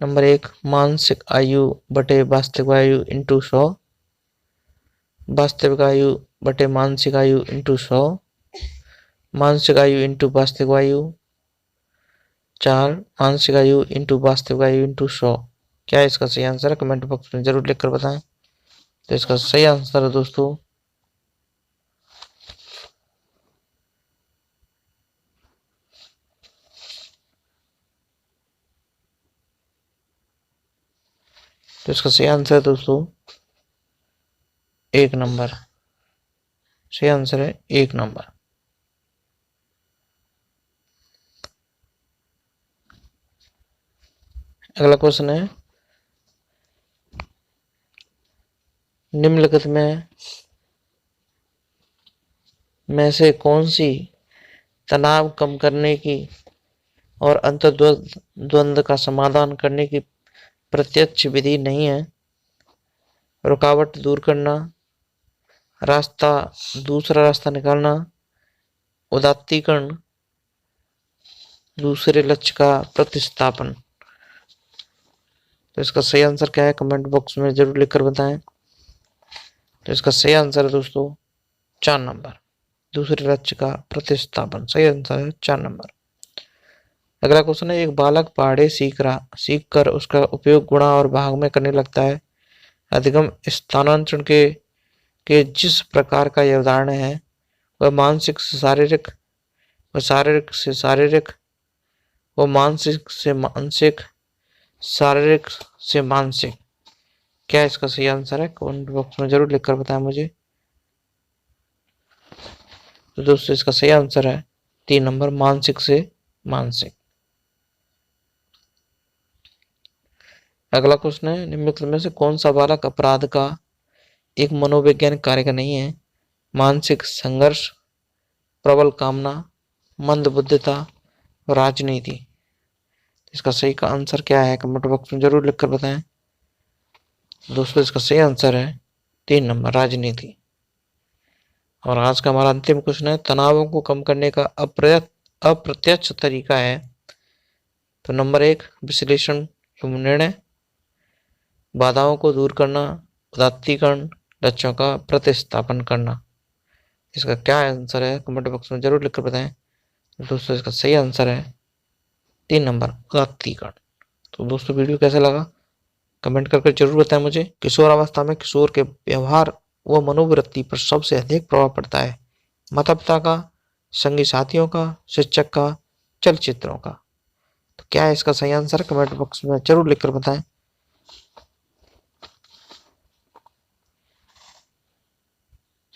नंबर 1, मानसिक आयु बटे वास्तविक आयु इंटू 100, वास्तविक आयु बटे मानसिक आयु इंटू 100, मानसिक आयु इंटू वास्तविक आयु, 4, मानसिक आयु इंटू वास्तविक आयु इंटू 100। क्या है इसका सही आंसर है? कमेंट बॉक्स में जरूर लिखकर बताएं। तो इसका सही आंसर है दोस्तों 1 नंबर। सही आंसर है 1 नंबर। अगला क्वेश्चन है, निम्नलिखित में से कौन सी तनाव कम करने की और अंतर्द्वंद का समाधान करने की प्रत्यक्ष विधि नहीं है? रुकावट दूर करना, रास्ता, दूसरा रास्ता निकालना, उदात्तीकरण, दूसरे लक्ष्य का प्रतिस्थापन। तो इसका सही आंसर क्या है कमेंट बॉक्स में जरूर लिखकर बताएं। तो इसका सही आंसर है दोस्तों 4 नंबर, दूसरे लक्ष्य का प्रतिस्थापन। सही आंसर है 4 नंबर। अगला क्वेश्चन है, एक बालक पहाड़ी सीख कर उसका उपयोग गुणा और भाग में करने लगता है। अधिगम स्थानांतरण के जिस प्रकार का यह उदाहरण है वह मानसिक से शारीरिक, वह शारीरिक से शारीरिक, वह मानसिक से मानसिक, शारीरिक से मानसिक। क्या इसका सही आंसर है कमेंट बॉक्स में जरूर लिखकर बताएं मुझे। तो दोस्तों इसका सही आंसर है 3 नंबर, मानसिक से मानसिक। अगला क्वेश्चन है, निम्नलिखित में से कौन सा बालक अपराध का एक मनोवैज्ञानिक कार्य नहीं है? मानसिक संघर्ष, प्रबल कामना, मंद बुद्धिता, राजनीति। इसका सही का आंसर क्या है कमेंट बॉक्स में जरूर लिखकर बताएं। दोस्तों इसका सही आंसर है 3 नंबर, राजनीति। और आज का हमारा अंतिम क्वेश्चन है, तनावों को कम करने का अप्रत्यक्ष तरीका है। तो नंबर 1 विश्लेषण एवं निर्णय, बाधाओं को दूर करना, उदात्तीकरण, लक्ष्यों का प्रतिस्थापन करना। इसका क्या आंसर है कमेंट बॉक्स में जरूर लिखकर बताएं। दोस्तों इसका सही आंसर है 3 नंबर, उदात्तीकरण। तो दोस्तों वीडियो कैसा लगा कमेंट करके जरूर बताएं मुझे। किशोरावस्था में किशोर के व्यवहार व मनोवृत्ति पर सबसे अधिक प्रभाव पड़ता है? माता पिता का, संगी साथियों का, शिक्षक का, चलचित्रों का। तो क्या है इसका सही आंसर कमेंट बॉक्स में जरूर लिखकर बताएं।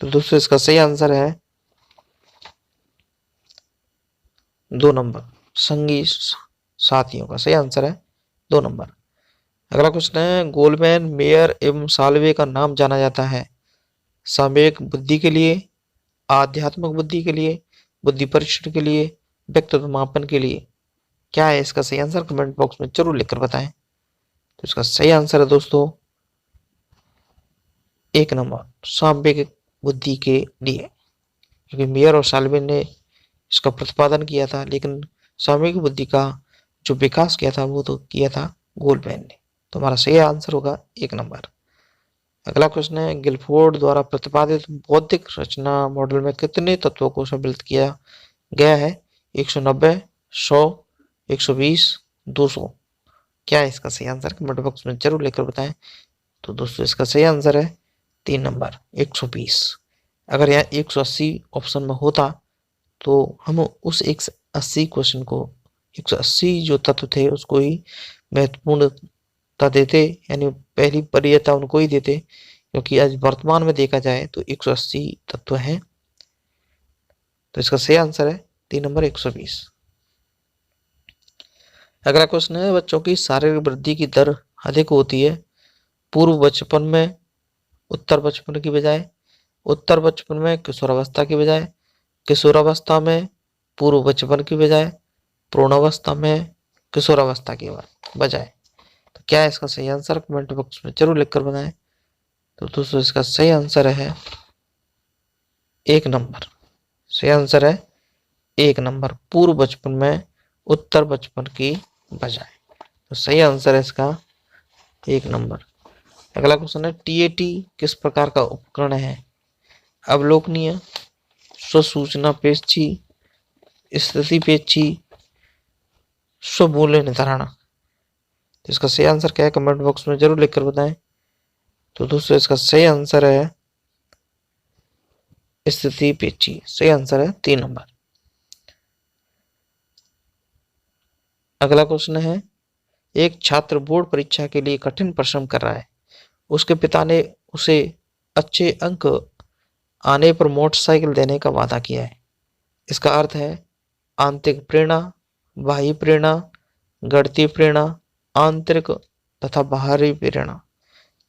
तो दोस्तों इसका सही आंसर है 2 नंबर, संगी साथियों का। सही आंसर है 2 नंबर। अगला क्वेश्चन है, गोलमैन, मेयर एवं साल्वे का नाम जाना जाता है सामयिक बुद्धि के लिए, आध्यात्मिक बुद्धि के लिए, बुद्धि परीक्षण के लिए, व्यक्तित्व मापन के लिए। क्या है इसका सही आंसर कमेंट बॉक्स में जरूर लिखकर बताएं। तो इसका सही आंसर है दोस्तों 1 नंबर, सामयिक बुद्धि के लिए। क्योंकि मेयर और साल्वे ने इसका प्रतिपादन किया था, लेकिन सामयिक बुद्धि का जो विकास किया था वो तो किया था गोलमैन ने। तो हमारा सही आंसर होगा 1 नंबर। अगला क्वेश्चन है, गिलफोर्ड द्वारा प्रतिपादित बौद्धिक रचना मॉडल में कितने तत्वों को सम्मिलित किया गया है? 190, 100, 120, 200। क्या है इसका सही आंसर कमेंट बॉक्स में जरूर लिखकर बताएं। तो दोस्तों इसका सही आंसर है 3 नंबर, 120। अगर यहाँ 180 ऑप्शन में होता तो हम उस 180 क्वेश्चन को, 180 जो तत्व थे उसको ही महत्वपूर्णता देते, यानी पहली वरीयता उनको ही देते, क्योंकि आज वर्तमान में देखा जाए तो 180 तत्व हैं। तो इसका सही आंसर है 3 नंबर, 120। अगला क्वेश्चन है, बच्चों की शारीरिक वृद्धि की दर अधिक होती है पूर्व बचपन में, उत्तर बचपन की बजाय, उत्तर बचपन में किशोरावस्था की बजाय, किशोरावस्था में पूर्व बचपन की बजाय, पूर्णावस्था में किशोरावस्था की बजाय। तो क्या है इसका सही आंसर कमेंट बॉक्स में जरूर लिखकर बताएं। तो दोस्तों इसका सही आंसर है 1 नंबर। सही आंसर है 1 नंबर, पूर्व बचपन में उत्तर बचपन की बजाय। तो सही आंसर है इसका 1 नंबर। अगला क्वेश्चन है, टीएटी किस प्रकार का उपकरण है? अवलोकनीय, स्वसूचना पेशी, स्थिति पेशी, स्वमूल्य निर्धारण। तो इसका सही आंसर क्या है कमेंट बॉक्स में जरूर लिखकर बताएं। तो दोस्तों इसका सही आंसर है स्थिति पेशी। सही आंसर है 3 नंबर। अगला क्वेश्चन है, एक छात्र बोर्ड परीक्षा के लिए कठिन परिश्रम कर रहा है। उसके पिता ने उसे अच्छे अंक आने पर मोटरसाइकिल देने का वादा किया है। इसका अर्थ है आंतरिक प्रेरणा, बाह्य प्रेरणा, गणितीय प्रेरणा, आंतरिक तथा बाहरी प्रेरणा।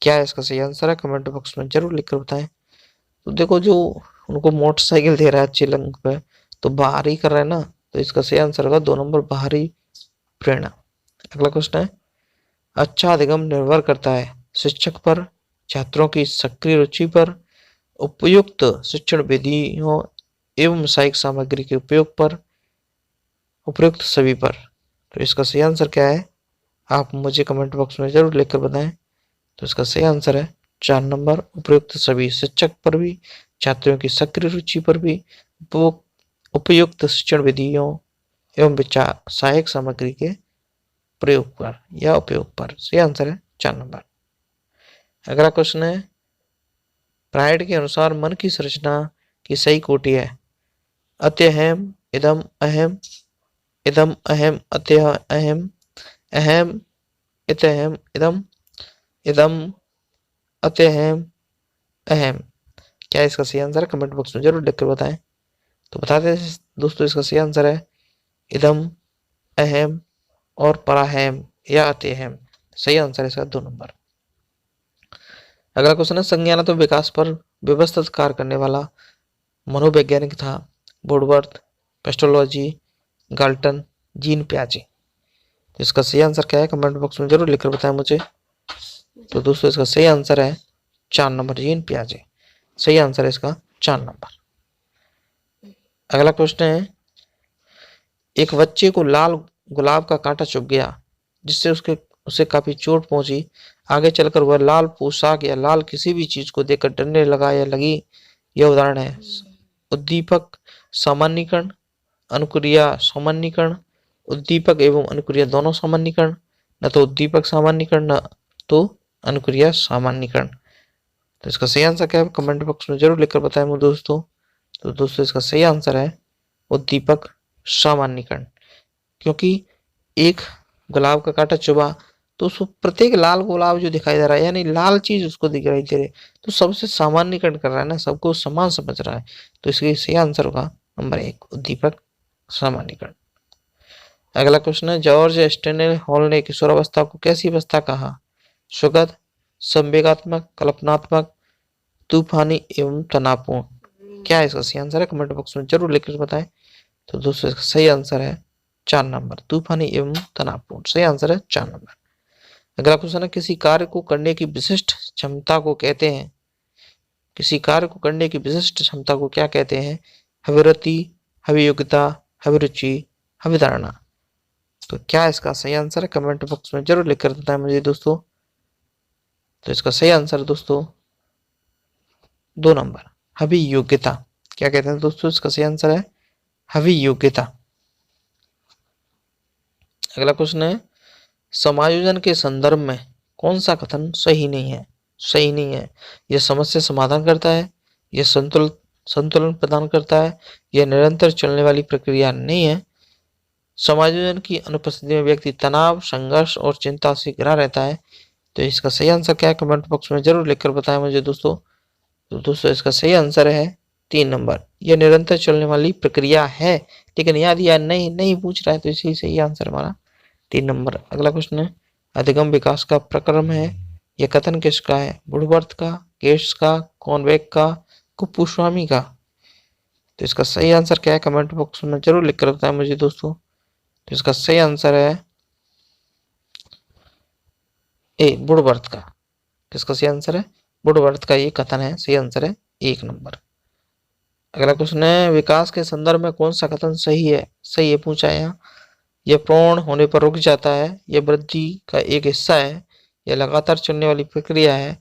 क्या है इसका सही आंसर है कमेंट बॉक्स में जरूर लिखकर बताएं। तो देखो, जो उनको मोटरसाइकिल दे रहा है अच्छे अंक पे, तो बाहरी कर रहा है ना, तो इसका सही आंसर होगा 2 नंबर, बाहरी प्रेरणा। अगला क्वेश्चन है, अच्छा अधिगम निर्भर करता है शिक्षक पर, छात्रों की सक्रिय रुचि पर, उपयुक्त शिक्षण विधियों एवं सहायक सामग्री के उपयोग पर, उपयुक्त सभी पर। तो इसका सही आंसर क्या है, आप मुझे कमेंट बॉक्स में जरूर लिखकर बताएं। तो इसका सही आंसर है 4 नंबर, उपयुक्त सभी, शिक्षक पर भी, छात्रों की सक्रिय रुचि पर भी, उपयुक्त शिक्षण विधियों एवं विचार सहायक सामग्री के प्रयोग पर या उपयोग पर। सही आंसर है 4 नंबर। अगला क्वेश्चन है, प्राइड के अनुसार मन की संरचना की सही कोटि है अत्यहम, इदम अहम, इदम अहम, अत्यह अहम, अहम इतहम, इदम, इदम अत्यहम, अहम। क्या इसका सही आंसर है, कमेंट बॉक्स में जरूर लिखकर बताएं। तो बताते हैं दोस्तों, इसका सही आंसर है इदम, अहम और पराहम या अत्यहम। सही आंसर है इसका 2 नंबर। अगला क्वेश्चन है, संज्ञानात्मक विकास पर व्यवस्थित कार्य करने वाला मनोवैज्ञानिक था वुडवर्थ, पेस्टोलॉजी, गाल्टन, जीन पियाजे। तो इसका सही आंसर क्या है, कमेंट बॉक्स में जरूर लिखकर बताएं मुझे। तो दोस्तों इसका सही आंसर है 4 नंबर, जीन पियाजे। सही आंसर है इसका 4 नंबर। अगला क्वेश्चन है, एक बच्चे को लाल गुलाब का कांटा चुभ गया जिससे उसे काफी चोट पहुंची। आगे चलकर वह लाल पोशाक या लाल किसी भी चीज को देखकर डरने लगा या लगी। यह उदाहरण है उद्दीपक, सामान्यीकरण, अनुक्रिया, सामान्यीकरण, उद्दीपक एवं अनुक्रिया दोनों सामान्यीकरण, न तो उद्दीपक सामान्यीकरण न तो अनुक्रिया सामान्यीकरण। तो इसका सही आंसर क्या है, कमेंट बॉक्स में जरूर लिखकर बताएं मुझे दोस्तों। तो दोस्तों इसका सही आंसर है उद्दीपक सामान्यीकरण। क्योंकि एक गुलाब का कांटा चुभा तो उसको प्रत्येक लाल गुलाब जो दिखाई दे रहा है, यानी लाल चीज उसको दिखाई दे रही है, तो सबसे सामान्यीकरण कर रहा है ना, सबको समान समझ रहा है। तो इसके सही आंसर होगा नंबर 1, उद्दीपक सामान्यीकरण। अगला क्वेश्चन है, जॉर्ज स्टेनले हॉल ने किशोरावस्था को कैसी अवस्था कहा? सुखद, संवेगात्मक, कल्पनात्मक, तूफानी एवं तनावपूर्ण। क्या इसका सही आंसर है, कमेंट बॉक्स में जरूर लिखकर बताएं। तो दोस्तों इसका सही आंसर है 4 नंबर, तूफानी एवं तनावपूर्ण। सही आंसर है 4 नंबर। अगला क्वेश्चन है, किसी कार्य को करने की विशिष्ट क्षमता को कहते हैं, किसी कार्य को करने की विशिष्ट क्षमता को क्या कहते हैं? अभिवृत्ति, अभियोग्यता, अभिरुचि, अभिधारणा। तो क्या इसका सही आंसर है, कमेंट बॉक्स में जरूर लिखकर बताएं मुझे दोस्तों। तो इसका सही आंसर है दोस्तों 2 नंबर, अभियोग्यता। क्या कहते हैं दोस्तों, इसका सही आंसर है अभियोग्यता। अगला क्वेश्चन है, समायोजन के संदर्भ में कौन सा कथन सही नहीं है? सही नहीं है, यह समस्या समाधान करता है, यह संतुलन प्रदान करता है, यह निरंतर चलने वाली प्रक्रिया नहीं है। समायोजन की अनुपस्थिति में व्यक्ति तनाव, संघर्ष और चिंता से घिरा रहता है। तो इसका सही आंसर क्या है, कमेंट बॉक्स में जरूर लिखकर बताएं मुझे दोस्तों। तो दोस्तों इसका सही आंसर है 3 नंबर, यह निरंतर चलने वाली प्रक्रिया है। लेकिन याद या नहीं पूछ रहा है, तो इसी सही आंसर हमारा 3 नंबर। अगला क्वेश्चन है, अधिगम विकास का प्रक्रम है, यह कथन किसका है? वुडवर्थ का, गेट्स का, कॉनवेक का, कुप्पुस्वामी का। तो इसका सही आंसर क्या है, कमेंट बॉक्स में जरूर लिखकर बताएं मुझे दोस्तों। तो इसका सही आंसर है ए, वुडवर्थ का। किसका सही आंसर है? वुडवर्थ का ये कथन है, सही आंसर है 1 नंबर। अगला क्वेश्चन है, विकास के संदर्भ में कौन सा कथन सही है? सही है पूछा है यहाँ। यह प्रौढ़ होने पर रुक जाता है, यह वृद्धि का एक हिस्सा है, यह लगातार चलने वाली प्रक्रिया है,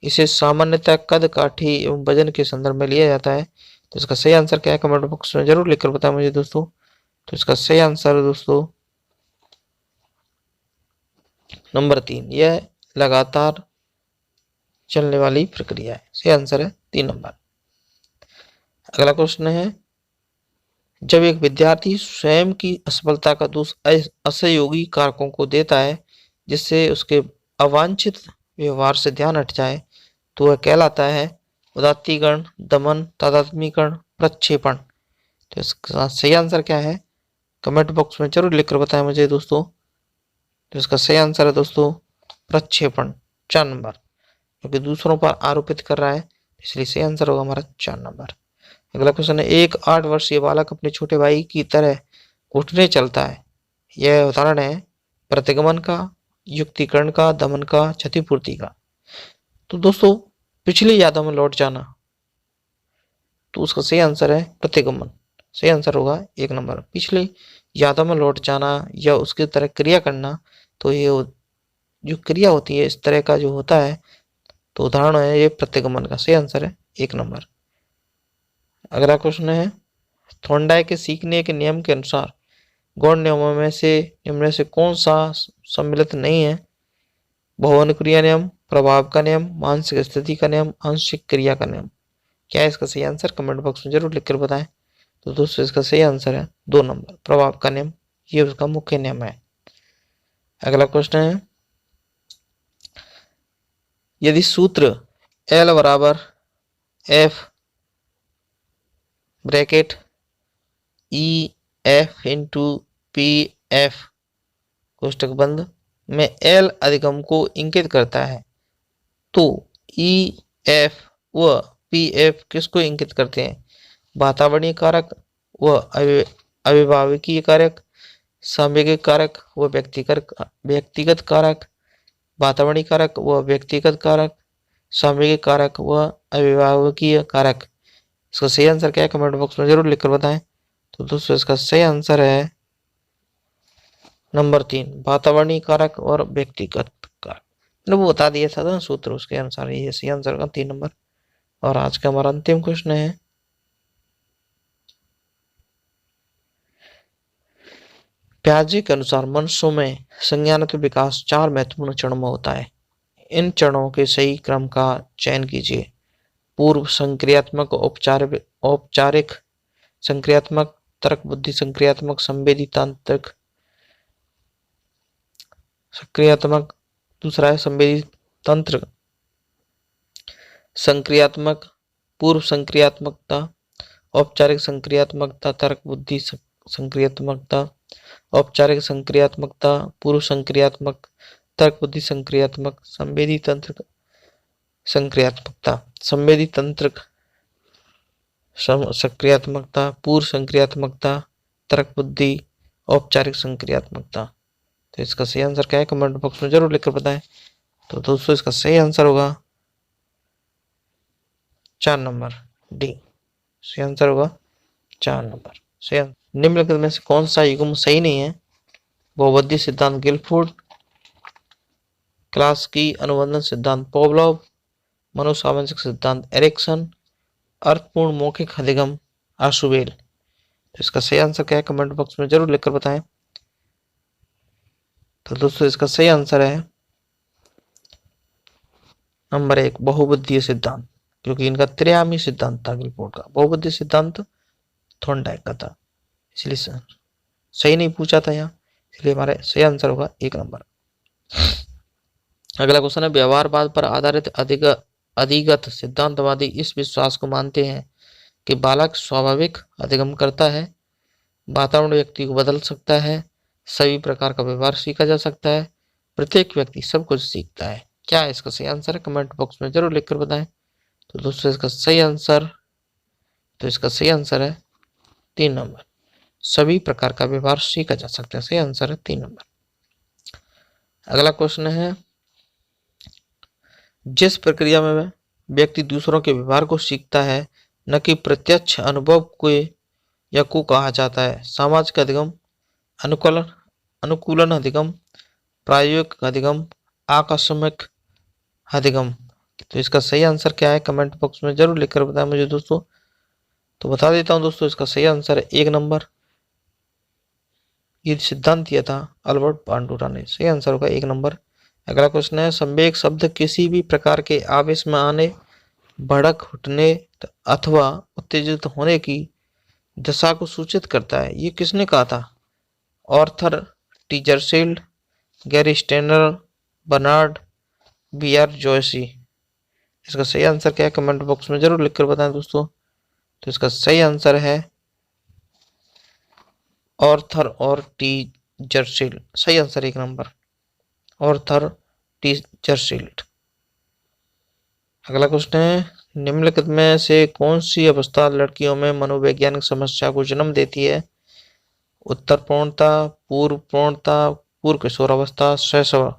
इसे सामान्यतः कद, काठी एवं वजन के संदर्भ में लिया जाता है। तो इसका सही आंसर क्या है, कमेंट बॉक्स में जरूर लिखकर बताएं मुझे दोस्तों। तो इसका सही आंसर है दोस्तों नंबर 3, यह लगातार चलने वाली प्रक्रिया है। सही आंसर है 3 नंबर। अगला क्वेश्चन है, जब एक विद्यार्थी स्वयं की असफलता का दोष असहयोगी कारकों को देता है जिससे उसके अवांछित व्यवहार से ध्यान हट जाए, तो वह कहलाता है उदात्तीकरण, दमन, तादात्म्यीकरण, प्रक्षेपण। तो इसका सही आंसर क्या है, कमेंट बॉक्स में जरूर लिखकर बताएं मुझे दोस्तों। तो इसका सही आंसर है दोस्तों प्रक्षेपण, 4 नंबर। क्योंकि दूसरों पर आरोपित कर रहा है, इसलिए सही आंसर होगा हमारा 4 नंबर। अगला क्वेश्चन है, एक 8 वर्षीय बालक अपने छोटे भाई की तरह घुटने चलता है, यह उदाहरण है प्रतिगमन का, युक्तिकरण का, दमन का, क्षतिपूर्ति का। तो दोस्तों पिछली यादों में लौट जाना, तो उसका सही आंसर है प्रतिगमन। सही आंसर होगा 1 नंबर। पिछली यादों में लौट जाना या उसकी तरह क्रिया करना, तो ये जो क्रिया होती है इस तरह का जो होता है, तो उदाहरण है ये प्रतिगमन का। सही आंसर है 1 नंबर। अगला क्वेश्चन है थॉर्नडाइक के सीखने के नियम के अनुसार गौण नियमों में से निम्न से कौन सा सम्मिलित नहीं है? बहुवचन क्रिया नियम, प्रभाव का नियम, मानसिक स्थिति का नियम, आंशिक क्रिया का नियम। क्या है इसका सही आंसर? कमेंट बॉक्स में जरूर लिखकर बताएं। तो दोस्तों इसका सही आंसर है 2 नंबर, प्रभाव का नियम। ये उसका मुख्य नियम है। अगला क्वेश्चन है यदि सूत्र L बराबर F bracket E F into P F कोष्टक बंद में L अधिगम को इंगित करता है, तो ई एफ व पी एफ किसको इंगित करते हैं? वातावरणीय कारक व अविभावकीय कारक, सांवेगिक कारक व व्यक्तिगत कारक, वातावरणीय कारक व व्यक्तिगत कारक, सांवेगिक कारक व अविभावकीय कारक। इसका सही आंसर क्या है? कमेंट बॉक्स में जरूर लिखकर बताएं। तो दोस्तों इसका सही आंसर है नंबर 3, वातावरणीय कारक और व्यक्तिगत कारक। मैंने वो बता दिया था ना सूत्र, उसके अनुसार ये सही आंसर होगा 3 नंबर। और आज का हमारा अंतिम क्वेश्चन है पियाजे के अनुसार मनुष्यों में संज्ञानात्मक विकास 4 महत्वपूर्ण चरणों में होता है। इन चरणों के सही क्रम का चयन कीजिए। पूर्व संक्रियात्मक, औपचारिक संक्रियात्मक, तर्क बुद्धि संक्रियात्मक, संवेदी तांत्रिक संक्रियात्मक। दूसरा है संवेदी तंत्र संक्रियात्मक, पूर्व संक्रियात्मकता, औपचारिक संक्रियात्मकता, तर्क बुद्धि संक्रियात्मकता, औपचारिक संक्रियात्मकता, पूर्व संक्रियात्मक, तर्क बुद्धि संक्रियात्मक, संवेदी तंत्र संक्रियात्मकता। संवेदी तंत्र संक्रियात्मकता, पूर्व संक्रियात्मकता, तर्क बुद्धि, औपचारिक संक्रियात्मकता। तो इसका सही आंसर क्या है? कमेंट बॉक्स में जरूर लिखकर बताएं। तो दोस्तों इसका सही आंसर होगा 4 नंबर डी। सही आंसर होगा 4 नंबर। सही निम्नलिखित में से कौन सा युग्म सही नहीं है? बहुपदीय सिद्धांत गिलफोर्ड, क्लास की अनुबंधन सिद्धांत पॉवलोव, मनोसामाजिक सिद्धांत एरिक्सन, अर्थपूर्ण मौखिक अधिगम आशुबेल। तो इसका सही आंसर क्या है? कमेंट बॉक्स में जरूर लिखकर बताएं। तो दोस्तों इसका सही आंसर है नंबर 1, बहुपदीय सिद्धांत, क्योंकि इनका त्रियामी सिद्धांत था गिलफोर्ड का। बहुपदीय सिद्धांत थॉर्नडाइक का था, इसलिए सही नहीं पूछा था यहाँ, इसलिए हमारे सही आंसर होगा 1 नंबर। अगला क्वेश्चन है व्यवहारवाद पर आधारित अधिगत सिद्धांतवादी इस विश्वास को मानते हैं कि बालक स्वाभाविक अधिगम करता है, वातावरण व्यक्ति को बदल सकता है, सभी प्रकार का व्यवहार सीखा जा सकता है, प्रत्येक व्यक्ति सब कुछ सीखता है। क्या है इसका सही आंसर है? कमेंट बॉक्स में जरूर लिखकर बताएं। तो दोस्तों इसका सही आंसर है 3 नंबर, सभी प्रकार का व्यवहार सीखा जा सकता है। सही आंसर है 3 नंबर। अगला क्वेश्चन है जिस प्रक्रिया में व्यक्ति दूसरों के व्यवहार को सीखता है, न कि प्रत्यक्ष अनुभव को कहा जाता है? सामाजिक अधिगम, अनुकूलन अधिगम, प्रायोगिक अधिगम, आकस्मिक अधिगम। तो इसका सही आंसर क्या है? कमेंट बॉक्स में जरूर लिखकर बताएं मुझे दोस्तों। तो बता देता हूं दोस्तों, इसका सही आंसर है 1 नंबर। ये सिद्धांत दिया था अल्बर्ट बांडुरा ने। सही आंसर होगा 1 नंबर। अगला क्वेश्चन है संवेग शब्द किसी भी प्रकार के आवेश में आने, भड़क उठने अथवा उत्तेजित होने की दशा को सूचित करता है। ये किसने कहा था? Arthur Jersild, Gary Steiner, Bernard BR Joshi. इसका सही आंसर क्या है? कमेंट बॉक्स में जरूर लिखकर बताएं दोस्तों। तो इसका सही आंसर है ऑर्थर और टीजरशील्ड। सही आंसर 1 नंबर, ऑर्थर टीजरशील्ड। अगला क्वेश्चन है निम्नलिखित में से कौन सी अवस्था लड़कियों में मनोवैज्ञानिक समस्या को जन्म देती है? उत्तर प्रौढ़ता, पूर्व प्रौढ़ता, पूर्व किशोरावस्था, शैशव।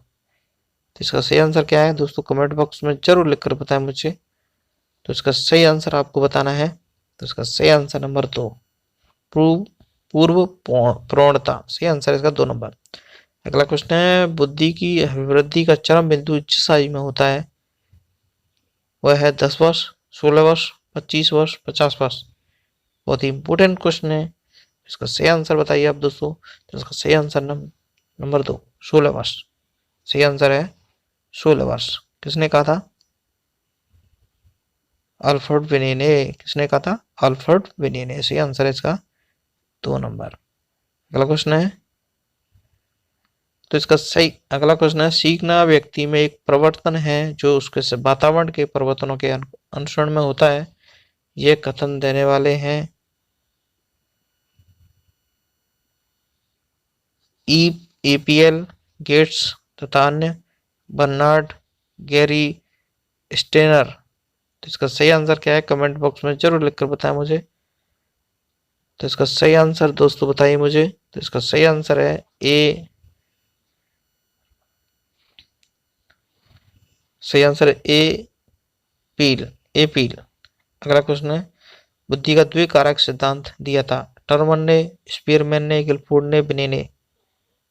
तो इसका सही आंसर क्या है दोस्तों, कमेंट बॉक्स में जरूर लिखकर बताएं मुझे। तो इसका सही आंसर आपको बताना है। तो इसका सही आंसर नंबर 2, पूर्व पूर्व प्रवणता, सही आंसर इसका 2 नंबर। अगला क्वेश्चन है, बुद्धि की अभिवृद्धि का चरम बिंदु जिस आयु में होता है वह है 10 वर्ष, 16 वर्ष, 25 वर्ष, 50 वर्ष। बहुत ही इंपॉर्टेंट क्वेश्चन है, इसका सही आंसर बताइए आप दोस्तों। तो इसका सही आंसर नंबर 2, 16 वर्ष। सही आंसर है 16 वर्ष। किसने कहा था? अल्फ्रेड विनी ने। किसने कहा था? अल्फ्रेड विनी ने। सही आंसर है इसका 2 नंबर। अगला क्वेश्चन है, तो इसका सही अगला क्वेश्चन है, सीखना व्यक्ति में एक प्रवर्तन है जो उसके वातावरण के परिवर्तनों के अनुसरण में होता है। ये कथन देने वाले हैं एपीएल गेट्स तथा अन्य, बर्नार्ड, गैरी, स्टेनर। तो इसका सही आंसर क्या है, कमेंट बॉक्स में जरूर लिखकर बताएं मुझे। तो इसका सही आंसर दोस्तों बताइए मुझे। तो इसका सही आंसर है सही आंसर है एपील। अगला क्वेश्चन है, बुद्धि का द्विकारक सिद्धांत दिया था टर्मन ने, स्पीयरमैन ने, गिलफोर्ड ने, बिने ने।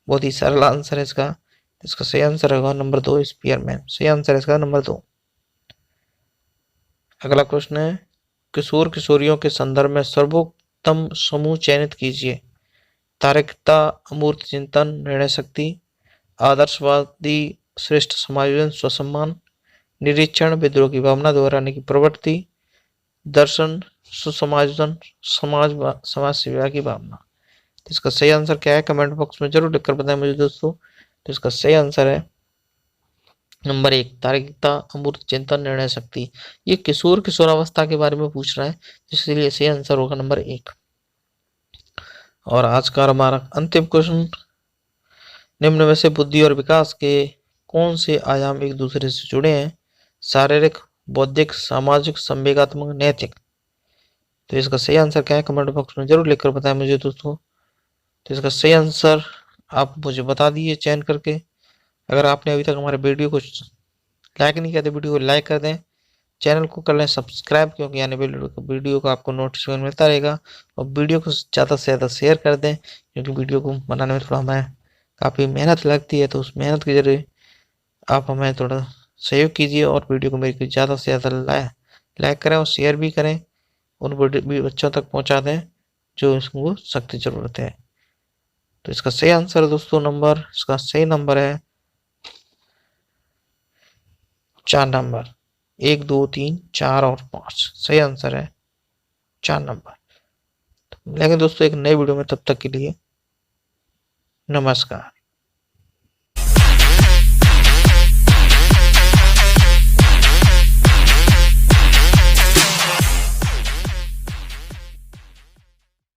बहुत ही सरल आंसर है इसका। इसका सही आंसर होगा नंबर 2, स्पीयरमैन। सही आंसर है इसका नंबर 2। अगला क्वेश्चन है, किशोर किशोरियों के संदर्भ में सर्वोत्तम समूह चयनित कीजिए। तार्किकता, अमूर्त चिंतन, निर्णय शक्ति, आदर्शवादी, श्रेष्ठ समायोजन, स्वसम्मान, निरीक्षण, विद्रोह की भावना, दोहराने की प्रवृत्ति, दर्शन, सुसमायोजन, समाज सेवा की भावना। तो इसका सही आंसर क्या है, कमेंट बॉक्स में जरूर लिखकर बताएं मुझे दोस्तों। तो इसका सही आंसर है नंबर 1, तार्किकता, अमूर्त चिंतन, निर्णय शक्ति। ये किशोर किशोरावस्था के बारे में पूछ रहा है, इसलिए सही आंसर होगा नंबर 1। और आज का हमारा अंतिम क्वेश्चन, निम्न में से बुद्धि और विकास के कौन से आयाम एक दूसरे से जुड़े हैं? शारीरिक, बौद्धिक, सामाजिक, संवेगात्मक, नैतिक। तो इसका सही आंसर क्या है, कमेंट बॉक्स में जरूर लिखकर बताएं मुझे दोस्तों। तो इसका सही आंसर आप मुझे बता दीजिए चयन करके। अगर आपने अभी तक हमारे वीडियो को लाइक नहीं किया तो वीडियो को लाइक कर दें, चैनल को कर लें सब्सक्राइब, क्योंकि आने वाली वीडियो का आपको नोटिफिकेशन मिलता रहेगा। और वीडियो को ज़्यादा से ज़्यादा शेयर कर दें, क्योंकि वीडियो को बनाने में थोड़ा हमें काफ़ी मेहनत लगती है, तो उस मेहनत के जरिए आप हमें थोड़ा सहयोग कीजिए और वीडियो को मेरे ज़्यादा से ज़्यादा लाइक करें और शेयर भी करें, उन बच्चों तक पहुंचा दें जो इसको सख्त ज़रूरत है। तो इसका सही आंसर दोस्तों इसका सही नंबर है 4 नंबर। 1, 2, 3, 4 और 5 सही आंसर है 4 नंबर। तो मिलेंगे दोस्तों एक नई वीडियो में, तब तक के लिए नमस्कार।